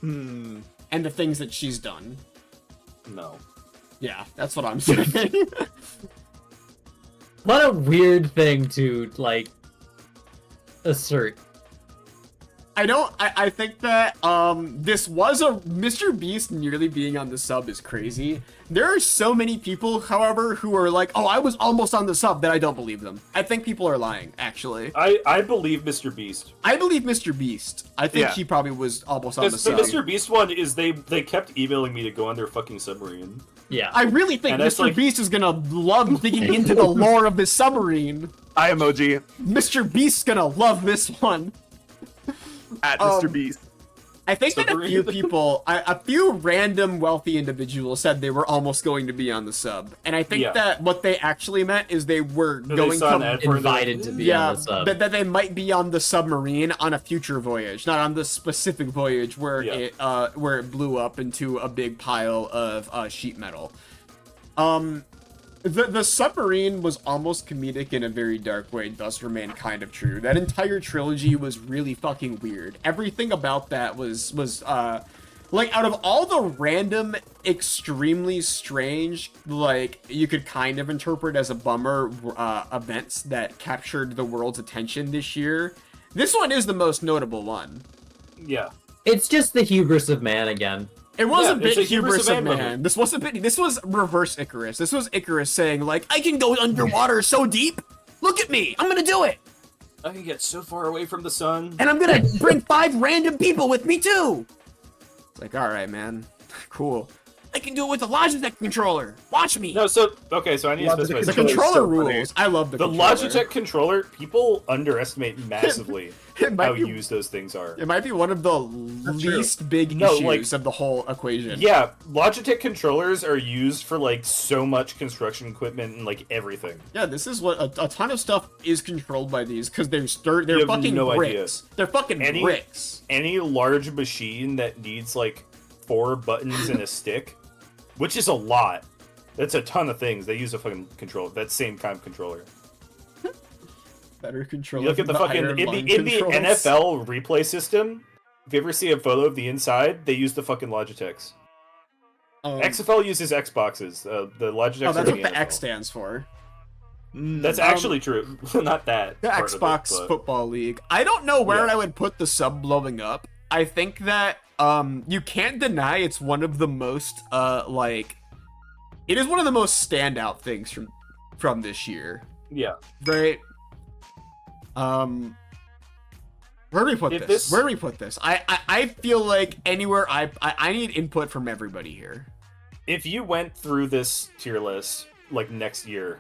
and the things that she's done? No. Yeah, that's what I'm saying. What a weird thing to, like, assert. I think that this was a Mr. Beast nearly being on the sub is crazy. There are so many people, however, who are like, oh, I was almost on the sub, that I don't believe them. I think people are lying, actually. I believe Mr. Beast. I believe Mr. Beast. I think Yeah. he probably was almost on the The sub. Mr. Beast one is they kept emailing me to go on their fucking submarine. Yeah. I really think And that's Mr. like- Beast is gonna love digging into the lore of this submarine. I emoji Mr. Beast's gonna love this one. at Mr. Beast. I think that a Submarine. few people, a few random wealthy individuals said they were almost going to be on the sub. And I think Yeah. that what they actually meant is they were They going saw an to... ad for it, they're like, Invited to be Yeah, on the sub. that they might be on the submarine on a future voyage, not on the specific voyage where Yeah. it blew up into a big pile of sheet metal. The submarine was almost comedic in a very dark way, thus remained kind of true. That entire trilogy was really fucking weird. Everything about that was like, out of all the random, extremely strange, like, you could kind of interpret as a bummer events that captured the world's attention this year, this one is the most notable one. Yeah. It's just the hubris of man again. It was Yeah, a bit it's a hubris hubris of of man man. This was reverse Icarus. This was Icarus saying, like, I can go underwater so deep. Look at me. I'm gonna do it. I can get so far away from the sun. And I'm gonna bring 5 random people with me too. It's like, all right, man. Cool. I can do it with the Logitech controller. Watch me. No, so okay, so I need to specify. the something. controller so funny. rules. I love the The controller. Logitech controller, people underestimate massively It might how be- used those things are. It might be one of the least big No, issues like- of the whole equation. Yeah, Logitech controllers are used for like so much construction equipment and like everything. Yeah, this is what a ton of stuff is controlled by these because they're You have fucking no idea. bricks. They're fucking Any- bricks. Any large machine that needs like 4 buttons and a stick, which is a lot. That's a ton of things. They use a fucking controller. That same kind of controller. Better controller. You look at the than fucking Iron in Lung the controls. NFL replay system. If you ever see a photo of the inside, they use the fucking Logitechs. XFL uses Xboxes. The Logitech. Oh, that's what the the NFL. X stands for. That's actually true. Not that. The part of it, Xbox but- Football League. I don't know where Yeah. I would put the sub blowing up. I think that you can't deny it's one of the most it is one of the most standout things from this year. Yeah. Right? Where do we put If this? this- Where do we put this? I feel like anywhere I need input from everybody here. If you went through this tier list like next year,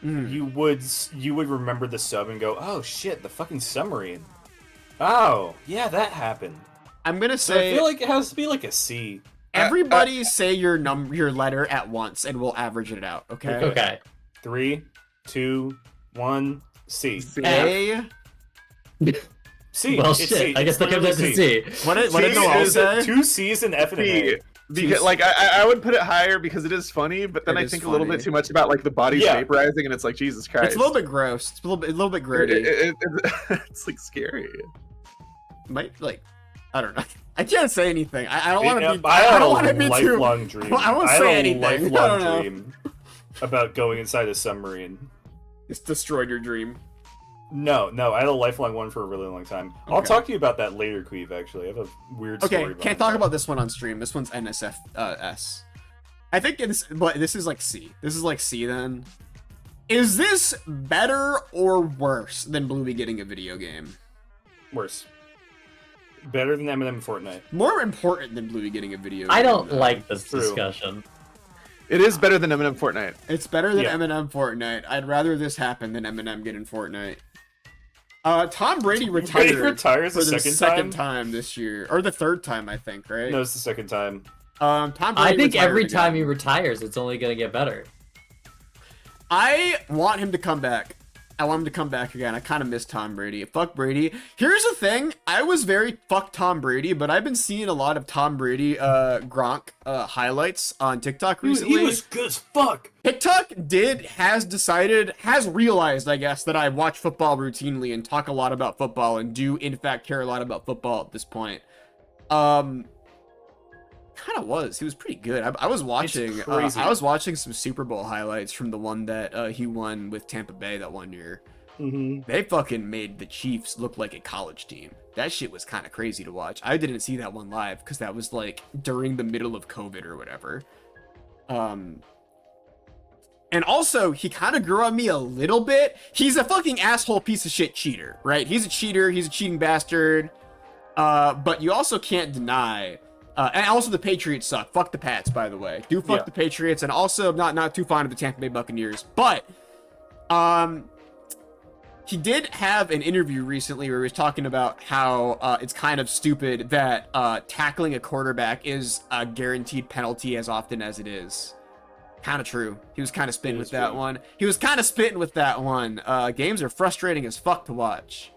Mhm. you would remember the sub and go, "Oh shit, the fucking submarine." Oh, yeah, that happened. I'm gonna So I say feel like it has to be like a C. everybody say your letter at once and we'll average it out, okay? Okay. 3, 2, 1, C. A. C. Well, it's shit. C. I guess It's that comes literally out to C. What did C Noel is say? 2 C's and F and an C, A. because like I would put it higher because it is funny, but then It I is think a little funny. bit too much about like the bodies Yeah. vaporizing, and it's like Jesus Christ. It's a little bit gross. It's a little bit grody. It's like scary. Might I don't know. I can't say anything. I don't want to be. I I had don't a want to be too. lifelong dream. I won't had say a anything. I don't lifelong know. dream about going inside a submarine. It's destroyed your dream. No, I had a lifelong one for a really long time. I'll Okay. talk to you about that later, Queeve, actually. I have a weird story Okay, about can't talk about this one on stream. This one's NSFS. I think but this is like C. This is like C then. Is this better or worse than Bluey getting a video game? Worse. Better than Eminem and Fortnite. More important than Bluey getting a video game. I don't though. like this True. discussion. It is better than Eminem Fortnite. It's better than Yeah. Eminem Fortnite. I'd rather this happen than Eminem getting Fortnite. Tom Brady Brady retired retires for the the second second time? time this year, or the third time, I think. Right? No, it's the second time. Tom Brady I think retired every again. time he retires, it's only gonna get better. I want him to come back. I want him to come back again. I kind of miss Tom Brady. Fuck Brady. Here's the thing. I was very fuck Tom Brady, but I've been seeing a lot of Tom Brady Gronk highlights on TikTok recently. He was good as fuck. TikTok has realized, I guess, that I watch football routinely and talk a lot about football and do in fact care a lot about football at this point. Kind of was. He was pretty good. I was watching. crazy. I was watching some Super Bowl highlights from the one that he won with Tampa Bay that one year. Mm-hmm. They fucking made the Chiefs look like a college team. That shit was kind of crazy to watch. I didn't see that one live because that was like during the middle of COVID or whatever. And also, he kind of grew on me a little bit. He's a fucking asshole piece of shit cheater, right? He's a cheater. He's a cheating bastard. But you also can't deny. And also the Patriots suck. Fuck the Pats, by the way. Do fuck Yeah. the Patriots, and also not too fond of the Tampa Bay Buccaneers. But he did have an interview recently where he was talking about how it's kind of stupid that tackling a quarterback is a guaranteed penalty as often as it is. Kind of true. He was kind of spitting It with is that true. one. He was kind of spitting with that one. Games are frustrating as fuck to watch.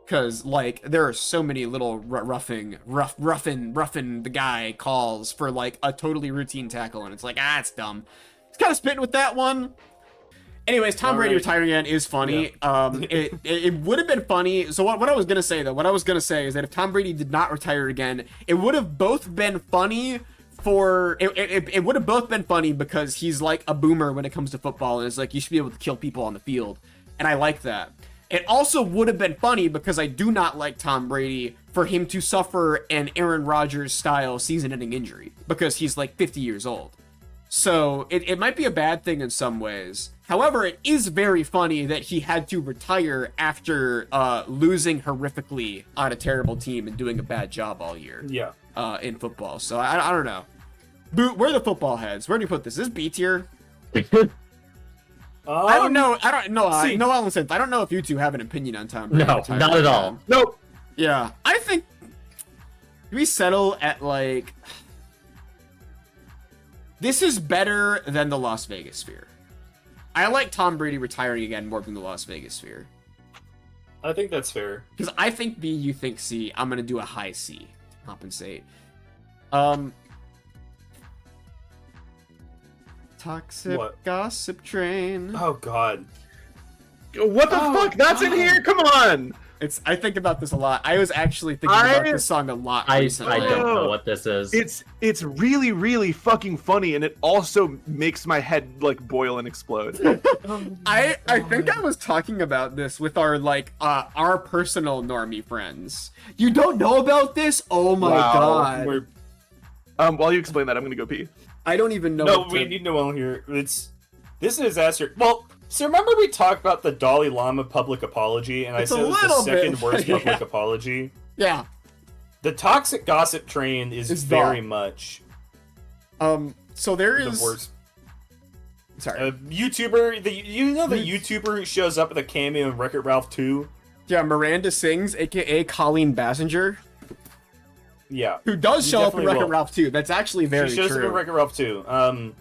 Because, like, there are so many little roughing the guy calls for, like, a totally routine tackle, and it's like, it's dumb. It's kind of spitting with that one. Anyways, Tom Brady Alright. retiring again is funny. It would have been funny. So what I was going to say, though, what I was going to say is that if Tom Brady did not retire again, it would have both been funny it would have both been funny because he's like a boomer when it comes to football, and it's like, you should be able to kill people on the field. And I like that. It also would have been funny because I do not like Tom Brady for him to suffer an Aaron Rodgers style season-ending injury because he's like 50 years old. So it might be a bad thing in some ways. However, it is very funny that he had to retire after losing horrifically on a terrible team and doing a bad job all year Yeah. in football. So I don't know. Boot, where are the football heads? Where do you put this? Is this B tier? I don't know. see. No, Alan said, I don't know if you two have an opinion on Tom Brady. No, retiring not at all. again. Nope. Yeah, I think we settle at like this is better than the Las Vegas Sphere. I like Tom Brady retiring again more than the Las Vegas Sphere I think that's fair. because I think B, you think C. I'm gonna do a high C to compensate. Toxic What? gossip train. Oh god. What the fuck? That's in here. Come on. I think about this a lot. I was actually thinking about this song a lot I recently. don't know what this is. It's really, really fucking funny, and it also makes my head like boil and explode. I think I was talking about this with our our personal normie friends. You don't know about this? Oh my god. While you explain that, I'm gonna go pee. I don't even know. No, we need Noel here. This is a disaster. Well, so remember we talked about the Dalai Lama public apology, and I said it was the second worst public apology? Yeah. The toxic gossip train is very much so there is the worst. Sorry. YouTuber, the YouTuber who shows up at the cameo in Wreck-It Ralph 2? Yeah, Miranda Sings, aka Colleen Basinger. Yeah. Who does show up in Wreck-It Ralph 2. That's actually very true. She shows up in Wreck-It Ralph 2.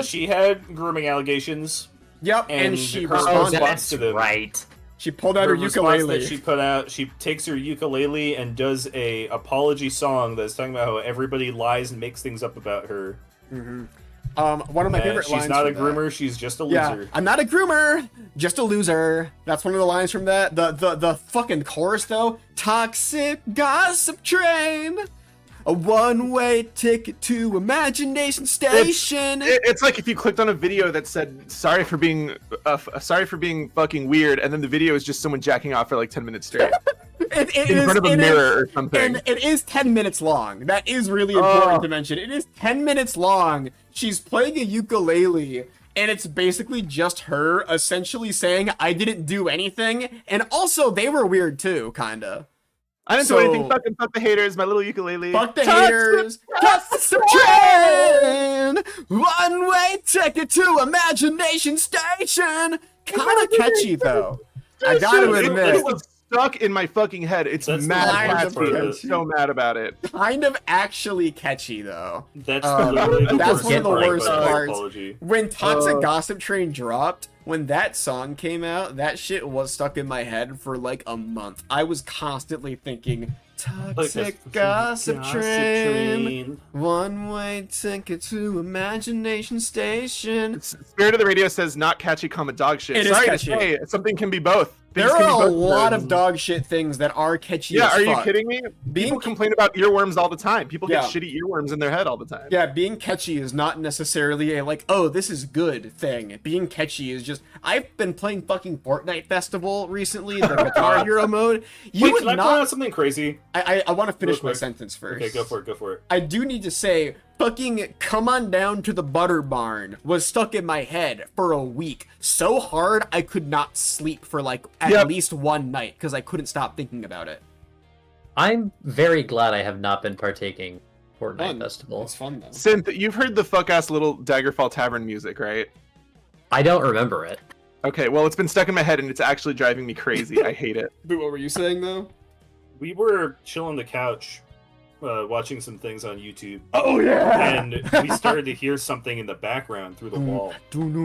She had grooming allegations. Yep, and she responds to them. Right. She pulled out her ukulele. That she takes her ukulele and does a apology song that's talking about how everybody lies and makes things up about her. Mm-hmm. One of my favorite lines. She's not a groomer. She's just a loser. Yeah, I'm not a groomer, just a loser. That's one of the lines from that. The fucking chorus though. Toxic gossip train. A one-way ticket to Imagination Station. It's like if you clicked on a video that said sorry for being fucking weird, and then the video is just someone jacking off for like 10 minutes straight. In front of a mirror or something. And it is 10 minutes long. That is really important to mention. It is 10 minutes long. She's playing a ukulele, and it's basically just her essentially saying, I didn't do anything. And also, they were weird too, kinda. I didn't do anything. Fucking fuck the haters, my little ukulele. Fuck the haters. Gossip train. One-way ticket to Imagination Station. Kinda catchy, though. I gotta admit. It was stuck in my fucking head. It's mad catchy. I'm so mad about it. Kind of actually catchy, though. That's one of the worst parts. When Toxic Gossip Train dropped, when that song came out, that shit was stuck in my head for like a month. I was constantly thinking, Toxic Gossip Train, one-way ticket to Imagination Station. Spirit of the Radio says not catchy, comma dog shit. It is catchy. Hey, something can be both. There are a lot of dog shit things that are catchy as fuck. Yeah, are you kidding me? People complain about earworms all the time. People get shitty earworms in their head all the time. Yeah, being catchy is not necessarily a like, oh, this is good thing. Being catchy is just, I've been playing fucking Fortnite Festival recently, the Guitar Hero mode. Wait, can I point out something crazy? I want to finish my sentence first. Okay, go for it. I do need to say, fucking Come On Down to the Butter Barn was stuck in my head for a week. So hard, I could not sleep for like at least one night because I couldn't stop thinking about it. I'm very glad I have not been partaking Fortnite Festival. It's fun though. Synth, you've heard the fuck-ass little Daggerfall Tavern music, right? I don't remember it. Okay, well, it's been stuck in my head and it's actually driving me crazy. I hate it. But what were you saying though? We were chilling on the couch, watching some things on YouTube. Oh yeah! And we started to hear something in the background through the wall. And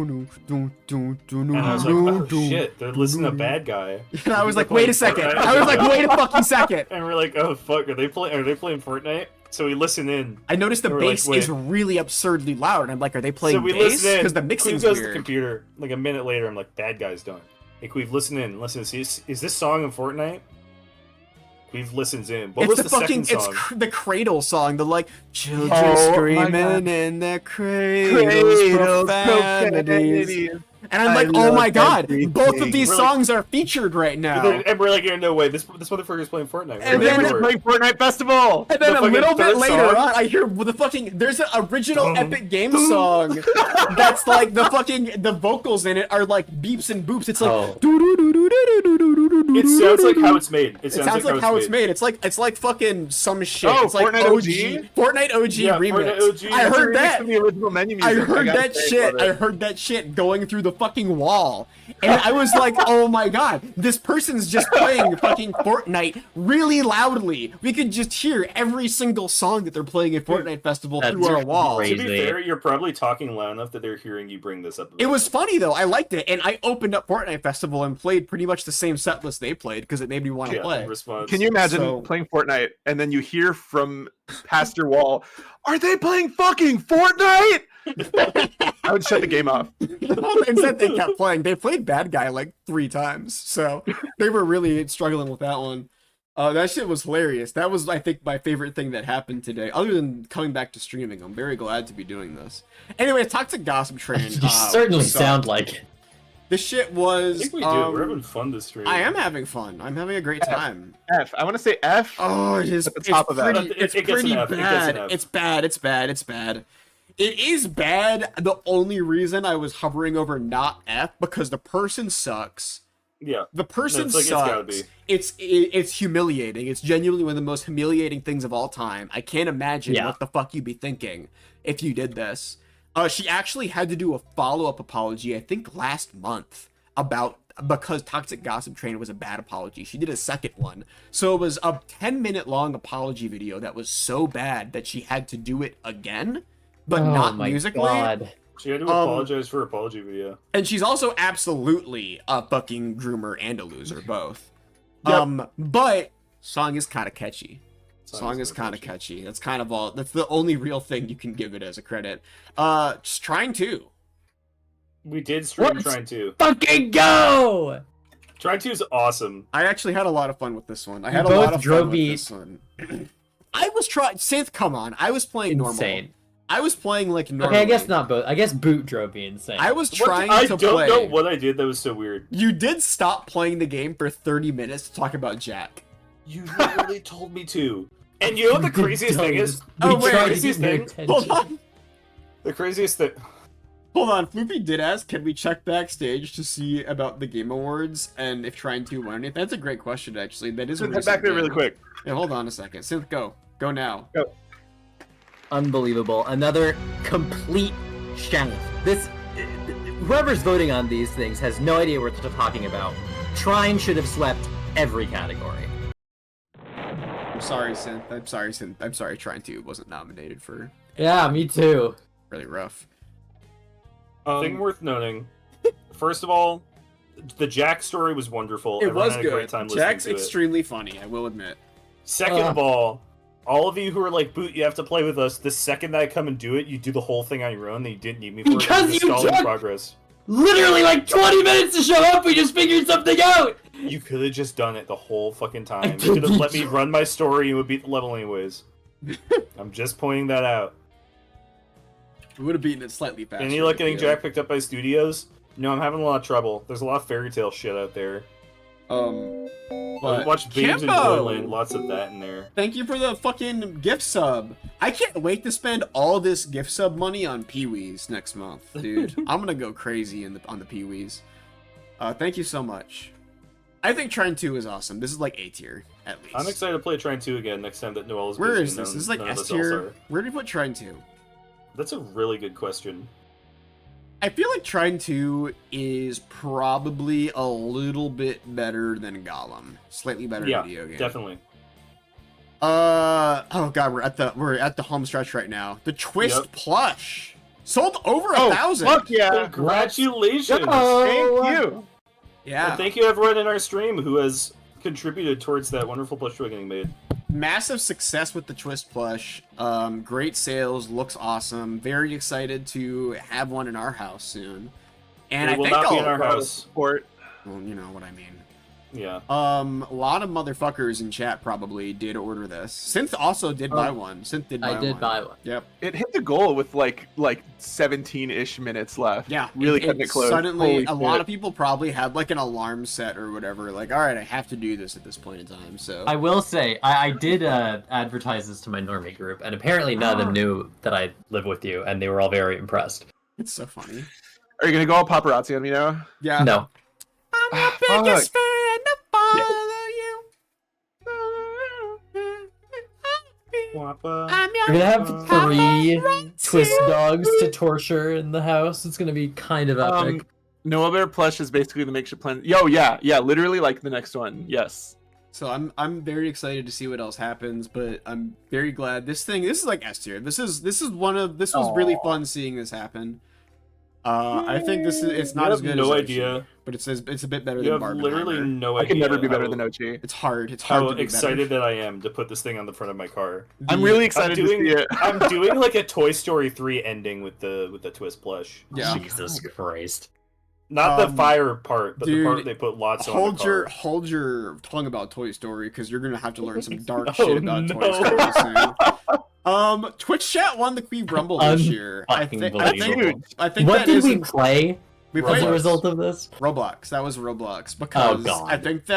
I was like, oh shit, they're listening to Bad Guy. And I was like, wait a second. I was like, wait a fucking second. And we're like, oh fuck, are they playing Fortnite? So we listen in. I noticed the bass is really absurdly loud. And I'm like, are they playing bass? Because the mixing's goes weird. The computer. Like a minute later, I'm like, Bad Guy's done. Hey, Queeve, listen in. Listen, is this song in Fortnite? We've listened in. What was the second song? It's the cradle song. The like children screaming in their cradles, profanity. And I'm like, oh my god, both of these songs are featured right now. And we're like, no way, this motherfucker's playing Fortnite. And then we're playing Fortnite Festival. And then a little bit later on, I hear there's an original Epic Games song that's like the vocals in it are like beeps and boops. It's like It sounds like how it's made. It sounds like how it's made. It's like fucking some shit. Oh, it's like Fortnite OG. Fortnite OG remix. Fortnite OG. I heard that. The original menu music. I heard that shit going through the fucking wall. And I was like, oh my god, this person's just playing fucking Fortnite really loudly. We could just hear every single song that they're playing at Fortnite Festival through our wall. To be fair, you're probably talking loud enough that they're hearing you bring this up. It was funny though. I liked it. And I opened up Fortnite Festival and played pretty much the same set list they played because it made me want to play. Can you imagine playing Fortnite and then you hear from past your wall, are they playing fucking Fortnite? I would shut the game off. Instead, they kept playing. They played bad guy like 3 times, so they were really struggling with that one. That shit was hilarious. That was, I think, my favorite thing that happened today. Other than coming back to streaming, I'm very glad to be doing this. Anyways, Toxic Gossip Train. You certainly sound like it. The shit was. I think we do. We're having fun this stream. I am having fun. I'm having a great time. F. I want to say F. Oh, it is. At the top of that. It's It gets pretty an F. It gets bad. an F. It's bad. It's bad. It's bad. It is bad. The only reason I was hovering over not F because the person sucks. Yeah. The person It's like, it's gotta sucks. be. It's humiliating. It's genuinely one of the most humiliating things of all time. I can't imagine Yeah. what the fuck you'd be thinking if you did this. She actually had to do a follow-up apology, I think last month, because Toxic Gossip Train was a bad apology. She did a second one. So it was a 10-minute long apology video that was so bad that she had to do it again, but Oh not my musically. God. She had to apologize for her apology video. And she's also absolutely a fucking groomer and a loser, both. Yep. But song is kind of catchy. Song is kinda kind of catchy. That's kind of all. That's the only real thing you can give it as a credit. Just trying to. We did stream Let's Trine 2. Fucking go! Trine 2 is awesome. I actually had a lot of fun with this one. I had a both lot of drove fun with me- this one. I was trying. Synth, come on. I was playing normal. Insane. I was playing like normal. Okay, I guess not both. I guess Boot drove me insane. I was What- trying I to don't play. know what I did that was so weird. You did stop playing the game for 30 minutes to talk about Jack. You literally told me to. And you know what the craziest thing is? We Oh, wait, tried to craziest get your thing- attention. Hold on. The craziest thing. Hold on, Floopy did ask, can we check backstage to see about the Game Awards and if Trine 2 won anything? That's a great question, actually. That is a Head back there really quick. Yeah, hold on a second. Synth, go. Go now. Unbelievable. Another complete shaft. This, whoever's voting on these things has no idea what they're talking about. Trine should have swept every category. I'm sorry, Synth. I'm sorry, Synth. I'm sorry, Trine 2 wasn't nominated for Yeah, me too. really rough. Thing worth noting. First of all, the Jack story was wonderful. It Everyone was had a great good. time listening Jack's to it. extremely funny, I will admit. Second of all of you who are like, Boot, you have to play with us. The second that I come and do it, you do the whole thing on your own. That you didn't need me for. Because it. It's you all in took- progress. Literally like 20 minutes to show up, we just figured something out! You could have just done it the whole fucking time. You could have let me run my story and would beat the level anyways. I'm just pointing that out. We would have beaten it slightly faster. And you like I getting feel. Jack picked up by studios? No, I'm having a lot of trouble. There's a lot of fairy tale shit out there. But Watch Babes in Kimbo! Toyland, lots of that in there. Thank you for the fucking gift sub. I can't wait to spend all this gift sub money on Pee-wees next month, dude. I'm gonna go crazy on the Pee-wees. Thank you so much. I think Trine 2 is awesome. This is like A tier, at least. I'm excited to play Trine 2 again next time that Noel is Where busy is and this? none- This is like none of S us else tier. are. Where did we put Trine 2? That's a really good question. I feel like Trine 2 is probably a little bit better than Gollum. Slightly better Yeah, video game. definitely. Oh god, we're at the home stretch right now. The Twist Yep. plush sold over Oh, 1,000. fuck yeah. Congratulations! Thank you. Yeah. And thank you everyone in our stream who has contributed towards that wonderful plush toy getting made. Massive success with the Twist plush. Great sales, looks awesome. Very excited to have one in our house soon. And It I will think not be in I'll- our house. Support. Well, you know what I mean. Yeah. A lot of motherfuckers in chat probably did order this. Synth also did buy one. Synth did buy one. I did buy one. Yep. It hit the goal with like 17-ish minutes left. Yeah. Really cutting it close. Suddenly, Holy a lot shit. of people probably had like an alarm set or whatever. Like, all right, I have to do this at this point in time. So I will say, I did advertise this to my normie group, and apparently none of them knew that I live with you, and they were all very impressed. it's so funny. Are you gonna go all paparazzi on me now? Yeah. No. I'm your Fuck. biggest fan to follow you. I'm We're your gonna have 3 twist dogs to torture in the house. It's gonna be kind of epic. Noah Bear plush is basically the makeshift plan. Yo, yeah, literally like the next one. Yes. So I'm very excited to see what else happens, but I'm very glad this is like S tier. This was really fun seeing this happen. I think this is it's not You as have good no as idea. Ochi, but it's a bit better You than have literally Barbenheimer. no I idea. can never be better how- than Ochi. It's hard. It's How hard to be excited better. that I am to put this thing on the front of my car. I'm really excited I'm doing, to see it. I'm doing like a Toy Story 3 ending with the twist plush. Yeah. Jesus Christ. Not the fire part, but the dude, part they put lots on the car. Hold your tongue about Toy Story because you're gonna have to learn some dark Oh, shit about Toy no. Story soon. Twitch chat won the Queen Rumble this year. I think What that did we isn't- play we as played a result of this? Roblox. That was Roblox because God. I think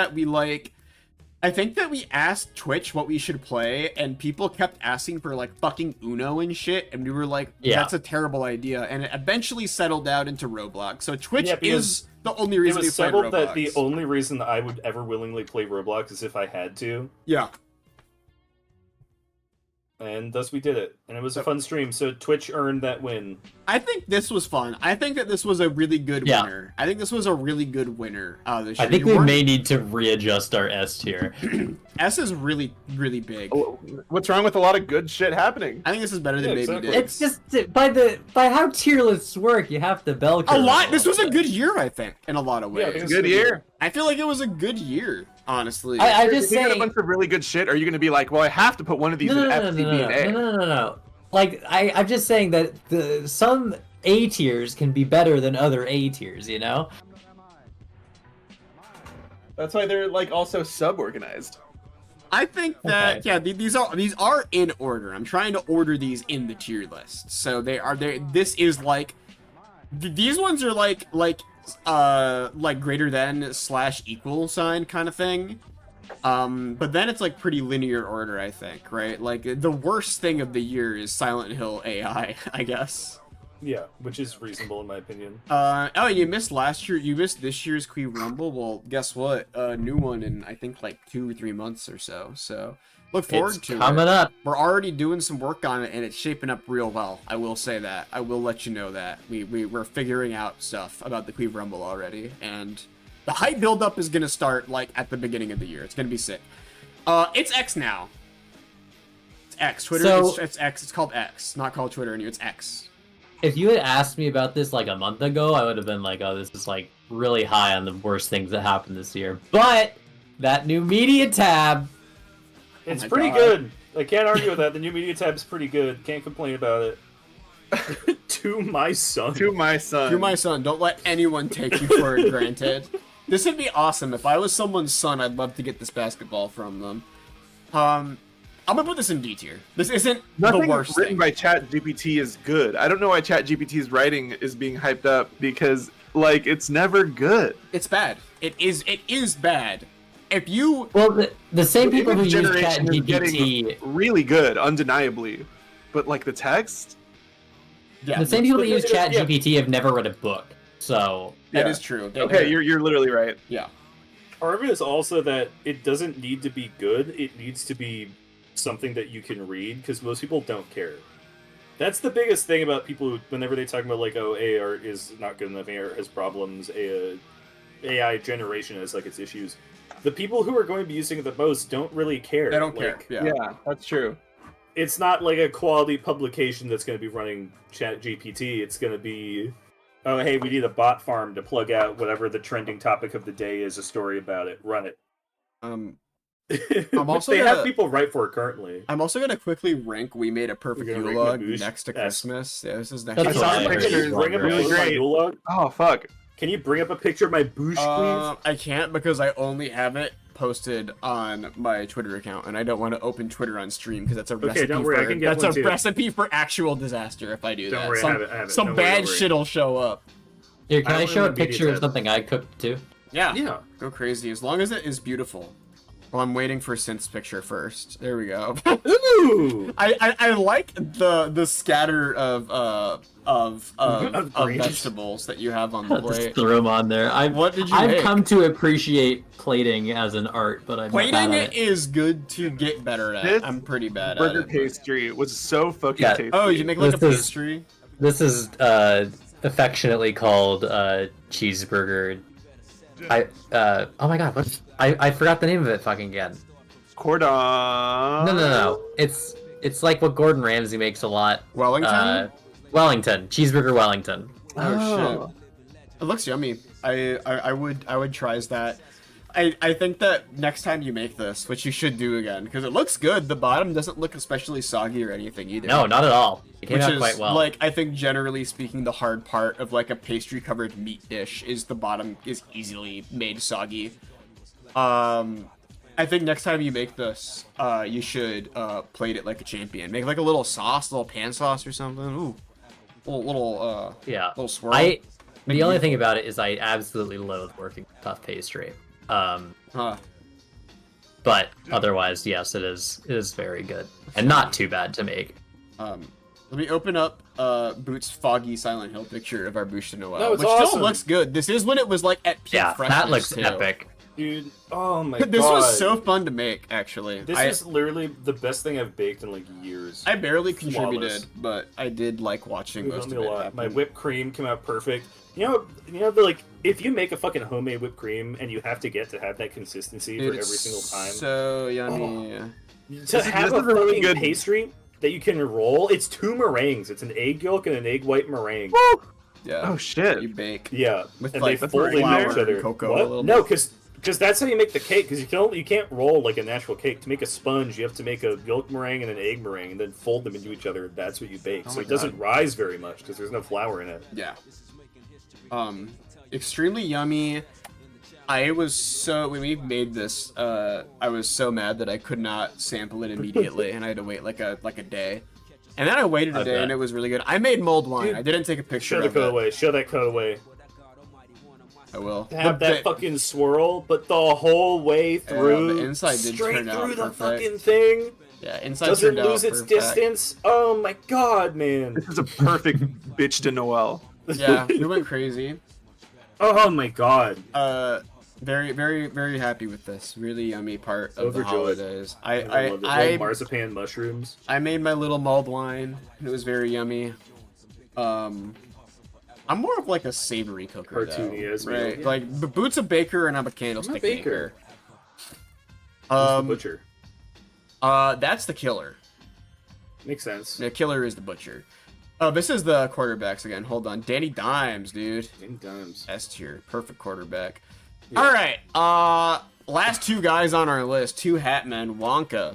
that we asked Twitch what we should play, and people kept asking for like fucking Uno and shit, and we were like, Yeah. that's a terrible idea, and it eventually settled down into Roblox. So Twitch Yeah, because is the only It reason we was played settled Roblox. that the only reason that I would ever willingly play Roblox is if I had to, Yeah. and thus we did it. And it was a fun stream, so Twitch earned that win. I think this was fun. I think that this was a really good Yeah. winner. I think this was a really good winner this I year. think You we weren't- may need to readjust our S tier. S is really, really big. What's wrong with a lot of good shit happening? I think this is better than Yeah, Baby exactly. Dicks. It's just by how tier lists work, you have to bell curve a lot. it This all. was a good year, I think, in a lot of Yeah, I ways. think it's Good year. I feel like it was a good year, honestly. I just If you get a say bunch of really good shit, are you gonna be like, well, I have to put one of these no, in no, F, no, C, no, B, no, and no, A? no, no, no. Like I'm just saying that some A tiers can be better than other A tiers, you know? That's why they're like also sub-organized. I think that Okay. these are in order. I'm trying to order these in the tier list. So they are there. This is like these ones are like greater than / equal sign kind of thing. But then it's like pretty linear order, I think, right? Like the worst thing of the year is Silent Hill AI, I guess. Yeah, which is reasonable in my opinion. Oh, you missed last year. You missed this year's Queen Rumble. Well, guess what? A new one in I think like 2 or 3 months or so. So look forward It's to it. coming up. We're already doing some work on it, and it's shaping up real well. I will say that. I will let you know that we're figuring out stuff about the Queen Rumble already, and the hype buildup is gonna start like at the beginning of the year. It's gonna be sick. It's X now. It's X. Twitter. So- it's X. It's called X, not called Twitter anymore. It's X. If you had asked me about this like a month ago, I would have been like, oh, this is like really high on the worst things that happened this year. But that new media tab, It's my pretty God. good. I can't argue with that. The new media tab's pretty good. Can't complain about it. To my son. To my son. You're my son. Don't let anyone take you for granted. This would be awesome. If I was someone's son, I'd love to get this basketball from them. I'm gonna put this in D tier. This isn't Nothing the worst written thing. by ChatGPT is good. I don't know why ChatGPT's writing is being hyped up because like it's never good. It's bad. It is bad. If you well, the same people who English use generation is getting ChatGPT, really good, undeniably. But like the text, yeah, the same people that but use it- yeah. ChatGPT have never read a book. So that Yeah. is true. okay, you're literally right. yeah. Part of it is also that it doesn't need to be good. It needs to be something that you can read, because most people don't care. That's the biggest thing about people who, whenever they talk about like, oh, AI art is not good enough, AI art has problems, AI generation has like its issues. The people who are going to be using it the most don't really care. They don't Like, care. Yeah. Yeah, that's true. It's not like a quality publication that's going to be running ChatGPT. It's going to be, oh, hey, we need a bot farm to plug out whatever the trending topic of the day is, a story about it. Run it. I'm also they gonna- have people write for it currently. I'm also gonna quickly rank We Made a Perfect You're gonna Yule rank Log Naboosh? next to Yes. Christmas. Yeah, this is next. That's I to what saw I a heard. picture. It's Bring up a really picture of my great. Yule log. Oh fuck. Can you bring up a picture of my boosh, please? I can't because I only have it posted on my Twitter account, and I don't want to open Twitter on stream because that's a recipe don't worry, I for can get that's one a too. recipe for actual disaster if I do Don't that. worry, I some have it, some don't worry, bad don't worry. shit'll show up. here, can I I, don't show a remember media picture of tab. something I cooked too? Yeah, Yeah. go crazy as long as it is beautiful. Well, I'm waiting for Synth's picture first. There we go. Ooh! I like the scatter of Greens. vegetables that you have on the Just plate. threw them on there. What did you I've make? come to appreciate plating as an art, but I'm Plating bad at it is good to get better at. This I'm pretty bad at Burger it. but- pastry was so fucking Yeah. tasty. Oh, you make like a This is- pastry? This is affectionately called cheeseburger. Oh my god, what? I forgot the name of it fucking again. Cordon. No. It's like what Gordon Ramsay makes a lot. Wellington? Wellington. Cheeseburger Wellington. Oh, shit. It looks yummy. I would try that. I think that next time you make this, which you should do again, because it looks good. The bottom doesn't look especially soggy or anything either. No, not at all. It came Which out is, quite well. like, I think generally speaking, the hard part of like a pastry-covered meat dish is the bottom is easily made soggy. I think next time you make this, you should plate it like a champion. Make like a little sauce, a little pan sauce or something. Ooh, yeah. little swirl. The only thing about it is I absolutely loathe working with tough pastry. But otherwise, yes, it is very good and not too bad to make. Let me open up Boot's foggy Silent Hill picture of our Bouche de Noël, No, it's which awesome. still looks good. This is when it was like at peak Yeah, freshness, that looks too. epic. Dude, oh my god. This was so fun to make, actually. This is literally the best thing I've baked in like years. I barely Flawless. contributed, but I did like watching It most helped of me it a lot. happen. My whipped cream came out perfect. Like if you make a fucking homemade whipped cream and you have to have that consistency Dude, for every it's single time. so yummy. To have this a is a really fucking good- pastry that you can roll, it's 2 meringues. It's an egg yolk and an egg white meringue. Yeah. Oh shit. You bake. Yeah, With, and like, they fold into flour each and other. cocoa a What? little No, bit. because that's how you make the cake. Because you can't roll like a natural cake. To make a sponge, you have to make a yolk meringue and an egg meringue, and then fold them into each other. That's what you bake. Oh So my it doesn't rise very much because there's no flour in it. Yeah. Extremely yummy. I was so when we made this, I was so mad that I could not sample it immediately, and I had to wait like a day. And then I waited a I day, bet. and it was really good. I made mulled wine. Dude, I didn't take a picture Show the of it. cutaway. Show that cutaway. I will. Have The- that fucking swirl, but the whole way through, the inside did straight turn out through the perfect. fucking thing. Yeah, inside Doesn't turned out lose its perfect. distance. Oh my god, man. This is a perfect bitch to Noel. Yeah, we went crazy. Oh my god. Very, very, very happy with this. Really yummy part of the Overjoyed. holidays. I love it. Little marzipan mushrooms. I made my little mulled wine, and it was very yummy. I'm more of like a savory cooker, Cartoony though, as me. right? Yeah. Like, Boot's a baker, and I'm a candlestick baker. maker. Who's the butcher. That's the killer. Makes sense. The killer is the butcher. Oh, this is the quarterbacks again. Hold on, Danny Dimes, dude. Danny Dimes. S tier, perfect quarterback. All right, last 2 guys on our list, 2 hat men, Wonka.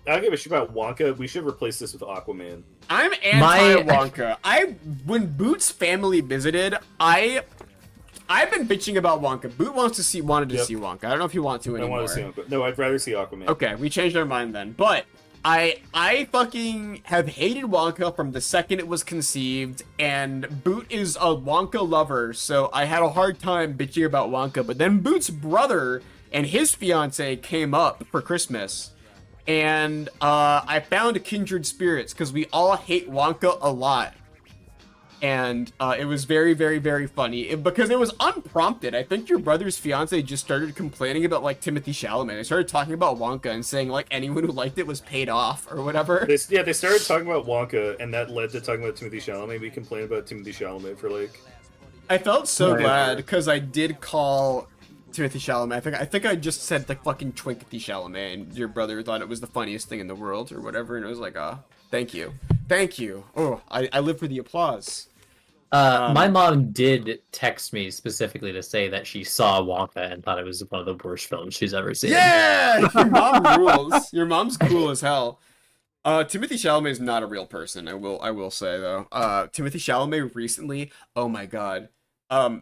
I don't give a shit about Wonka. We should replace this with Aquaman. I'm anti-Wonka. When Boot's family visited, I've been bitching about Wonka. Boot wanted to see Wonka. I don't know if you want to I anymore. want to see Aquaman. No, I'd rather see Aquaman. Okay, we changed our mind then. But I fucking have hated Wonka from the second it was conceived, and Boot is a Wonka lover, so I had a hard time bitching about Wonka. But then Boot's brother and his fiance came up for Christmas, and I found kindred spirits because we all hate Wonka a lot. And it was very, very, very funny because it was unprompted. I think your brother's fiance just started complaining about like Timothy Chalamet. They started talking about Wonka and saying like anyone who liked it was paid off or whatever. They started talking about Wonka, and that led to talking about Timothy Chalamet. We complained about Timothy Chalamet for like. I felt so Right. glad because I did call Timothy Chalamet. I think I just said like fucking Twinkity Chalamet, and your brother thought it was the funniest thing in the world or whatever, and it was like, thank you. Oh, I live for the applause. My mom did text me specifically to say that she saw Wonka and thought it was one of the worst films she's ever seen. Yeah, your mom rules. Your mom's cool as hell. Timothy Chalamet is not a real person. I will say though. Timothy Chalamet recently. Oh my god.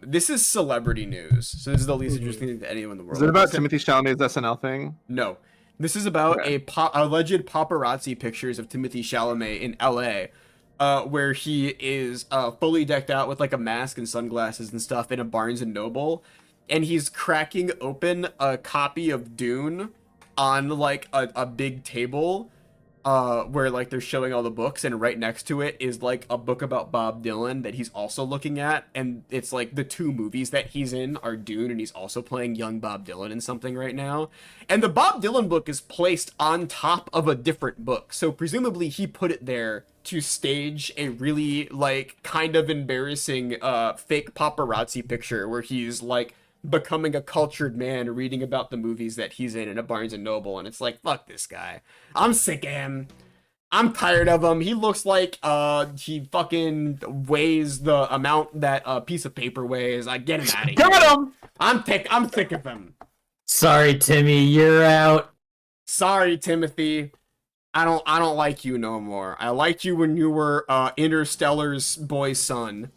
This is celebrity news. So this is the least interesting thing to anyone in the world. Is it about Timothy Chalamet's SNL thing? No. This is about Okay. alleged paparazzi pictures of Timothy Chalamet in LA. Where he is fully decked out with like a mask and sunglasses and stuff in a Barnes and Noble, and he's cracking open a copy of Dune on like a big table, where like they're showing all the books, and right next to it is like a book about Bob Dylan that he's also looking at, and it's like the 2 movies that he's in are Dune, and he's also playing young Bob Dylan in something right now, and the Bob Dylan book is placed on top of a different book, so presumably he put it there to stage a really like kind of embarrassing fake paparazzi picture where he's like becoming a cultured man reading about the movies that he's in a Barnes and Noble, and it's like, fuck this guy. I'm sick of him. I'm tired of him. He looks like he fucking weighs the amount that a piece of paper weighs. I get him out of here. Got him! I'm sick of him. Sorry, Timmy, you're out. Sorry, Timothy. I don't like you no more. I liked you when you were Interstellar's boy's son.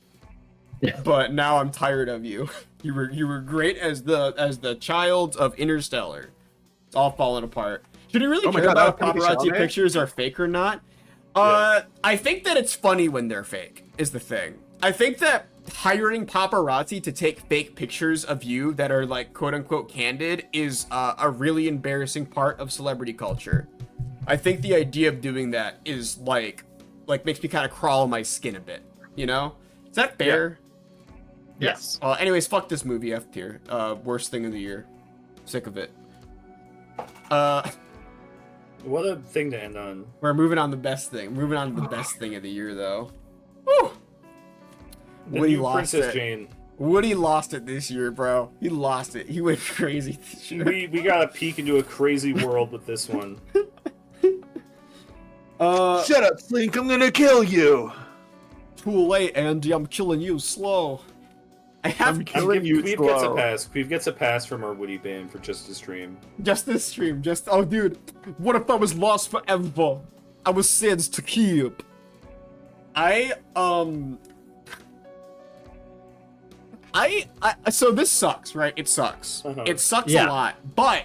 Yeah. But now I'm tired of you. You were great as the child of Interstellar. It's all falling apart. Should you really Oh my care God, about if Timothy paparazzi Chalamet? pictures are fake or not? I think that it's funny when they're fake, is the thing. I think that hiring paparazzi to take fake pictures of you that are like quote unquote candid is a really embarrassing part of celebrity culture. I think the idea of doing that is like makes me kind of crawl in my skin a bit, you know? Is that fair? Yes. Anyways, fuck this movie, F tier. Worst thing of the year. Sick of it. What a thing to end on. We're moving on to the best thing. Moving on to the best thing of the year, though. Woo! The Woody new lost Princess it. Jane. Woody lost it this year, bro. He lost it. He went crazy this year. We got a peek into a crazy world with this one. Shut up, Slink, I'm gonna kill you! Too late, Andy. I'm killing you slow. I have I'm killing you Queeve gets a slow. pass. Queeve gets a pass from our Woody band for just a stream. just this stream. Oh, dude. What if I was lost forever? I was sent to keep. So this sucks, right? It sucks. Uh-huh. It sucks Yeah. a lot, but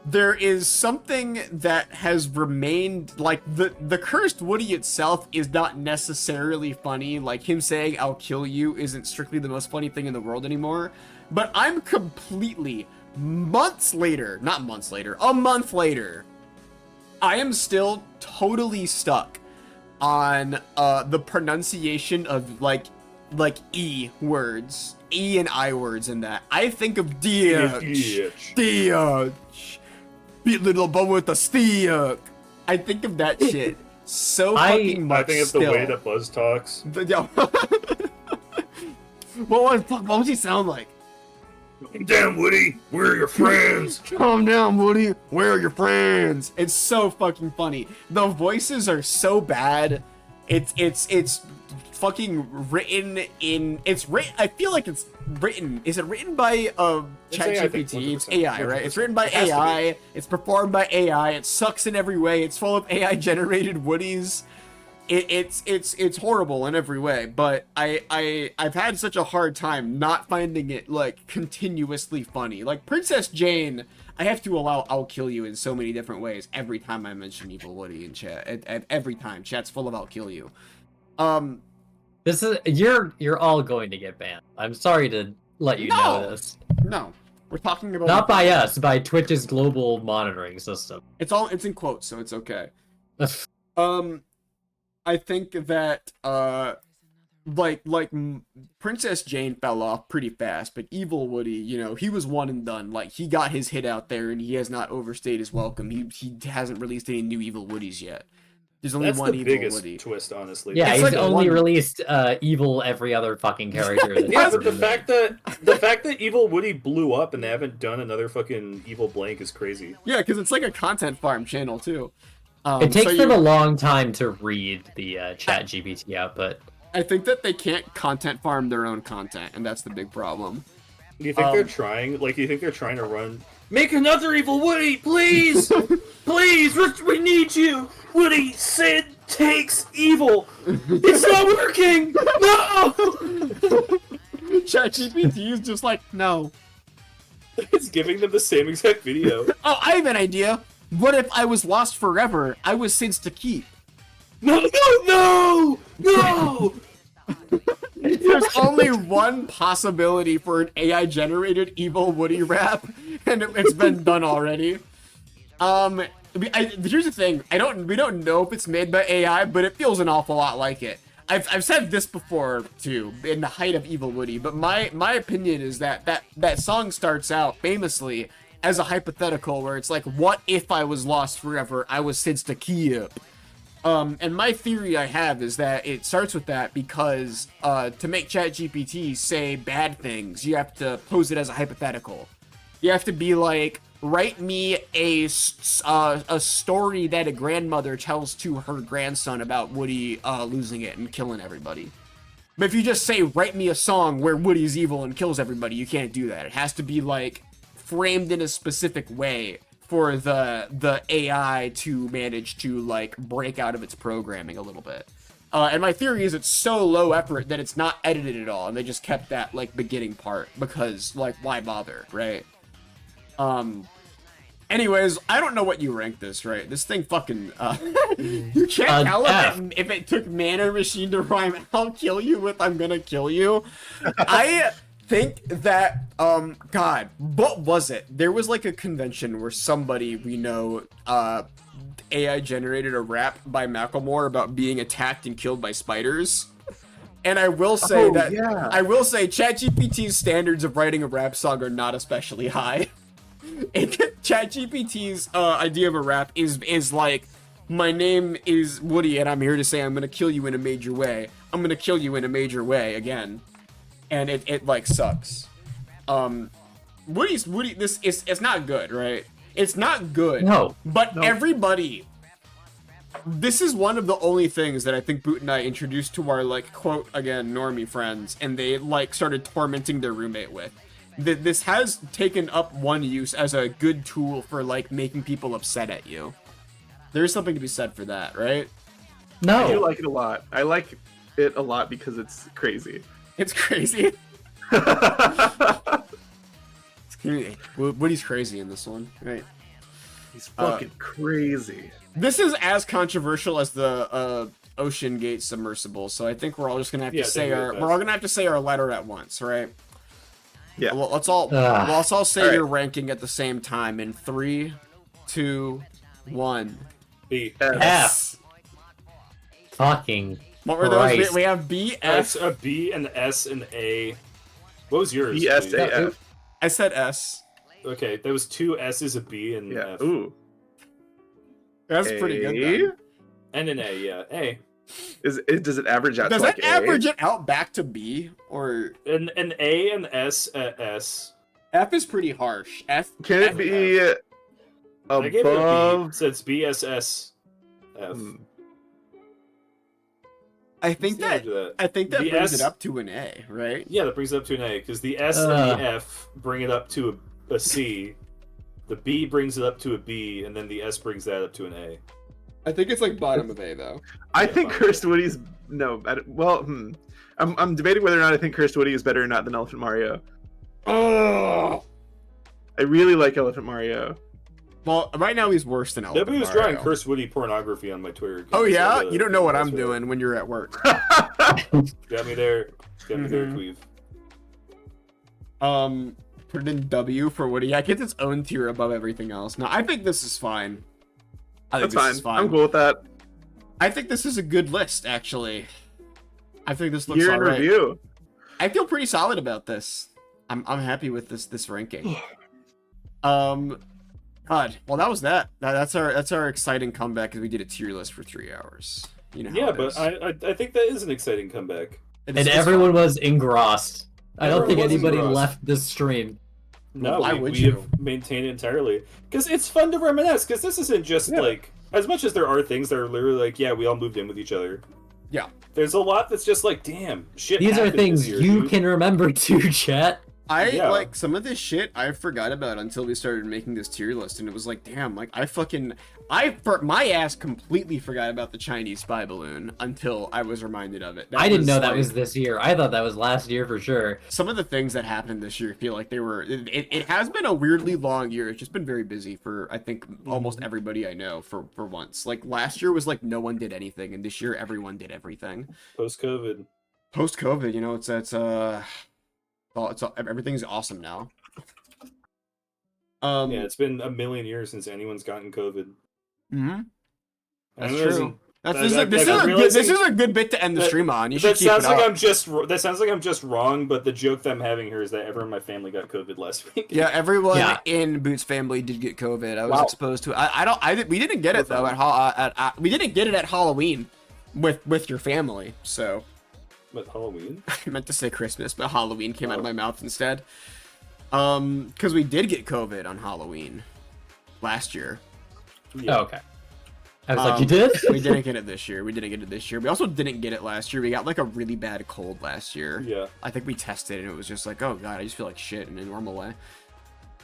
there is something that has remained, like the cursed Woody itself is not necessarily funny. Like him saying "I'll kill you" isn't strictly the most funny thing in the world anymore. But I'm completely a month later, I am still totally stuck on the pronunciation of like E words, E and I words in that. I think of Diach, beat little boy with a stick. I think of that shit so fucking much. I think it's still. the way that Buzz talks. What was he sound like? Damn, Woody, where are your friends? Calm down, Woody. Where are your friends? It's so fucking funny. The voices are so bad. It's fucking written in. It's written. I feel like it's written. Is it written by It's AI, I think, ChatGPT? It's 100%. AI, right? It's written by It has to be. AI. It's performed by AI. It sucks in every way. It's full of AI generated Woodies. It's horrible in every way, but I've had such a hard time not finding it like continuously funny. Like Princess Jane, I have to allow "I'll kill you" in so many different ways every time I mention Evil Woody in chat. Every time chat's full of "I'll kill you." This is you're all going to get banned. I'm sorry to let you know this. No, we're talking about Not by us, by Twitch's global monitoring system. It's in quotes, so it's okay. I think that Princess Jane fell off pretty fast, but Evil Woody, you know, he was one and done. Like he got his hit out there, and he has not overstayed his welcome. He hasn't released any new Evil Woodies yet. There's only That's one the Evil biggest Woody. twist, honestly. Yeah, It's he's like only one- released evil every other fucking character. that's Yeah, ever but the been fact that Evil Woody blew up and they haven't done another fucking Evil Blank is crazy. Yeah, because it's like a content farm channel too. It takes so them you- a long time to read the chat GPT output. I think that they can't content farm their own content, and that's the big problem. Do you think they're trying? Like, do you think they're trying to run? Make another Evil Woody, please, please. We need you, Woody. Sid takes evil. It's not working. No. ChatGPT is just like, no. It's giving them the same exact video. Oh, I have an idea. What if I was lost forever? I was Sid's to keep. No, no, no, no. There's only one possibility for an AI-generated Evil Woody rap, and it's been done already. Here's the thing. We don't know if it's made by AI, but it feels an awful lot like it. I've said this before too, in the height of Evil Woody, but my opinion is that song starts out famously as a hypothetical where it's like, what if I was lost forever? I was Sid's to keep. And my theory I have is that it starts with that because to make ChatGPT say bad things, you have to pose it as a hypothetical. You have to be like, write me a story that a grandmother tells to her grandson about Woody losing it and killing everybody. But if you just say, write me a song where Woody's evil and kills everybody, you can't do that. It has to be, like, framed in a specific way for the AI to manage to, like, break out of its programming a little bit. And my theory is it's so low effort that it's not edited at all, and they just kept that, like, beginning part, because, like, why bother, right? Anyways, I don't know what you rank this, right? This thing fucking, you can't tell if it took Mana Machine to rhyme, I'll kill you with I'm gonna kill you. I think that, God, what was it? There was, like, a convention where somebody we know, AI generated a rap by Macklemore about being attacked and killed by spiders. And I will say I will say ChatGPT's standards of writing a rap song are not especially high. ChatGPT's idea of a rap is like, my name is Woody and I'm here to say I'm gonna kill you in a major way. I'm gonna kill you in a major way again. And it like sucks. Woody, this is, it's not good, right? It's not good. No. But everybody, this is one of the only things that I think Boot and I introduced to our, like, quote, again, normie friends, and they, like, started tormenting their roommate with. This has taken up one use as a good tool for, like, making people upset at you. There's something to be said for that, right? No. I do like it a lot. I like it a lot because it's crazy. It's crazy. Woody's crazy in this one, right? He's fucking crazy. This is as controversial as the Ocean Gate submersible, so I think we're all just gonna have to say our letter at once, right? Yeah. Well, let's all say your ranking at the same time in 3, 2, 1. B. F. Fucking. What were those? Christ. We have B, That's F. a B, an S, and A. What was yours? B, S, A, F. I said S. Okay, there was 2 S's, a B, and Yeah. F. Ooh. That's pretty good. Then. And an A, yeah. A. Does it average out Does to that like average A? it out back to B or An A, an S, a S. F is pretty harsh. F. Can it F- be I gave it a B, above? so it's B, S, S, F. I think Let's that do that. I think that The brings S- it up to an A, right? Yeah, that brings it up to an A, because the S and the F bring it up to a C. The B brings it up to a B, and then the S brings that up to an A. I think it's like bottom of A though. I Yeah, think fine. Cursed Woody's I'm debating whether or not I think Cursed Woody is better or not than Elephant Mario. Oh. I really like Elephant Mario. Well, right now he's worse than Elephant Nobody was Mario. drawing Cursed Woody pornography on my Twitter account. Oh yeah, so, you don't know what I'm that's doing when you're at work. Got me there. Got me there, Cleve. Put it in W for Woody. Yeah, it gets its own tier above everything else. No, I think this is fine. I think That's this is fine. I'm cool with that. I think this is a good list, actually. I think this looks Year in alright. review. I feel pretty solid about this. I'm happy with this ranking. God, well that was that. That's our exciting comeback because we did a tier list for 3 hours. You know. How Yeah, it but is. I think that is an exciting comeback. It And is- it's everyone fun. was engrossed. I don't think Everyone was anybody engrossed. left this stream. No, Why we, would we you? have maintained it entirely because it's fun to reminisce. Because this isn't just like, as much as there are things that are literally like, yeah, we all moved in with each other. Yeah. There's a lot that's just like, damn, shit. These are happened things this year, you dude. can remember too, chat. Yeah. Like some of this shit I forgot about until we started making this tier list, and it was like, damn, like my ass completely forgot about the Chinese spy balloon until I was reminded of it. I didn't know that like, was this year. I thought that was last year for sure. some of the things that happened this year. Feel like they were. It has been a weirdly long year. It's just been very busy for I think almost everybody I know for once. Like last year was like no one did anything, and this year everyone did everything. Post-COVID. Post COVID, you know, everything's awesome now. Yeah, it's been a million years since anyone's gotten COVID. Mm-hmm. That's And true. This I'm is a good bit to end the stream on. You should That keep it sounds like up. that sounds like I'm just wrong, but the joke that I'm having here is that everyone in my family got COVID last week. Yeah, everyone Yeah. in Boots' family did get COVID. I was exposed to it. We didn't get it though we didn't get it at Halloween with your family. So With Halloween. I meant to say Christmas, but Halloween came out of my mouth instead. Because we did get COVID on Halloween last year. Oh, okay. I was like, you did? We didn't get it this year. We also didn't get it last year. We got like a really bad cold last year. Yeah. I think we tested and it was just like, oh god, I just feel like shit in a normal way.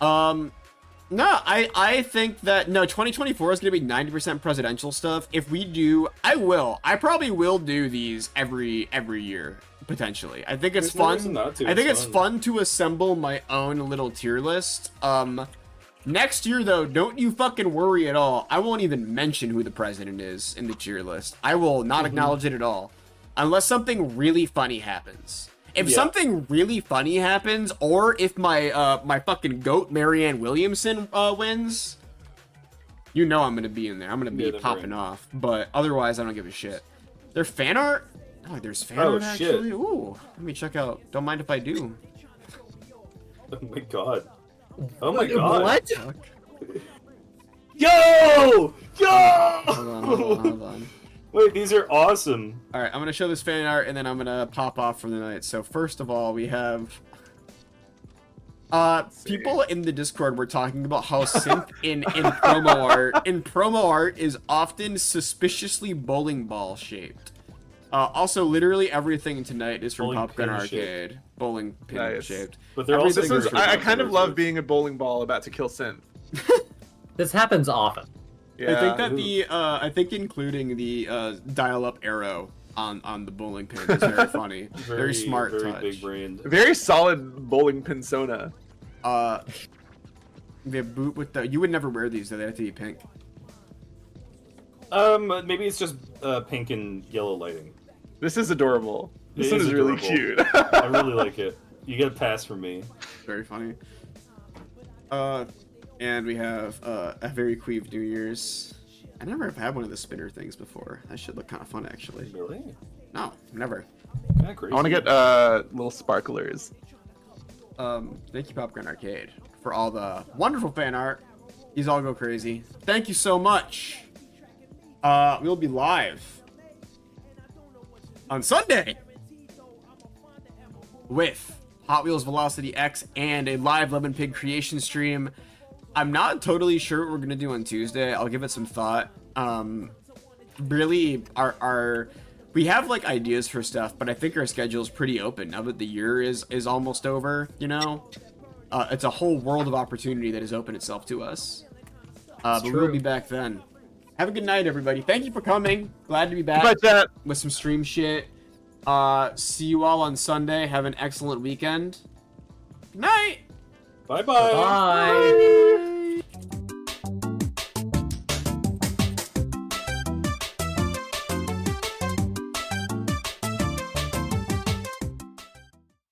No, I think that 2024 is gonna be 90% presidential stuff. If we do, I probably will do these every year potentially. I think it's There's no fun. reason not to. I think It's it's fun. fun to assemble my own little tier list. Next year, though, don't you fucking worry at all. I won't even mention who the president is in the tier list. I will not acknowledge it at all. Unless something really funny happens. If something really funny happens, or if my my fucking goat, Marianne Williamson, wins, you know I'm gonna be in there. I'm gonna be they're popping right. off. But otherwise, I don't give a shit. Their fan art? Oh, there's fan Oh, art, shit. actually? Ooh, let me check out. Don't mind if I do. Oh my god. Oh my god. What? Fuck. Yo! Yo! Hold on. Wait, these are awesome. All right, I'm gonna show this fan art and then I'm gonna pop off for the night. So first of all, we have people in the Discord were talking about how synth in promo art is often suspiciously bowling ball shaped. Also, literally everything tonight is from Bowling Popgun pin Arcade. Bowling pin Nice. shaped. But they're also This Everything is, is from I Popgun kind of love Arcade. being a bowling ball about to kill synth. This happens often. Yeah. I think that I think including the dial-up arrow on the bowling pin is very funny. Very smart very touch. big brained. Very solid bowling persona. The boot with the. You would never wear these, though. They have to be pink. Maybe it's just pink and yellow lighting. This is adorable. This It one is is really adorable. cute. I really like it. You get a pass from me. Very funny. And we have a very queef New Year's. I never have had one of the spinner things before. That should look kind of fun, actually. Really? No, never. Kind of crazy. I want to get little sparklers. Thank you, Popgun Arcade, for all the wonderful fan art. These all go crazy. Thank you so much. We'll be live on Sunday with Hot Wheels Velocity X and a live Lemon Pig creation stream. I'm not totally sure what we're gonna do on Tuesday. I'll give it some thought. Really, we have like ideas for stuff, but I think our schedule is pretty open now that the year is almost over. You know, it's a whole world of opportunity that has opened itself to us. But we'll be back then. Have a good night, everybody. Thank you for coming. Glad to be back But that with some stream shit. See you all on Sunday. Have an excellent weekend. Good night. Bye-bye. Bye.